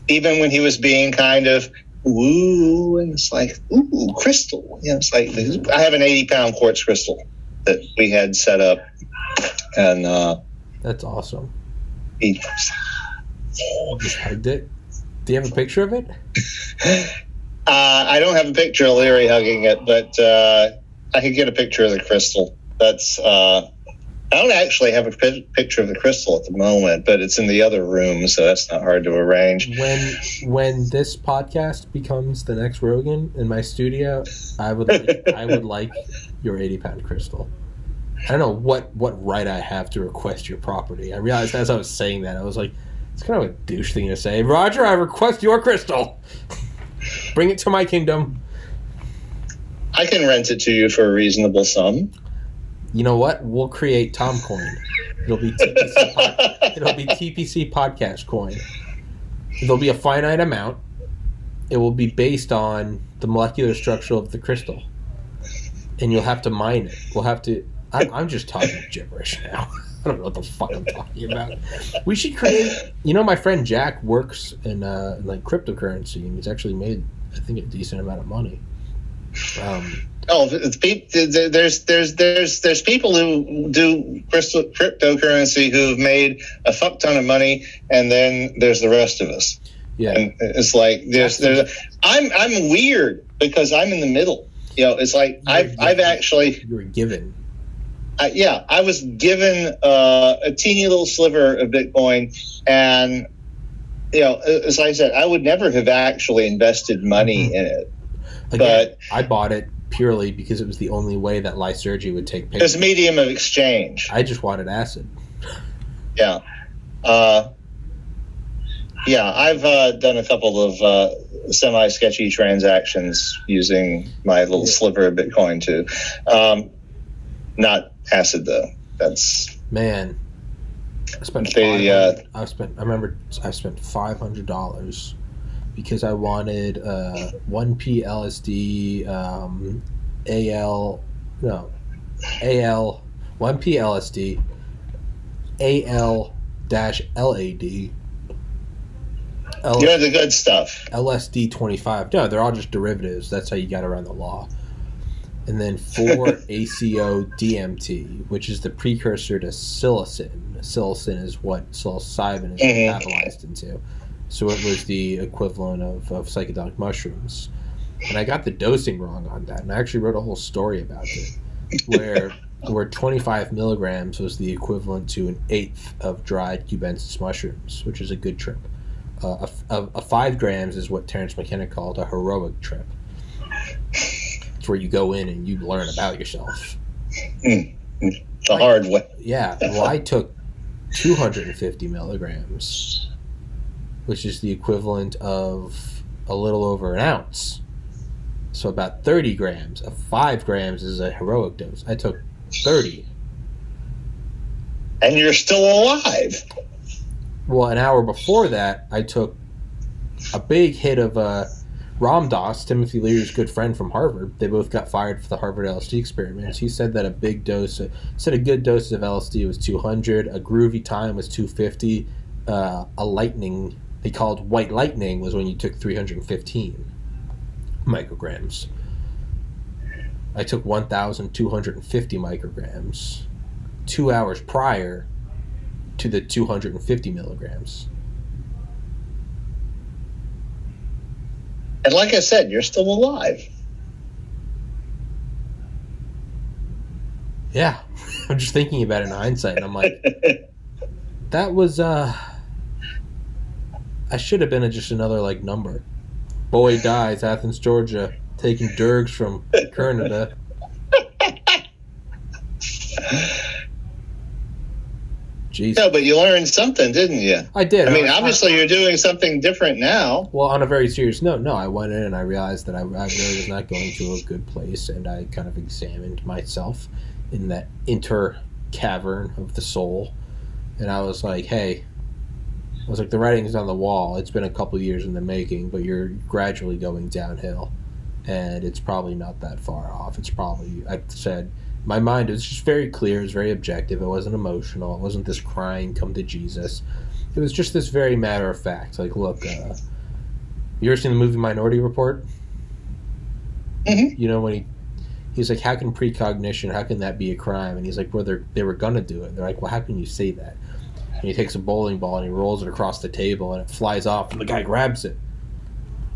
Even when he was being kind of woo, and it's like, ooh, crystal. It's like, I have an 80-pound quartz crystal that we had set up, and that's awesome. He just hugged it. Do you have a picture of it? I don't have a picture of Larry hugging it, but I could get a picture of the crystal. That's I don't actually have a picture of the crystal at the moment, but it's in the other room, so that's not hard to arrange. When this podcast becomes the next Rogan in my studio, I would like your 80-pound crystal. I don't know what right I have to request your property. I realized as I was saying that, I was like, it's kind of a douche thing to say. Roger, I request your crystal. Bring it to my kingdom. I can rent it to you for a reasonable sum. You know what? We'll create Tom Coin. It'll be TPC podcast coin. There'll be a finite amount, it will be based on the molecular structure of the crystal, and you'll have to mine it. We'll have to. I'm just talking gibberish now. I don't know what the fuck I'm talking about. We should create. My friend Jack works in like cryptocurrency, and he's actually made, I think, a decent amount of money. There's people who do cryptocurrency who've made a fuck ton of money, and then there's the rest of us. Yeah, and it's like I'm weird because I'm in the middle. It's like I've actually you were given. I was given a teeny little sliver of Bitcoin, and as I said, I would never have actually invested money in it. Again, but I bought it purely because it was the only way that Lysergy would take payment. It's a medium of exchange. I just wanted acid. Yeah. I've done a couple of semi-sketchy transactions using my little sliver of Bitcoin too. Not acid though. That's man. I spent I remember I spent $500 because I wanted 1P LSD AL 1P LSD AL-LAD. You're the good stuff. LSD 25. No, they're all just derivatives. That's how you got around the law. And then 4-ACO DMT, which is the precursor to psilocin. Psilocin is what psilocybin is metabolized into. So it was the equivalent of psychedelic mushrooms. And I got the dosing wrong on that. And I actually wrote a whole story about it where 25 milligrams was the equivalent to an eighth of dried cubensis mushrooms, which is a good trip. A 5 grams is what Terence McKenna called a heroic trip. It's where you go in and you learn about yourself. The hard way. Yeah. Well, I took 250 milligrams, which is the equivalent of a little over an ounce. So about 30 grams. 5 grams is a heroic dose. I took 30. And you're still alive. Well, an hour before that, I took a big hit of Ram Dass, Timothy Leary's good friend from Harvard. They both got fired for the Harvard LSD experiments. He said that a good dose of LSD was 200, a groovy time was 250, a lightning, they called white lightning, was when you took 315 micrograms. I took 1,250 micrograms 2 hours prior to the 250 milligrams. And like I said, you're still alive. Yeah. I'm just thinking about it in hindsight, and I'm like, that was, I should have been just another, number. Boy dies, Athens, Georgia, taking dergs from Canada. Jeez. No, but you learned something, didn't you? I did. I mean, obviously you're doing something different now. Well, on a very serious note, no, I went in and I realized that I really was not going to a good place, and I kind of examined myself in that inner cavern of the soul, and I was like, hey, the writing's on the wall. It's been a couple of years in the making, but you're gradually going downhill, and it's probably not that far off. It's probably, I said, my mind was just very clear. It was very objective. It wasn't emotional. It wasn't this crying, come to Jesus. It was just this very matter of fact. Like, look, you ever seen the movie Minority Report? Mm-hmm. You know, when he's like, how can precognition, how can that be a crime? And he's like, well, they were going to do it. They're like, well, how can you say that? And he takes a bowling ball and he rolls it across the table and it flies off and the guy grabs it.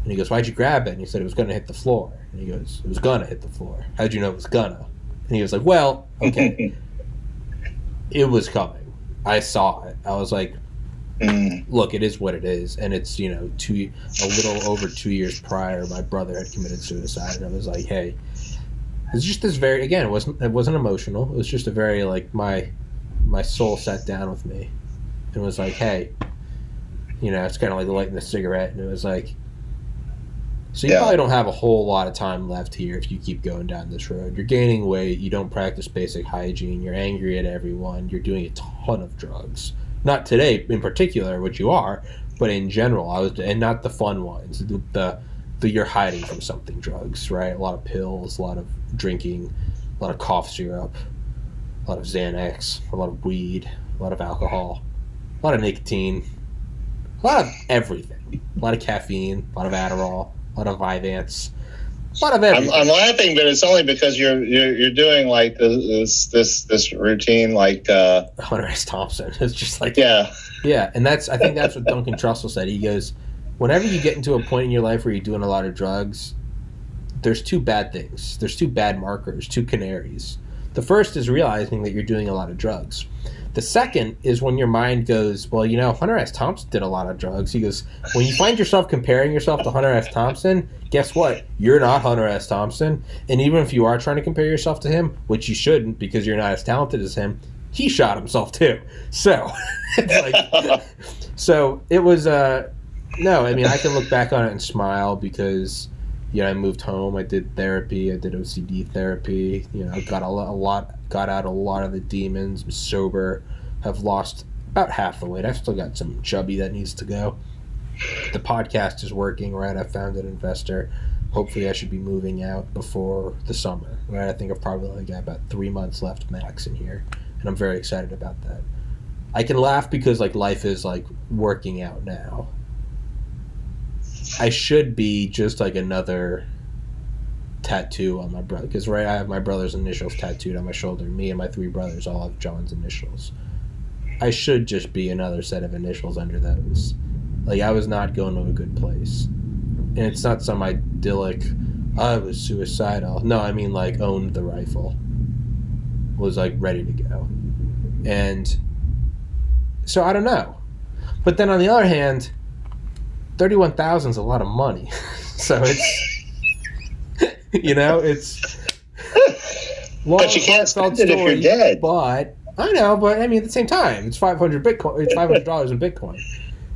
And he goes, why'd you grab it? And he said, it was going to hit the floor. And he goes, it was going to hit the floor. How'd you know it was gonna? And he was like, well, okay. It was coming. I saw it. I was like, look, it is what it is. And it's, a little over 2 years prior, my brother had committed suicide. And I was like, hey, it's just this very, again, it wasn't emotional. It was just a very, my soul sat down with me and was like, hey, it's kind of like lighting a cigarette. And it was like, so you probably don't have a whole lot of time left here if you keep going down this road. You're gaining weight. You don't practice basic hygiene. You're angry at everyone. You're doing a ton of drugs. Not today in particular, which you are, but in general. And not the fun ones. The you're hiding from something. Drugs, right? A lot of pills, a lot of drinking, a lot of cough syrup, a lot of Xanax, a lot of weed, a lot of alcohol, a lot of nicotine, a lot of everything, a lot of caffeine, a lot of Adderall, a lot of Vyvanse, a lot of everything. I'm laughing, but it's only because you're doing like this routine like Hunter S. Thompson. It's just like yeah, and I think that's what Duncan Trussell said. He goes, whenever you get into a point in your life where you're doing a lot of drugs, there's two bad things. There's two bad markers, two canaries. The first is realizing that you're doing a lot of drugs. The second is when your mind goes, well, Hunter S. Thompson did a lot of drugs. He goes, when you find yourself comparing yourself to Hunter S. Thompson, guess what? You're not Hunter S. Thompson. And even if you are trying to compare yourself to him, which you shouldn't because you're not as talented as him, he shot himself too. So, so it was, no, I mean, I can look back on it and smile because, I moved home. I did therapy. I did OCD therapy. Got out a lot of the demons. I'm sober. Have lost about half the weight. I've still got some chubby that needs to go. The podcast is working, right? I found an investor. Hopefully I should be moving out before the summer, right? I think I've probably got about 3 months left max in here, and I'm very excited about that. I can laugh because, life is, working out now. I should be just another tattoo on my brother, because I have my brother's initials tattooed on my shoulder. Me and my 3 brothers all have John's initials. I should just be another set of initials under those. I was not going to a good place, and it's not some idyllic, I was suicidal. No, I mean owned the rifle, was ready to go, and so I don't know. But then on the other hand, 31,000 is a lot of money. So it's, it's long, but you can't spend it if you're dead. But I know, but I mean, at the same time, it's $500 in Bitcoin.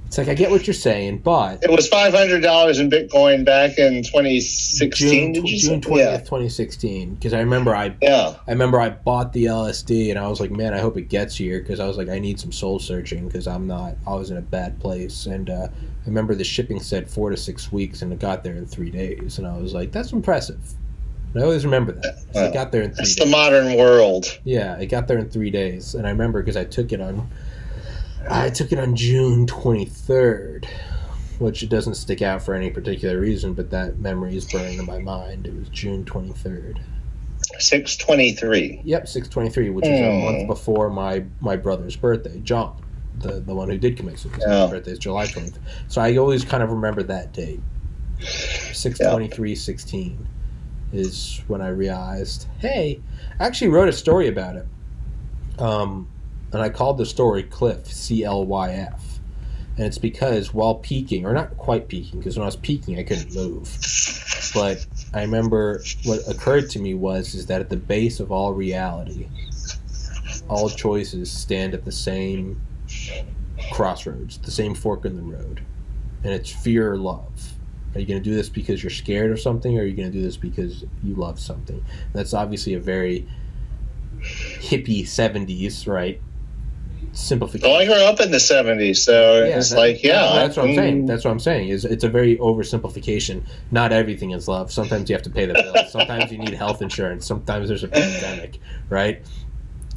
It's I get what you're saying, but it was $500 in Bitcoin back in 2016. June 20th, 2016. Because I remember I bought the LSD and I was like, man, I hope it gets here, because I was like, I need some soul searching because I was in a bad place, and I remember the shipping said 4 to 6 weeks, and it got there in 3 days, and I was like, that's impressive. And I always remember that. It got there in 3 days. It's the modern world. Yeah, it got there in 3 days, and I remember because I took it on June 23rd, which it doesn't stick out for any particular reason, but that memory is burned in my mind. It was June 23rd. 6/23. Yep, 6/23, which is a month before my brother's birthday, John, the one who did commit suicide. Yeah. His birthday is July 20th. So I always kind of remember that date. 6/23/16 is when I realized, hey, I actually wrote a story about it. And I called the story Cliff, CLYF. And it's because while peaking, or not quite peaking, because when I was peaking I couldn't move. But I remember what occurred to me is that at the base of all reality, all choices stand at the same crossroads, the same fork in the road. And it's fear or love. Are you going to do this because you're scared of something, or are you going to do this because you love something? That's obviously a very hippie 70s, right? Simplification. Well, I grew up in the 70s, so it's that's what I'm saying. That's what I'm saying. It's a very oversimplification. Not everything is love. Sometimes you have to pay the bills. Sometimes you need health insurance. Sometimes there's a pandemic, right?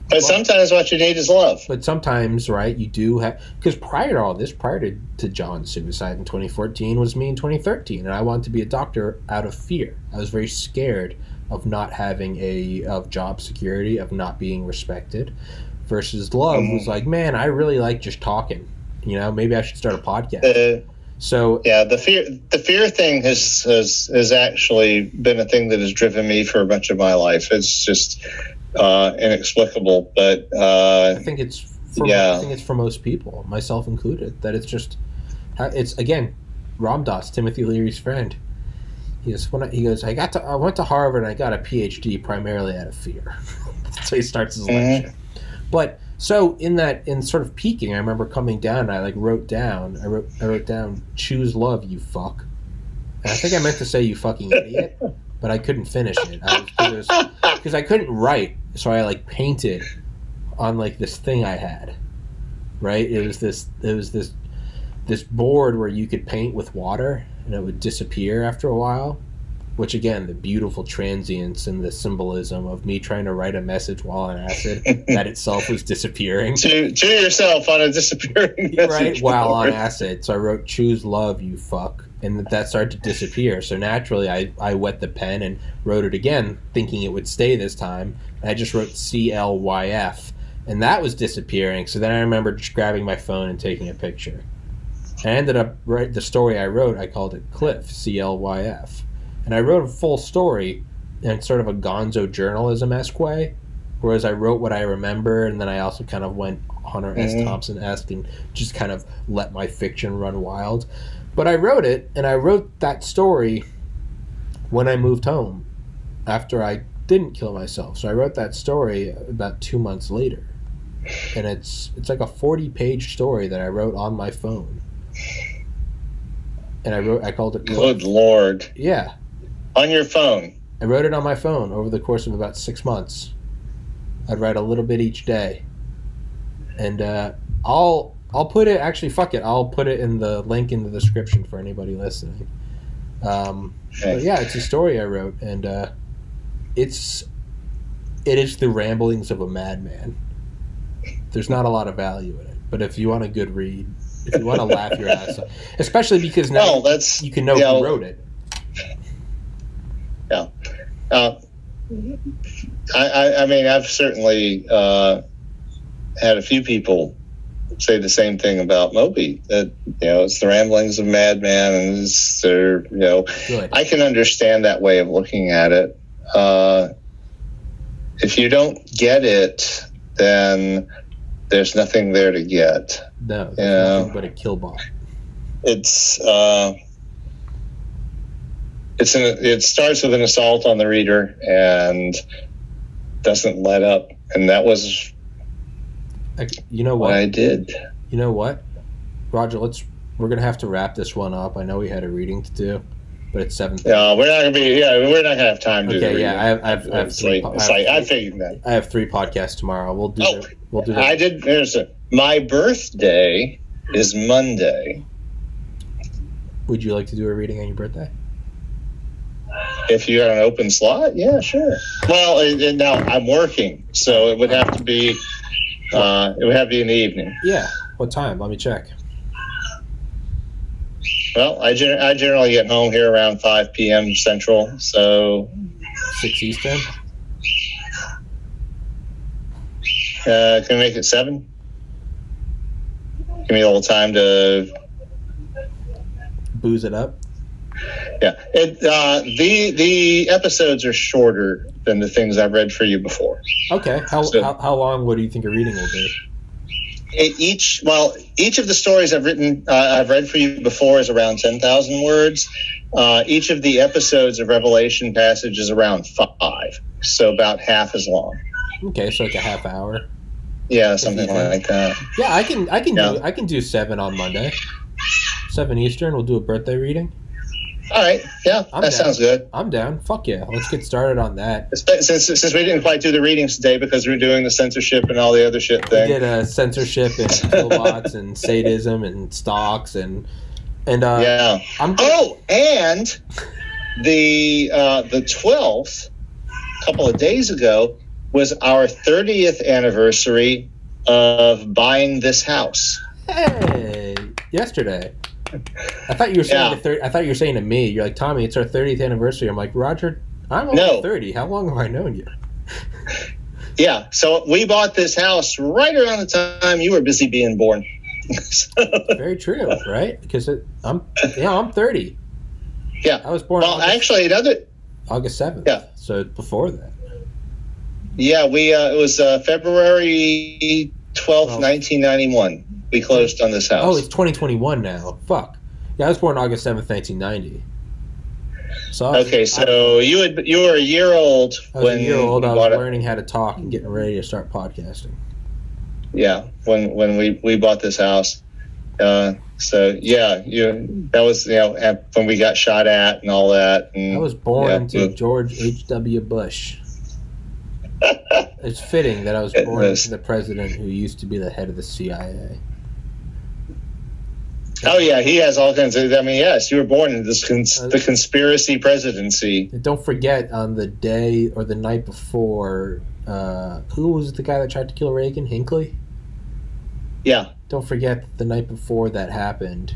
But sometimes what you need is love. But sometimes, right, you do have... Because prior to all this, prior to John's suicide in 2014, was me in 2013, and I wanted to be a doctor out of fear. I was very scared of not having of job security, of not being respected. Versus love was like, man, I really like just talking. Maybe I should start a podcast. The fear thing has actually been a thing that has driven me for much of my life. It's just inexplicable, but I think it's for most people, myself included, that it's again, Ram Dass, Timothy Leary's friend. He goes, I went to Harvard and I got a PhD primarily out of fear. So he starts his lecture. But so in sort of peaking, I remember coming down and I wrote down, choose love, you fuck. And I think I meant to say you fucking idiot, but I couldn't finish it. Because I couldn't write, so I painted on this thing I had. Right? It was this board where you could paint with water, and it would disappear after a while. Which, again, the beautiful transience and the symbolism of me trying to write a message while on acid, that itself was disappearing. to yourself on a disappearing message. Right, while on acid. So I wrote, choose love, you fuck. And that started to disappear. So naturally, I wet the pen and wrote it again, thinking it would stay this time. And I just wrote CLYF. And that was disappearing. So then I remember just grabbing my phone and taking a picture. And I ended up, the story I wrote, I called it Cliff, CLYF. And I wrote a full story in sort of a gonzo journalism-esque way, whereas I wrote what I remember, and then I also kind of went Hunter S. Thompson-esque and just kind of let my fiction run wild. But I wrote it, and I wrote that story when I moved home after I didn't kill myself. So I wrote that story about 2 months later. And it's like a 40-page story that I wrote on my phone. And I called it... Good Lord. Yeah. On your phone. I wrote it on my phone over the course of about 6 months. I'd write a little bit each day. And I'll put it, actually, fuck it, I'll put it in the link in the description for anybody listening. But yeah, it's a story I wrote, and it is the ramblings of a madman. There's not a lot of value in it, but if you want a good read, if you want to laugh your ass off, especially because now you can know who wrote it. Yeah. I mean, I've certainly had a few people say the same thing about Moby, that, it's the ramblings of a madman, and I can understand that way of looking at it. If you don't get it, then there's nothing there to get. No, there's nothing but a kill bot. It starts with an assault on the reader and doesn't let up, and that was what I did. You know what, Roger? We're gonna have to wrap this one up. I know we had a reading to do, but it's 7:30. No, we're not gonna have time to do the reading. Yeah, I figured that. I have 3 podcasts tomorrow. We'll do that. I did. My birthday is Monday. Would you like to do a reading on your birthday? If you got an open slot, yeah, sure. Well, now I'm working, so it would have to be. It would have to be in the evening. Yeah. What time? Let me check. Well, I generally get home here around 5 p.m. Central, so 6 Eastern. Can we make it 7? Give me a little time to booze it up. Yeah, the episodes are shorter than the things I've read for you before. Okay, how long? What do you think a reading will be? Each of the stories I've read for you before is around 10,000 words. Each of the episodes of Revelation Passage is around 5, so about half as long. Okay, so like a half hour. Yeah, something like that. Yeah, I can do 7 on Monday. 7 Eastern. We'll do a birthday reading. All right, yeah, that sounds good. I'm down. Fuck yeah, let's get started on that. Since we didn't quite do the readings today because we were doing the censorship and all the other shit thing. We did censorship and killbots and sadism and stocks and yeah. And the 12th, a couple of days ago, was our 30th anniversary of buying this house. Hey, yesterday. I thought you were saying I thought you were saying to me, you're like, Tommy, it's our 30th anniversary. I'm like, Roger, I'm only 30. How long have I known you? Yeah, so we bought this house right around the time you were busy being born. Very true, right? Because I'm 30. Yeah, I was born. August 7th. Yeah, so before that. Yeah, it was February 12th, 1991. We closed on this house. Oh, it's 2021 now. Fuck. Yeah, I was born August 7th, 1990. So you were a year old when I was learning how to talk and getting ready to start podcasting. Yeah, when we bought this house. That was when we got shot at and all that. And, I was born to George H.W. Bush. It's fitting that I was born to the president who used to be the head of the CIA. Oh yeah, he has all kinds of. I mean, yes, you were born in this the conspiracy presidency. And don't forget, on the day or the night before, who was the guy that tried to kill Reagan? Hinckley. Yeah. Don't forget the night before that happened,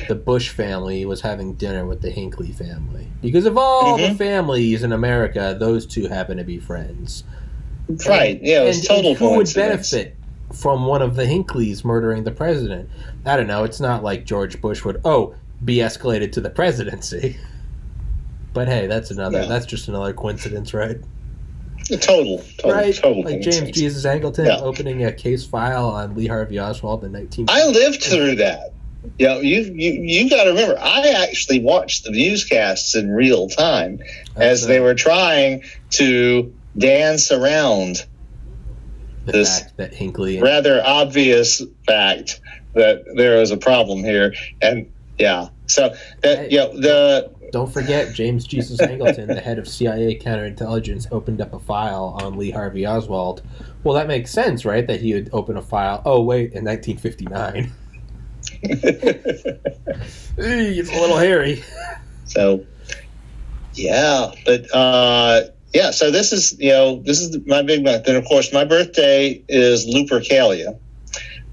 the Bush family was having dinner with the Hinckley family. Because of all the families in America, those two happen to be friends. Right. Yeah, it was total who would coincidence. benefit from one of the Hinkleys murdering the president? I don't know. It's not like George Bush would, be escalated to the presidency. But hey, that's just another coincidence, right? Total Right? total Like James Jesus Angleton opening a case file on Lee Harvey Oswald in 19... I lived through that. You know, you got to remember, I actually watched the newscasts in real time as they were trying to dance around this fact that Hinckley rather obvious fact that there was a problem here. And so that don't forget, James Jesus Angleton, the head of CIA counterintelligence, opened up a file on Lee Harvey Oswald. Well, that makes sense, right? That he would open a file. Oh, wait, in 1959. It's a little hairy. So, but so this is my big month. Then, of course, my birthday is Lupercalia,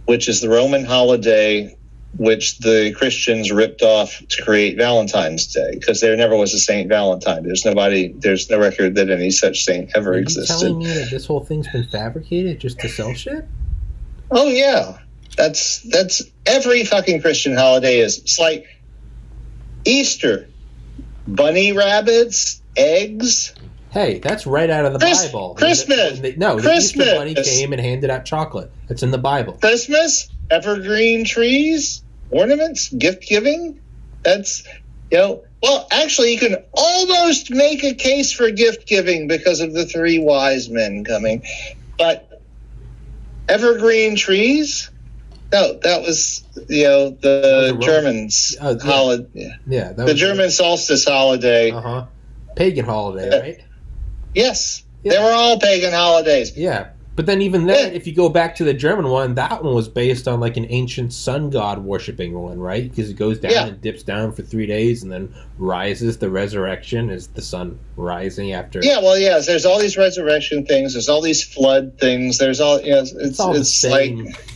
which is the Roman holiday which the Christians ripped off to create Valentine's Day, because there never was a Saint Valentine. There's no record that any such saint ever existed. Are you telling me that this whole thing's been fabricated just to sell shit? Oh yeah, that's every fucking Christian holiday is. It's like Easter, bunny rabbits, eggs. Hey, that's right out of the Bible. Christmas. The Easter bunny came and handed out chocolate. That's in the Bible. Christmas, evergreen trees, ornaments, gift giving. That's, well, actually, you can almost make a case for gift giving because of the three wise men coming. But evergreen trees? No, that was, the Germans' holiday. Yeah, the German solstice holiday. Pagan holiday, right? Yes, they were all pagan holidays. Yeah, but then even then, if you go back to the German one, that one was based on like an ancient sun god worshipping one, right? Because it goes down and dips down for 3 days and then rises. The resurrection is the sun rising after. Yeah, there's all these resurrection things. There's all these flood things. There's all, it's all the same. Like.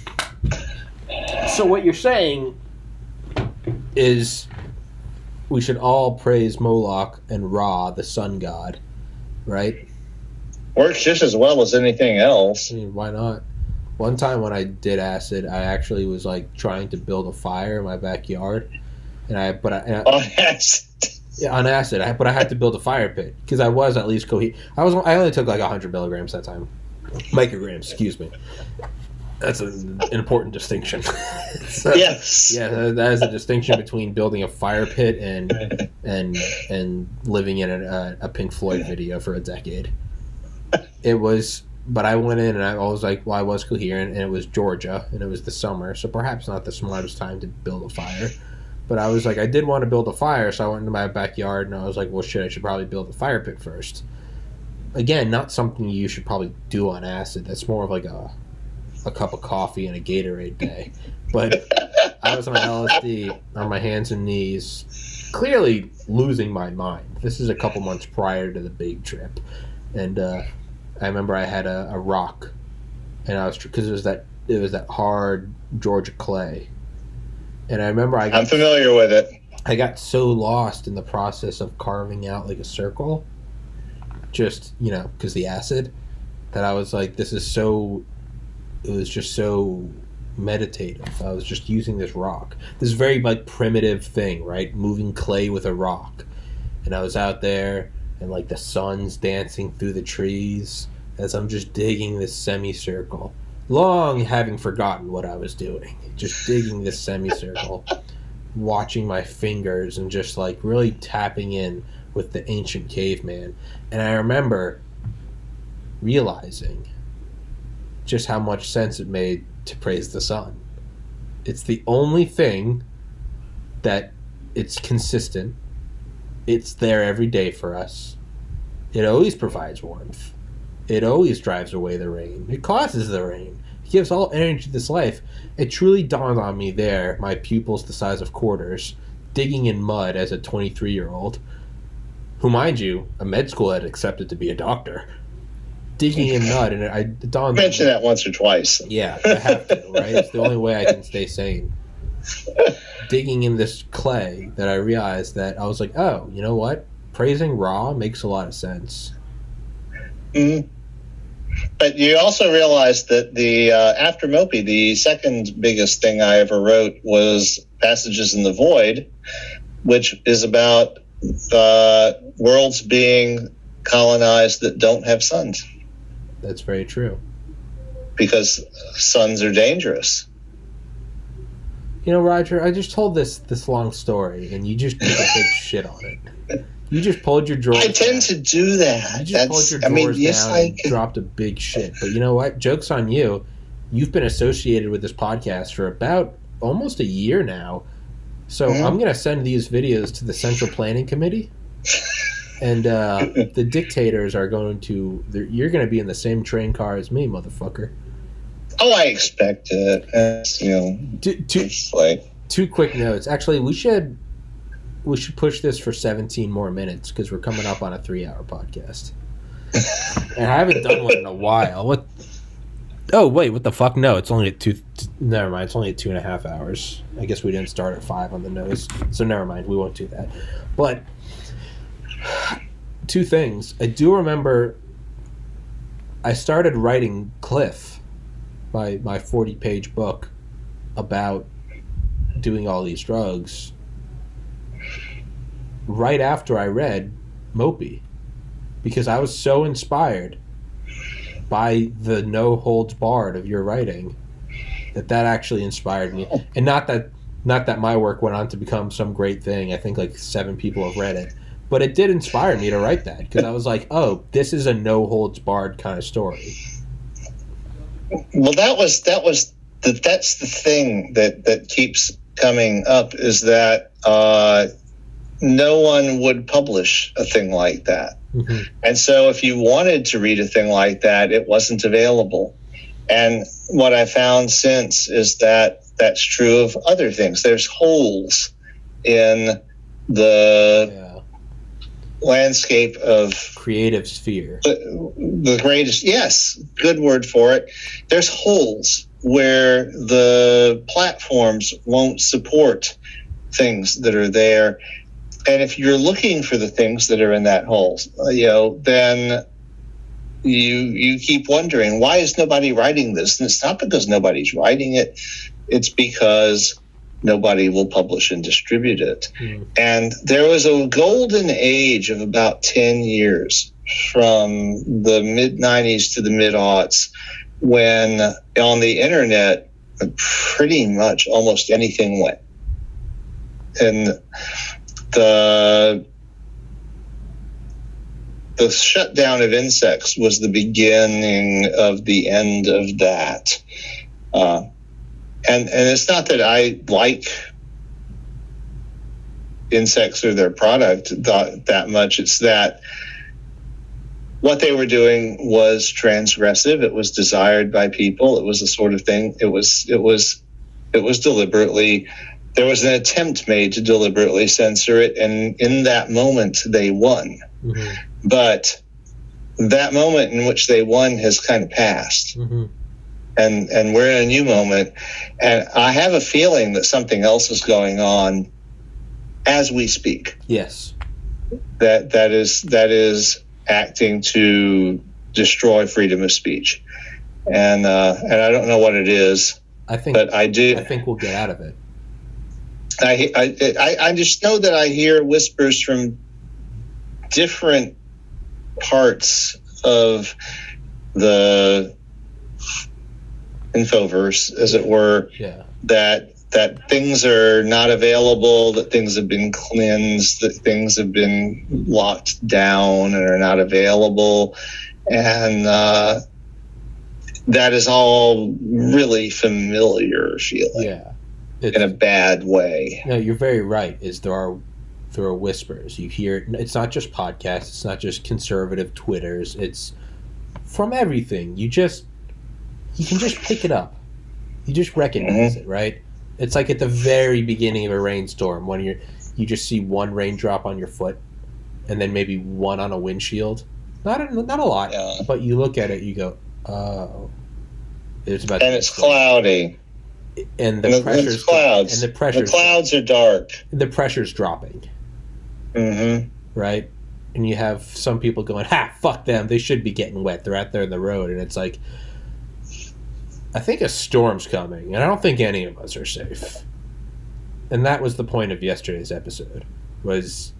So what you're saying is we should all praise Moloch and Ra, the sun god, right? Works just as well as anything else. I mean, why not? One time when I did acid, I actually was like trying to build a fire in my backyard, on acid. Yeah, on acid. But I had to build a fire pit because I was at least I only took like 100 milligrams that time, micrograms. Excuse me. That's an important distinction. So, yes. Yeah, that is a distinction between building a fire pit and living in a Pink Floyd video for a decade. It was, but I went in and I was like, well, I was coherent, and it was Georgia, and it was the summer, so perhaps not the smartest time to build a fire. But I was like, I did want to build a fire, so I went into my backyard, and I was like, well, shit, I should probably build a fire pit first. Again, not something you should probably do on acid. That's more of like a cup of coffee and a Gatorade day. But I was on LSD on my hands and knees, clearly losing my mind. This is a couple months prior to the big trip. And I remember I had a rock, and I was, because it was that hard Georgia clay. And I remember I'm familiar with it. I got so lost in the process of carving out like a circle, just, because the acid, that I was like, it was just so meditative. I was just using this rock, this very like primitive thing, right? Moving clay with a rock. And I was out there, and like the sun's dancing through the trees as I'm just digging this semicircle, long having forgotten what I was doing, just digging this semicircle, watching my fingers and just like really tapping in with the ancient caveman. And I remember realizing just how much sense it made to praise the sun. It's the only thing that it's consistent. It's there every day for us. It always provides warmth. It always drives away the rain. It causes the rain. He gives all energy to this life. It truly dawned on me there, my pupils the size of quarters, digging in mud as a 23-year-old, who, mind you, a med school had accepted to be a doctor. Digging in mud, and it dawned on me. Mention that once or twice. Yeah, I have to, right? It's the only way I can stay sane. Digging in this clay that I realized that I was like, oh, you know what? Praising Ra makes a lot of sense. Mm-hmm. But you also realize that the after Mopi, the second biggest thing I ever wrote was Passages in the Void, which is about worlds being colonized that don't have suns. That's very true. Because suns are dangerous. You know, Roger, I just told this long story, and you just took a big shit on it. You just pulled your drawers I tend down. to do that. You just pulled your drawers yes, down and dropped a big shit. But you know what? Joke's on you. You've been associated with this podcast for about almost a year now. So I'm going to send these videos to the Central Planning Committee. And the dictators are going to... You're going to be in the same train car as me, motherfucker. Oh, I expect it. It's like... Two quick notes. Actually, we should push this for 17 more minutes because we're coming up on a 3-hour podcast. And I haven't done one in a while. What? Oh, wait, what the fuck? No, it's only never mind. It's only at 2.5 hours. I guess we didn't start at 5 on the nose. So never mind. We won't do that. But two things. I do remember I started writing Cliff, my 40-page book about doing all these drugs right after I read Mopi, because I was so inspired by the no holds barred of your writing that actually inspired me. And not that my work went on to become some great thing. I think like 7 people have read it, but it did inspire me to write that, because I was like, oh, this is a no holds barred kind of story. Well, that's the thing that keeps coming up, is that no one would publish a thing like that. Mm-hmm. And so if you wanted to read a thing like that, it wasn't available. And what I found since is that that's true of other things. There's holes in the landscape of creative sphere. The greatest, yes, good word for it. There's holes where the platforms won't support things that are there. And if you're looking for the things that are in that hole, then you keep wondering, why is nobody writing this? And it's not because nobody's writing it. It's because nobody will publish and distribute it. Mm. And there was a golden age of about 10 years from the mid-90s to the mid-aughts when on the internet pretty much almost anything went. And the shutdown of insects was the beginning of the end of that. And it's not that I like insects or their product that much. It's that what they were doing was transgressive. It was desired by people. It was the sort of thing. It was deliberately. There was an attempt made to deliberately censor it, and in that moment, they won. Mm-hmm. But that moment in which they won has kind of passed. Mm-hmm. And we're in a new moment. And I have a feeling that something else is going on as we speak. Yes. That is acting to destroy freedom of speech. And I don't know what it is. But I do. I think we'll get out of it. I just know that I hear whispers from different parts of the infoverse, as it were, that things are not available, that things have been cleansed, that things have been locked down and are not available. And that is all really familiar feeling. Yeah. In a bad way. No, you're very right. There are whispers. You hear it. It's not just podcasts. It's not just conservative Twitters. It's from everything. You just you can just pick it up. You just recognize it, right? It's like at the very beginning of a rainstorm when you just see one raindrop on your foot, and then maybe one on a windshield. Not a lot, but you look at it, you go, oh, it's about. And it's cloudy. And the pressure's clouds. And the pressure. The clouds are dark. The pressure's dropping. Mm-hmm. Right? And you have some people going, fuck them. They should be getting wet. They're out there in the road. And it's like, I think a storm's coming, and I don't think any of us are safe. And that was the point of yesterday's episode, was,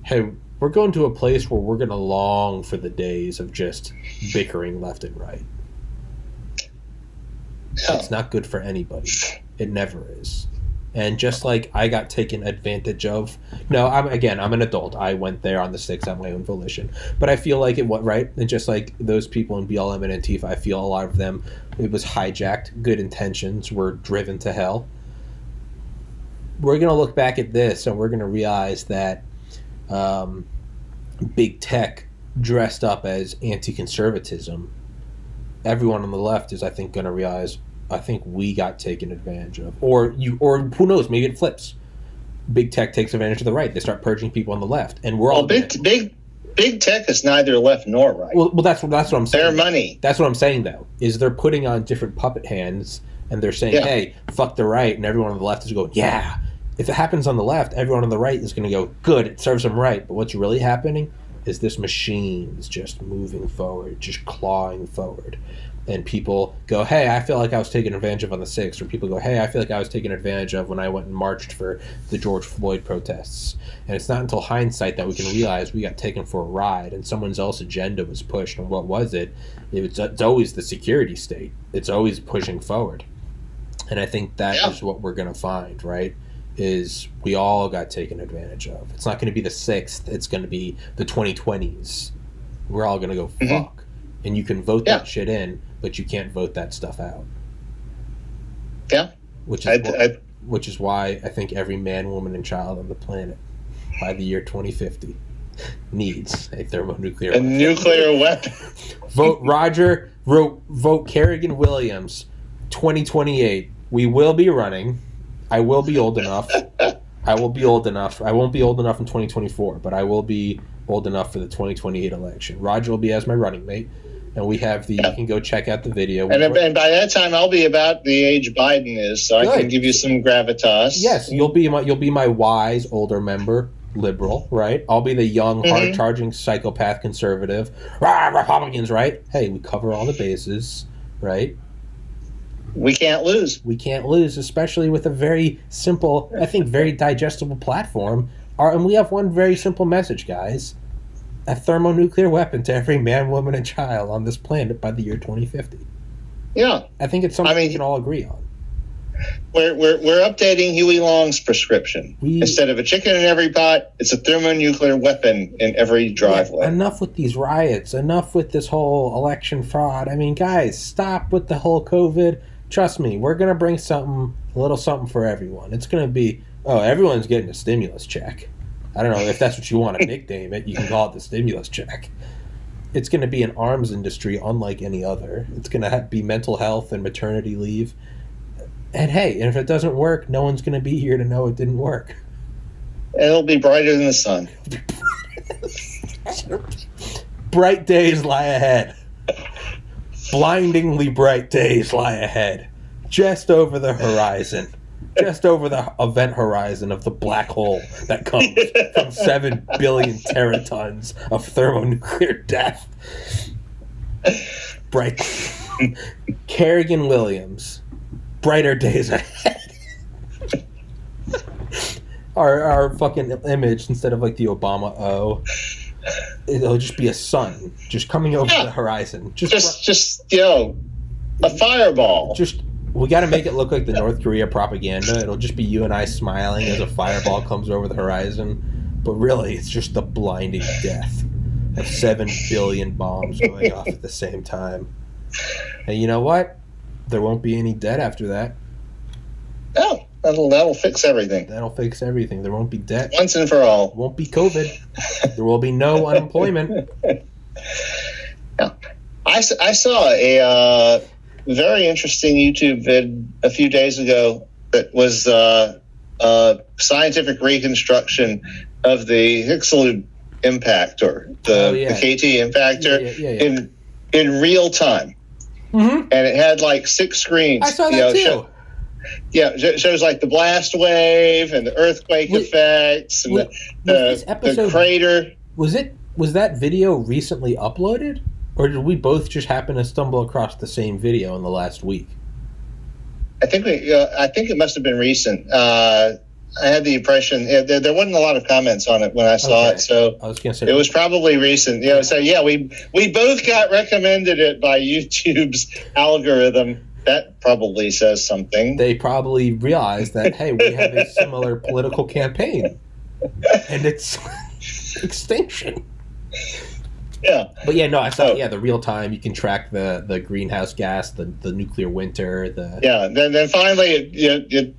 hey, we're going to a place where we're going to long for the days of just bickering left and right. Yeah. It's not good for anybody. It never is. And just like I got taken advantage of, no, I'm an adult. I went there on the 6th on my own volition. But I feel like right? And just like those people in BLM and Antifa, I feel a lot of them, it was hijacked. Good intentions were driven to hell. We're going to look back at this and we're going to realize that big tech dressed up as anti-conservatism, everyone on the left is, I think, going to realize, I think we got taken advantage of. Or who knows, maybe it flips. Big tech takes advantage of the right. They start purging people on the left. And we're all big tech is neither left nor right. Well, that's what I'm saying. Their money. That's what I'm saying, though, is they're putting on different puppet hands, and they're saying, hey, fuck the right, and everyone on the left is going, yeah. If it happens on the left, everyone on the right is going to go, good, it serves them right. But what's really happening is this machine is just moving forward, just clawing forward. And people go, hey, I feel like I was taken advantage of on the 6th. Or people go, hey, I feel like I was taken advantage of when I went and marched for the George Floyd protests. And it's not until hindsight that we can realize we got taken for a ride and someone else's agenda was pushed. And what was it? It's always the security state. It's always pushing forward. And I think that is what we're going to find, right? Is we all got taken advantage of. It's not going to be the 6th. It's going to be the 2020s. We're all going to go, fuck. And you can vote that shit in, but you can't vote that stuff out. Yeah. Which is why I think every man, woman, and child on the planet by the year 2050 needs a thermonuclear weapon. A nuclear weapon. Vote Roger. Vote Kerrigan Williams. 2028. We will be running. I will be old enough. I will be old enough. I won't be old enough in 2024, but I will be old enough for the 2028 election. Roger will be as my running mate. And we have you can go check out the video. And by that time, I'll be about the age Biden is, so I can give you some gravitas. Yes, you'll be my wise older member, liberal, right? I'll be the young, hard-charging psychopath conservative. Republicans, right? Hey, we cover all the bases, right? We can't lose. We can't lose, especially with a very simple, I think, very digestible platform. And we have one very simple message, guys. A thermonuclear weapon to every man, woman, and child on this planet by the year 2050. Yeah. I think it's something we can all agree on. We're updating Huey Long's prescription. Instead of a chicken in every pot, it's a thermonuclear weapon in every driveway. Yeah, enough with these riots. Enough with this whole election fraud. I mean, guys, stop with the whole COVID. Trust me, we're going to bring a little something for everyone. It's going to be, everyone's getting a stimulus check. I don't know if that's what you want to nickname it. You can call it the stimulus check. It's going to be an arms industry unlike any other. It's going to be mental health and maternity leave. And hey, if it doesn't work, no one's going to be here to know it didn't work. It'll be brighter than the sun. Bright days lie ahead. Blindingly bright days lie ahead. Just over the horizon. Just over the event horizon of the black hole that comes from 7 billion teratons of thermonuclear death. Bright. Kerrigan Williams. Brighter days ahead. Our fucking image, instead of like the Obama O, it'll just be a sun just coming over the horizon. Just a fireball. We got to make it look like the North Korea propaganda. It'll just be you and I smiling as a fireball comes over the horizon. But really, it's just the blinding death of 7 billion bombs going off at the same time. And you know what? There won't be any debt after that. No, that'll fix everything. That'll fix everything. There won't be debt. Once and for all. Won't be COVID. There will be no unemployment. Yeah. I saw very interesting YouTube vid a few days ago that was scientific reconstruction of the Higgs impactor, the KT impactor in real time. Mm-hmm. And it had like 6 screens. I saw that too. It shows like the blast wave and the earthquake effects and the crater. Was that video recently uploaded, or did we both just happen to stumble across the same video in the last week? I think it must have been recent. I had the impression there wasn't a lot of comments on it when I saw it, so I was gonna say, it was probably recent. So we both got recommended it by YouTube's algorithm. That probably says something. They probably realized that, hey, we have a similar political campaign, and it's extinction. Yeah, but I saw the real time. You can track the greenhouse gas, the nuclear winter. Then finally it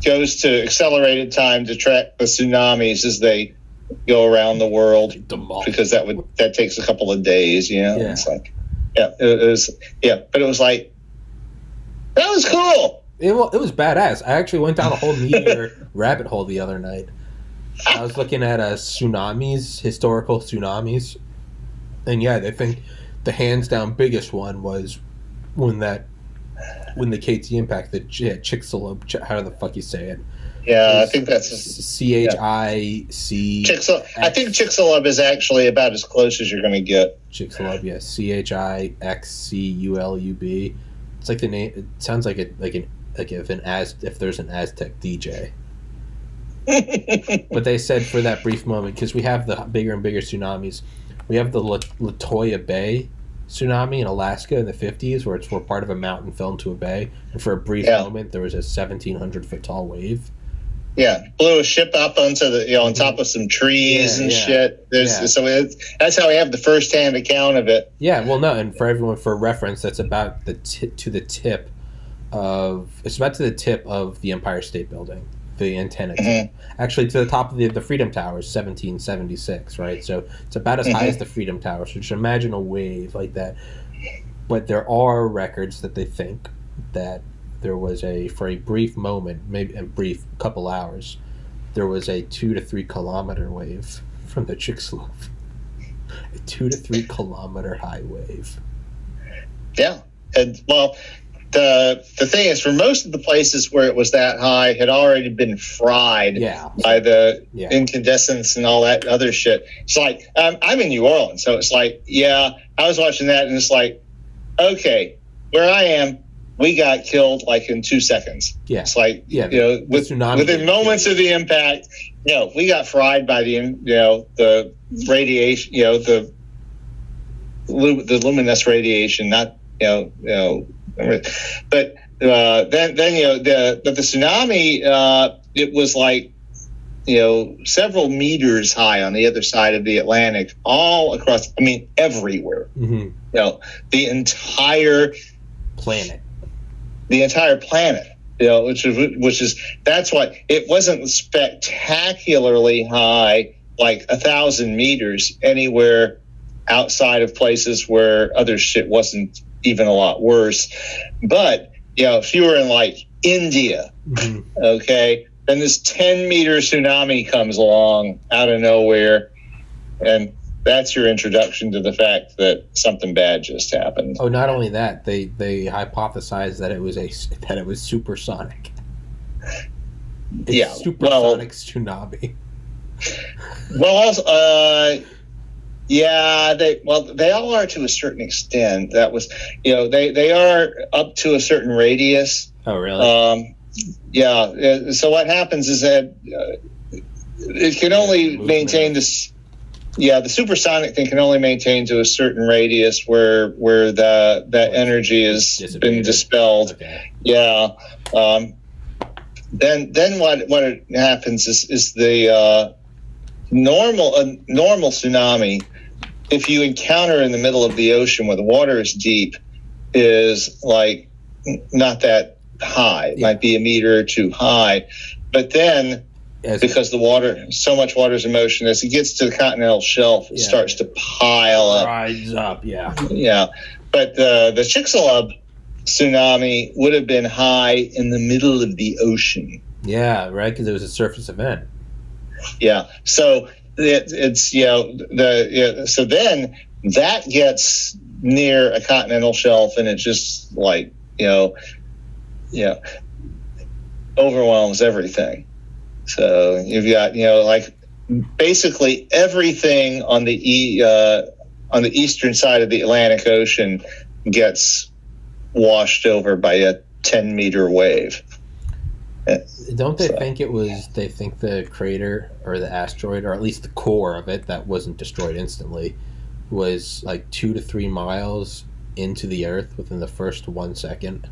goes to accelerated time to track the tsunamis as they go around the world, because that takes a couple of days. It's like but it was like, that was cool. It was badass. I actually went down a whole meteor rabbit hole the other night. I was looking at historical tsunamis, and they think the hands down biggest one was when the KT impact, the Chicxulub, how the fuck you say it? Yeah, I think that's CHIC. I think Chicxulub is actually about as close as you're going to get. Chicxulub, CHIXCULUB. It's like the name. It sounds like if there's an Aztec DJ. But they said for that brief moment, because we have the bigger and bigger tsunamis, we have the Latoya Bay tsunami in Alaska in the 50s, where part of a mountain fell into a bay, and for a brief moment there was a 1,700 foot tall wave. Yeah, blew a ship up onto on top of some trees and shit. So that's how we have the first-hand account of it. Yeah, well, no, and for everyone, for reference, that's about to the tip of the Empire State Building, the antenna. Mm-hmm. Actually, to the top of the Freedom Tower is 1776, right? So it's about as high as the Freedom Tower. So just imagine a wave like that. But there are records that they think that there was for a brief moment, maybe a brief couple hours, there was a 2 to 3 kilometer wave from the Chicxulub. A 2 to 3 kilometer high wave. Yeah, and well, the thing is, for most of the places where it was that high had already been fried by the incandescence and all that other shit. It's like, I'm in New Orleans, so it's like, I was watching that, and it's like, okay, where I am, we got killed like in 2 seconds. Yeah. It's like, within moments of the impact, we got fried by the radiation, the luminous radiation, not, but then the tsunami, it was like, several meters high on the other side of the Atlantic, all across, everywhere. Mm-hmm. The entire planet, which is that's why it wasn't spectacularly high, like 1,000 meters anywhere outside of places where other shit wasn't even a lot worse. But if you were in like India, okay, then this 10-meter tsunami comes along out of nowhere, and that's your introduction to the fact that something bad just happened. Oh, not only that, they hypothesized that it was supersonic. Supersonic tsunami. Well, also, they all are to a certain extent. That was, they are up to a certain radius. Oh, really? So what happens is that it can only maintain this. Yeah, the supersonic thing can only maintain to a certain radius where that energy has been dispelled. Okay. Yeah. Then what happens is the normal tsunami, if you encounter in the middle of the ocean where the water is deep, is like not that high. It might be a meter or two high, but then because so much water is in motion, as it gets to the continental shelf, it starts to pile up. Rides up, Yeah. But the Chicxulub tsunami would have been high in the middle of the ocean. Yeah, right, because it was a surface event. Yeah, so so then that gets near a continental shelf, and it just like overwhelms everything. So you've got like basically everything on the eastern side of the Atlantic Ocean gets washed over by a 10-meter wave. Don't they think it was? They think the crater or the asteroid, or at least the core of it that wasn't destroyed instantly, was like 2 to 3 miles into the Earth within the first 1 second.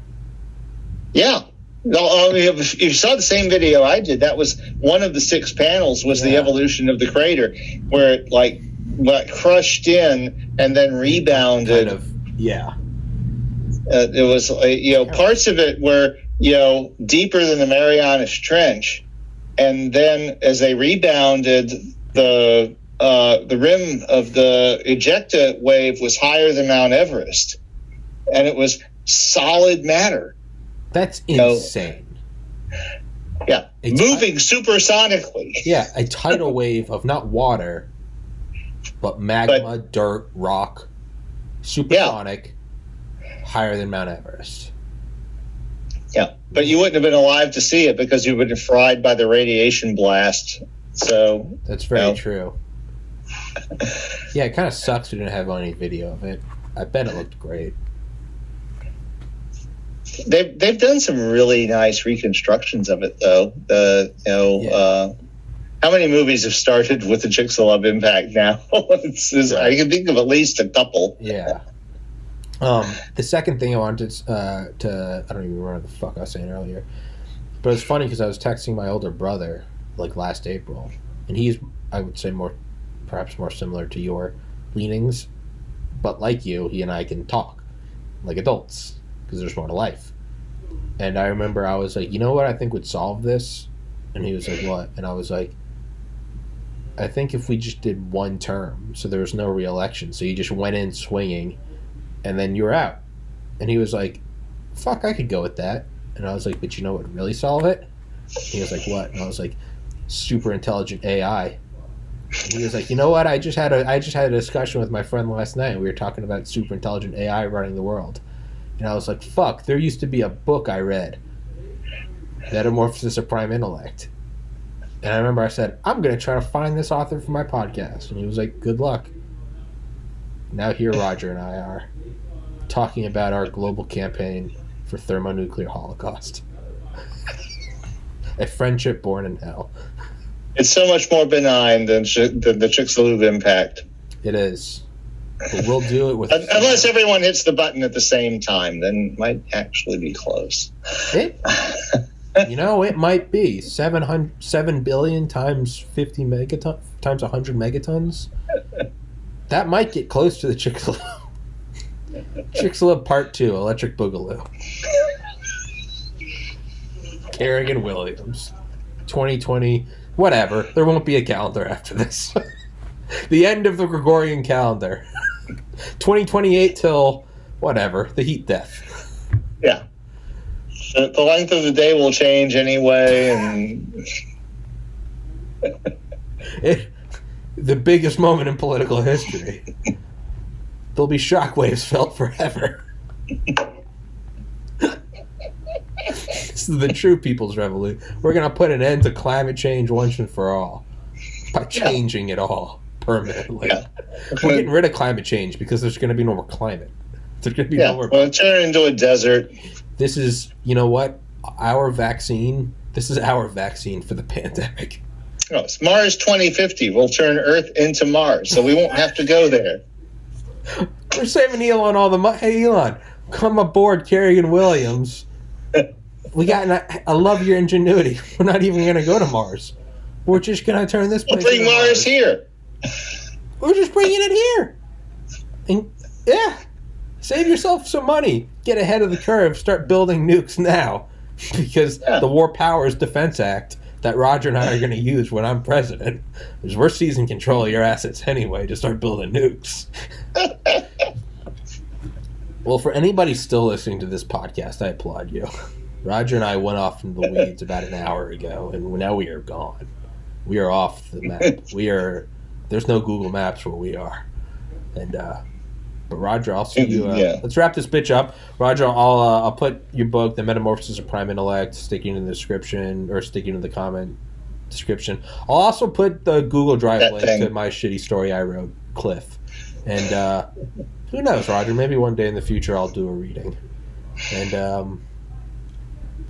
Yeah. If you saw the same video I did, that was one of the 6 panels was the evolution of the crater, where it like crushed in and then rebounded. It was parts of it were deeper than the Marianas Trench, and then as they rebounded, the rim of the ejecta wave was higher than Mount Everest, and it was solid matter. That's insane. Moving supersonically. Yeah, a tidal wave of not water, but magma, dirt, rock, supersonic, higher than Mount Everest. Yeah, but you wouldn't have been alive to see it because you would have been fried by the radiation blast. So that's very true. Yeah, it kind of sucks we didn't have any video of it. I bet it looked great. They've done some really nice reconstructions of it, though. How many movies have started with the Chicxulub impact now? I can think of at least a couple. Yeah. The second thing I wanted to I don't even remember what the fuck I was saying earlier, but it's funny because I was texting my older brother like last April, and he's, I would say, perhaps more similar to your leanings, but like you, he and I can talk like adults because there's more to life. And I remember I was like, you know what I think would solve this? And he was like, what? And I was like, I think if we just did one term, so there was no re-election, so you just went in swinging, and then you were out. And he was like, fuck, I could go with that. And I was like, but you know what would really solve it? He was like, what? And I was like, super intelligent AI. And he was like, you know what? I just had a discussion with my friend last night, and we were talking about super intelligent AI running the world. And I was like, fuck, there used to be a book I read, Metamorphosis of Prime Intellect. And I remember I said, I'm going to try to find this author for my podcast. And he was like, good luck. Now here Roger and I are talking about our global campaign for thermonuclear holocaust. A friendship born in hell. It's so much more benign than the Chicxulub impact. It is. But we'll do it with... Unless everyone hits the button at the same time, then it might actually be close. It might be. 7 billion times 50 megatons, times 100 megatons. That might get close to the Chicxulub. Chicxulub Part 2, Electric Boogaloo. Kerrigan-Williams. 2020, whatever. There won't be a calendar after this. The end of the Gregorian calendar. 2028 till whatever, the heat death. Yeah. The length of the day will change anyway, and the biggest moment in political history. There'll be shockwaves felt forever. This is the true people's revolution. We're going to put an end to climate change once and for all by changing it all permanently. Yeah. We're getting rid of climate change because there's going to be no more climate. There's going to be no more. Well, turn it into a desert. This is, you know what? Our vaccine. This is our vaccine for the pandemic. No, it's Mars 2050. We'll turn Earth into Mars, so we won't have to go there. We're saving Elon all the money. Hey, Elon, come aboard Kerrigan-Williams. I love your ingenuity. We're not even going to go to Mars. We're just going to turn this place into Mars. Mars here. We're just bringing it here. And, save yourself some money. Get ahead of the curve. Start building nukes now. Because the War Powers Defense Act that Roger and I are going to use when I'm president, because we're seizing control of your assets anyway to start building nukes. Well, for anybody still listening to this podcast, I applaud you. Roger and I went off into the weeds about an hour ago, and now we are gone. We are off the map. There's no Google Maps where we are. And but Roger, I'll see you. Let's wrap this bitch up. Roger, I'll put your book, The Metamorphosis of Prime Intellect, sticking in the description or sticking in the comment description. I'll also put the Google Drive link to my shitty story I wrote, Cliff. And who knows, Roger? Maybe one day in the future I'll do a reading. And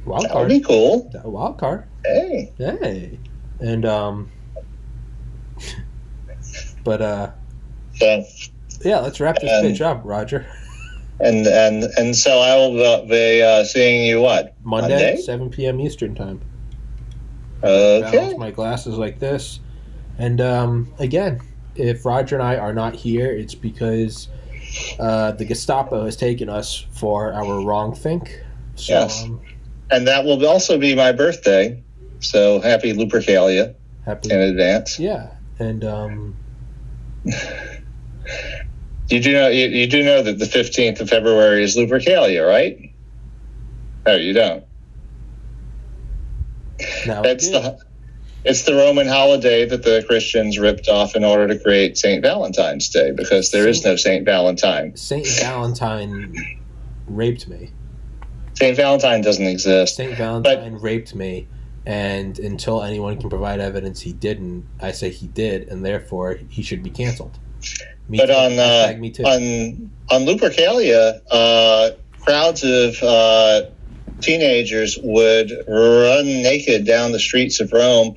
wild card. That would be cool. Wild card. Hey. And but yeah, let's wrap this bitch up, Roger. And so I will be seeing you what? Monday? 7 p.m. Eastern time. Okay. Balance my glasses like this. And again, if Roger and I are not here, it's because the Gestapo has taken us for our wrong think. So, yes. And that will also be my birthday. So happy Lupercalia in advance. Yeah. And you do know that the 15th of February is Lupercalia, right? No, you don't. No, it's the Roman holiday that the Christians ripped off in order to create St. Valentine's Day, because there is no St. Valentine. St. Valentine raped me. St. Valentine doesn't exist. St. Valentine raped me, and until anyone can provide evidence he didn't, I say he did, and therefore he should be canceled. Me but too. Me too. on Lupercalia, crowds of teenagers would run naked down the streets of Rome,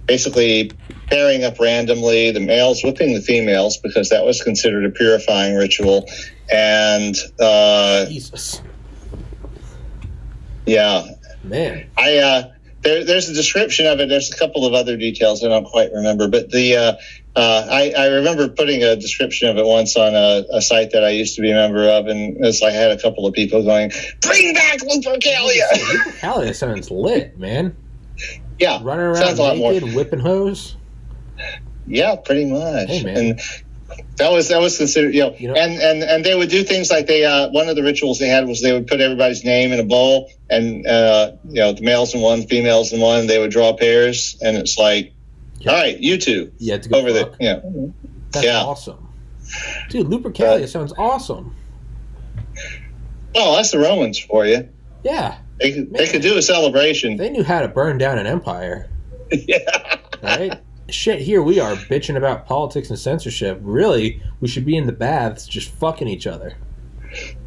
basically pairing up randomly, the males whipping the females, because that was considered a purifying ritual. And Jesus. Yeah. Man. There's a description of it. There's a couple of other details I don't quite remember, but I remember putting a description of it once on a site that I used to be a member of, and it's like I had a couple of people going, "Bring back Lupercalia!" Lupercalia sounds lit, man. Yeah, running around naked, whipping hose. Yeah, pretty much. Hey, man. And that was considered, and they would do things like one of the rituals they had was they would put everybody's name in a bowl, and the males in one, females in one. They would draw pairs, and it's like, all right, you two, to go over there. Yeah, that's awesome, dude. Lupercalia sounds awesome. Well, that's the Romans for you. Yeah, they could do a celebration. They knew how to burn down an empire. Yeah, right. Shit, here we are bitching about politics and censorship. Really, we should be in the baths just fucking each other.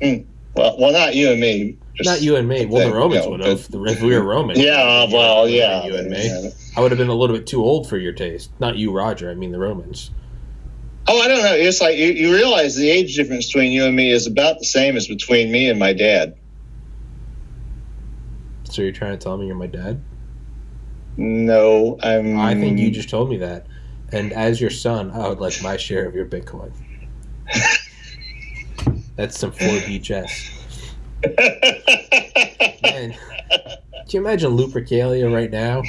Well, not you and me. Not you and me. Well, the Romans would have. If we were Romans. Yeah, well, yeah. You and me. I would have been a little bit too old for your taste. Not you, Roger. I mean the Romans. Oh, I don't know. It's like you realize the age difference between you and me is about the same as between me and my dad. So you're trying to tell me you're my dad? No, I think you just told me that. And as your son, I would like my share of your Bitcoin. That's some 4D chess. Man, can you imagine Lupercalia right now?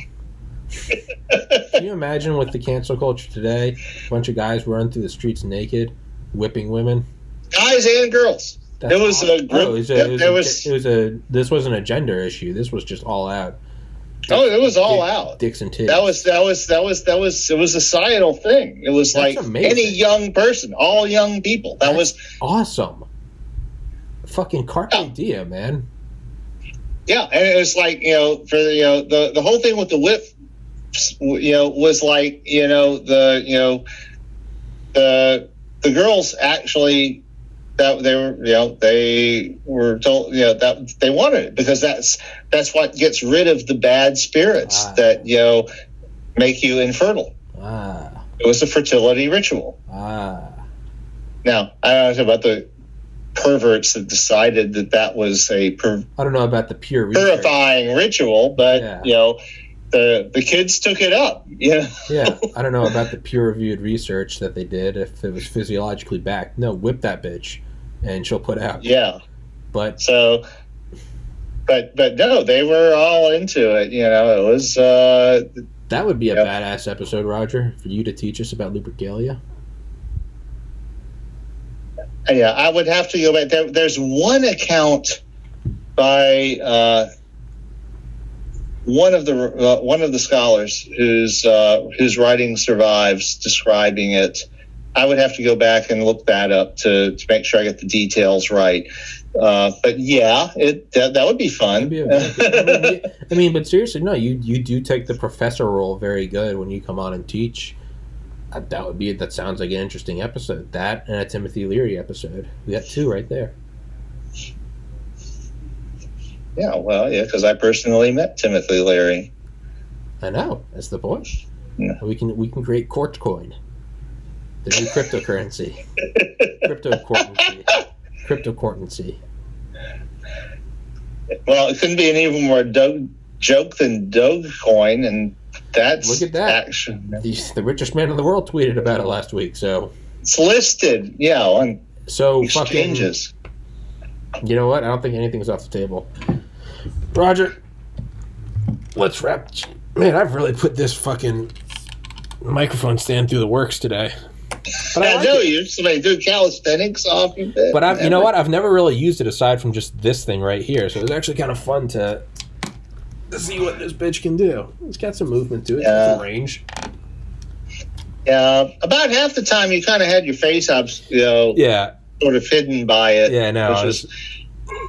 Can you imagine with the cancel culture today, a bunch of guys run through the streets naked, whipping women? Guys and girls. It was a group. This wasn't a gender issue. This was just all out. It was all out. Dicks and titties. It was a societal thing. It was That's like amazing. any young person, all young people. That was awesome. Fucking carpe diem, man. Yeah, and it was like, for the whole thing with the whip, was like, the girls actually, that they were told that they wanted it, because that's what gets rid of the bad spirits that make you infertile. It was a fertility ritual. Now I don't know about the perverts that decided that was I don't know about the purifying ritual, but the kids took it up. Yeah, I don't know about the peer-reviewed research that they did, if it was physiologically backed. No, whip that bitch and she'll put out. Yeah, but no, they were all into it. It was that would be a badass episode, Roger, for you to teach us about Lupercalia. Yeah, I would have to go back. There's one account by one of the scholars whose writing survives describing it. I would have to go back and look that up to make sure I get the details right. But yeah, that would be fun. But seriously, no, you do take the professor role very good when you come on and teach. That sounds like an interesting episode. That and a Timothy Leary episode. We got 2 right there. Yeah, well, yeah, because I personally met Timothy Leary. I know. That's the point. Yeah. We can create Coin, the new cryptocurrency. Cryptocurrency. Well, it couldn't be an even more joke than Dogecoin, and that's look at that. The richest man in the world tweeted about it last week. So it's listed, on exchanges. You know what? I don't think anything's off the table. Roger, let's wrap. Man, I've really put this fucking microphone stand through the works today. But I know you. Somebody do calisthenics off of it. But you know what? I've never really used it aside from just this thing right here. So it was actually kind of fun to see what this bitch can do. It's got some movement to it. Got some range. Yeah, about half the time you kind of had your face up, sort of hidden by it. Yeah, no.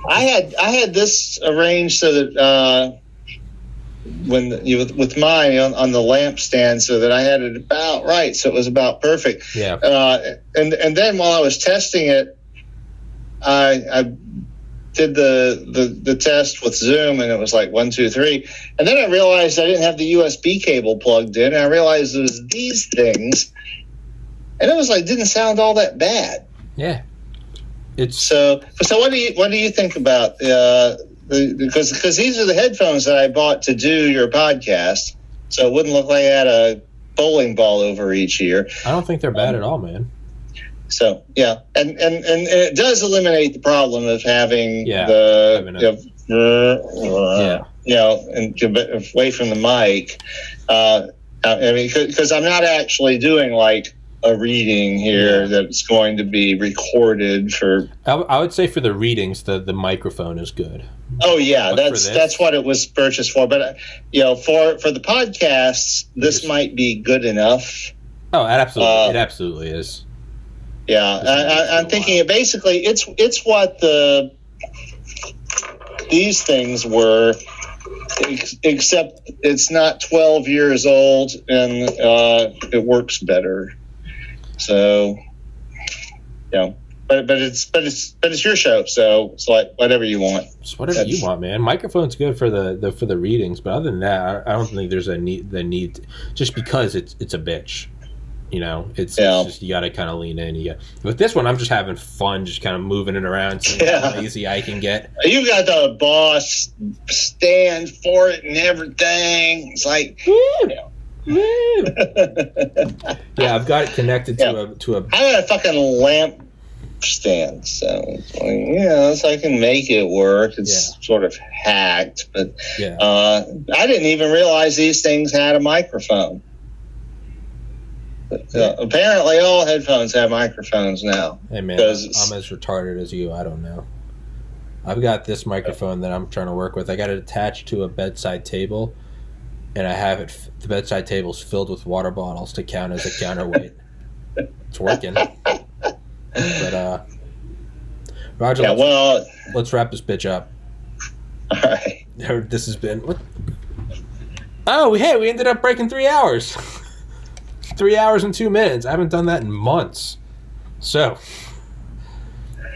I had this arranged so that with mine on the lamp stand, so that I had it about right, so it was about perfect. Yeah. And then while I was testing it, I did the test with Zoom, and it was like 1, 2, 3, and then I realized I didn't have the USB cable plugged in. And I realized it was these things, and it was like didn't sound all that bad. Yeah. So what do you think about because these are the headphones that I bought to do your podcast, so it wouldn't look like I had a bowling ball over each ear. I don't think they're bad at all, man. So yeah, and it does eliminate the problem of having and away from the mic. I mean, because I'm not actually doing like a reading here that's going to be recorded for. I would say for the readings, the microphone is good. Oh yeah, that's what it was purchased for. But for the podcasts, this might be good enough. Oh, it absolutely is. Yeah, I'm thinking it basically it's what these things were, except it's not 12 years old and it works better. So, but it's your show, so it's like whatever you want. It's whatever you want, man. Microphone's good for the readings, but other than that, I don't think there's the need just because it's a bitch. It's just you got to kind of lean in. With this one, I'm just having fun, just kind of moving it around, seeing how lazy I can get. You got the boss stand for it and everything. It's like, yeah, I've got it connected to a. I got a fucking lamp stand, so so I can make it work. It's sort of hacked, but I didn't even realize these things had a microphone. Apparently all headphones have microphones now. Hey man, I'm as retarded as you. I don't know. I've got this microphone that I'm trying to work with. I got it attached to a bedside table, and I have it. The bedside table's filled with water bottles to count as a counterweight. It's working. But Roger, let's wrap this bitch up. All right. This has been what? Oh, hey, we ended up breaking 3 hours. 3 hours and 2 minutes. I haven't done that in months. So,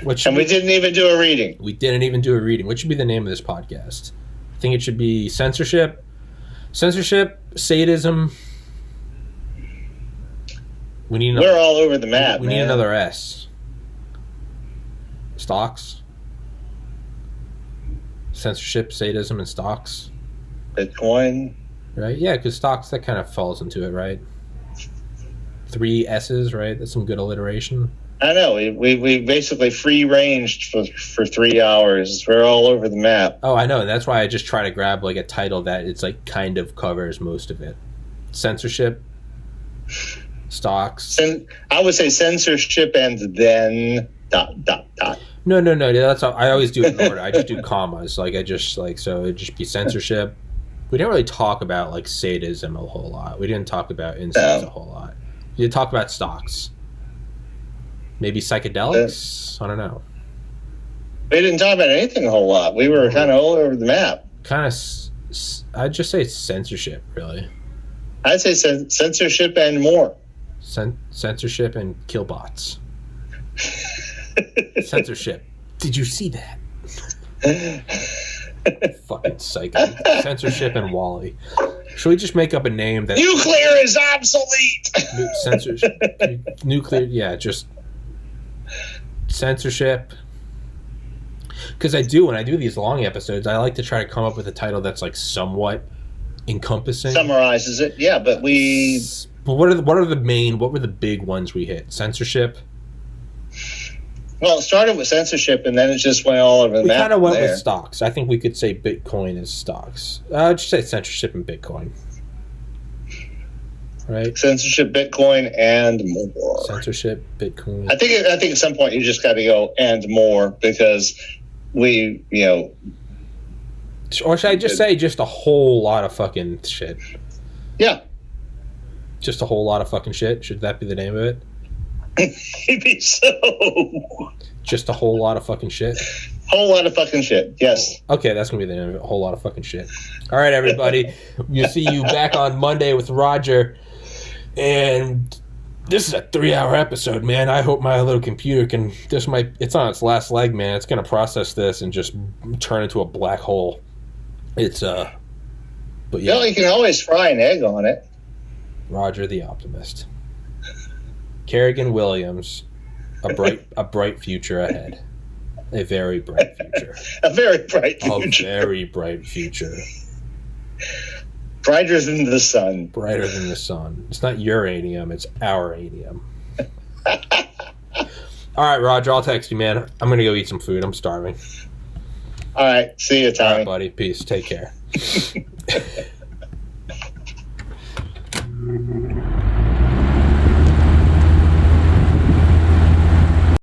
we didn't even do a reading. We didn't even do a reading. What should be the name of this podcast? I think it should be censorship, sadism. We're all over the map. We need another S. Stocks. Censorship, sadism, and stocks. Bitcoin. Right? Yeah, because stocks, that kind of falls into it, right? 3 S's, right? That's some good alliteration. I know. We basically free ranged for 3 hours. We're all over the map. Oh, I know. That's why I just try to grab like a title that it's like kind of covers most of it. Censorship, stocks. I would say censorship and then No. That's how, I always do it in order. I just do commas. Like I just like so it'd just be censorship. We didn't really talk about like sadism a whole lot. We didn't talk about incest a whole lot. We did talk about stocks. Maybe psychedelics. I don't know. We didn't talk about anything a whole lot. We were kind of all over the map. Kind of. I'd just say censorship, really. I'd say censorship and more. Censorship and killbots. Censorship. Did you see that? Fucking psycho. Censorship and Wally. Should we just make up a name that nuclear is obsolete? Censorship. Nuclear. Yeah, just censorship. Because when I do these long episodes, I like to try to come up with a title that's like somewhat encompassing. Summarizes it. Yeah, but what were the big ones we hit? Censorship. Well, it started with censorship, and then it just went all over the map. We kind of went with stocks. I think we could say Bitcoin is stocks. I'd just say censorship and Bitcoin. Right? Censorship, Bitcoin, and more. Censorship, Bitcoin. I think at some point you just got to go and more because we, Or should I just say just a whole lot of fucking shit? Yeah. Just a whole lot of fucking shit? Should that be the name of it? Maybe so. Just a whole lot of fucking shit? Whole lot of fucking shit, yes. Okay, that's going to be the name of it. A whole lot of fucking shit. All right, everybody. We'll see you back on Monday with Roger. And this is a 3-hour episode, man. I hope my little computer can... It's on its last leg, man. It's going to process this and just turn into a black hole. But yeah. Well, you can always fry an egg on it. Roger the Optimist. Kerrigan Williams, a bright future ahead. A very bright future. A very bright future. A very bright future. Brighter than the sun. Brighter than the sun. It's not uranium, it's our radium. All right, Roger, I'll text you, man. I'm going to go eat some food. I'm starving. All right. See you, Tommy. All right, buddy. Peace. Take care.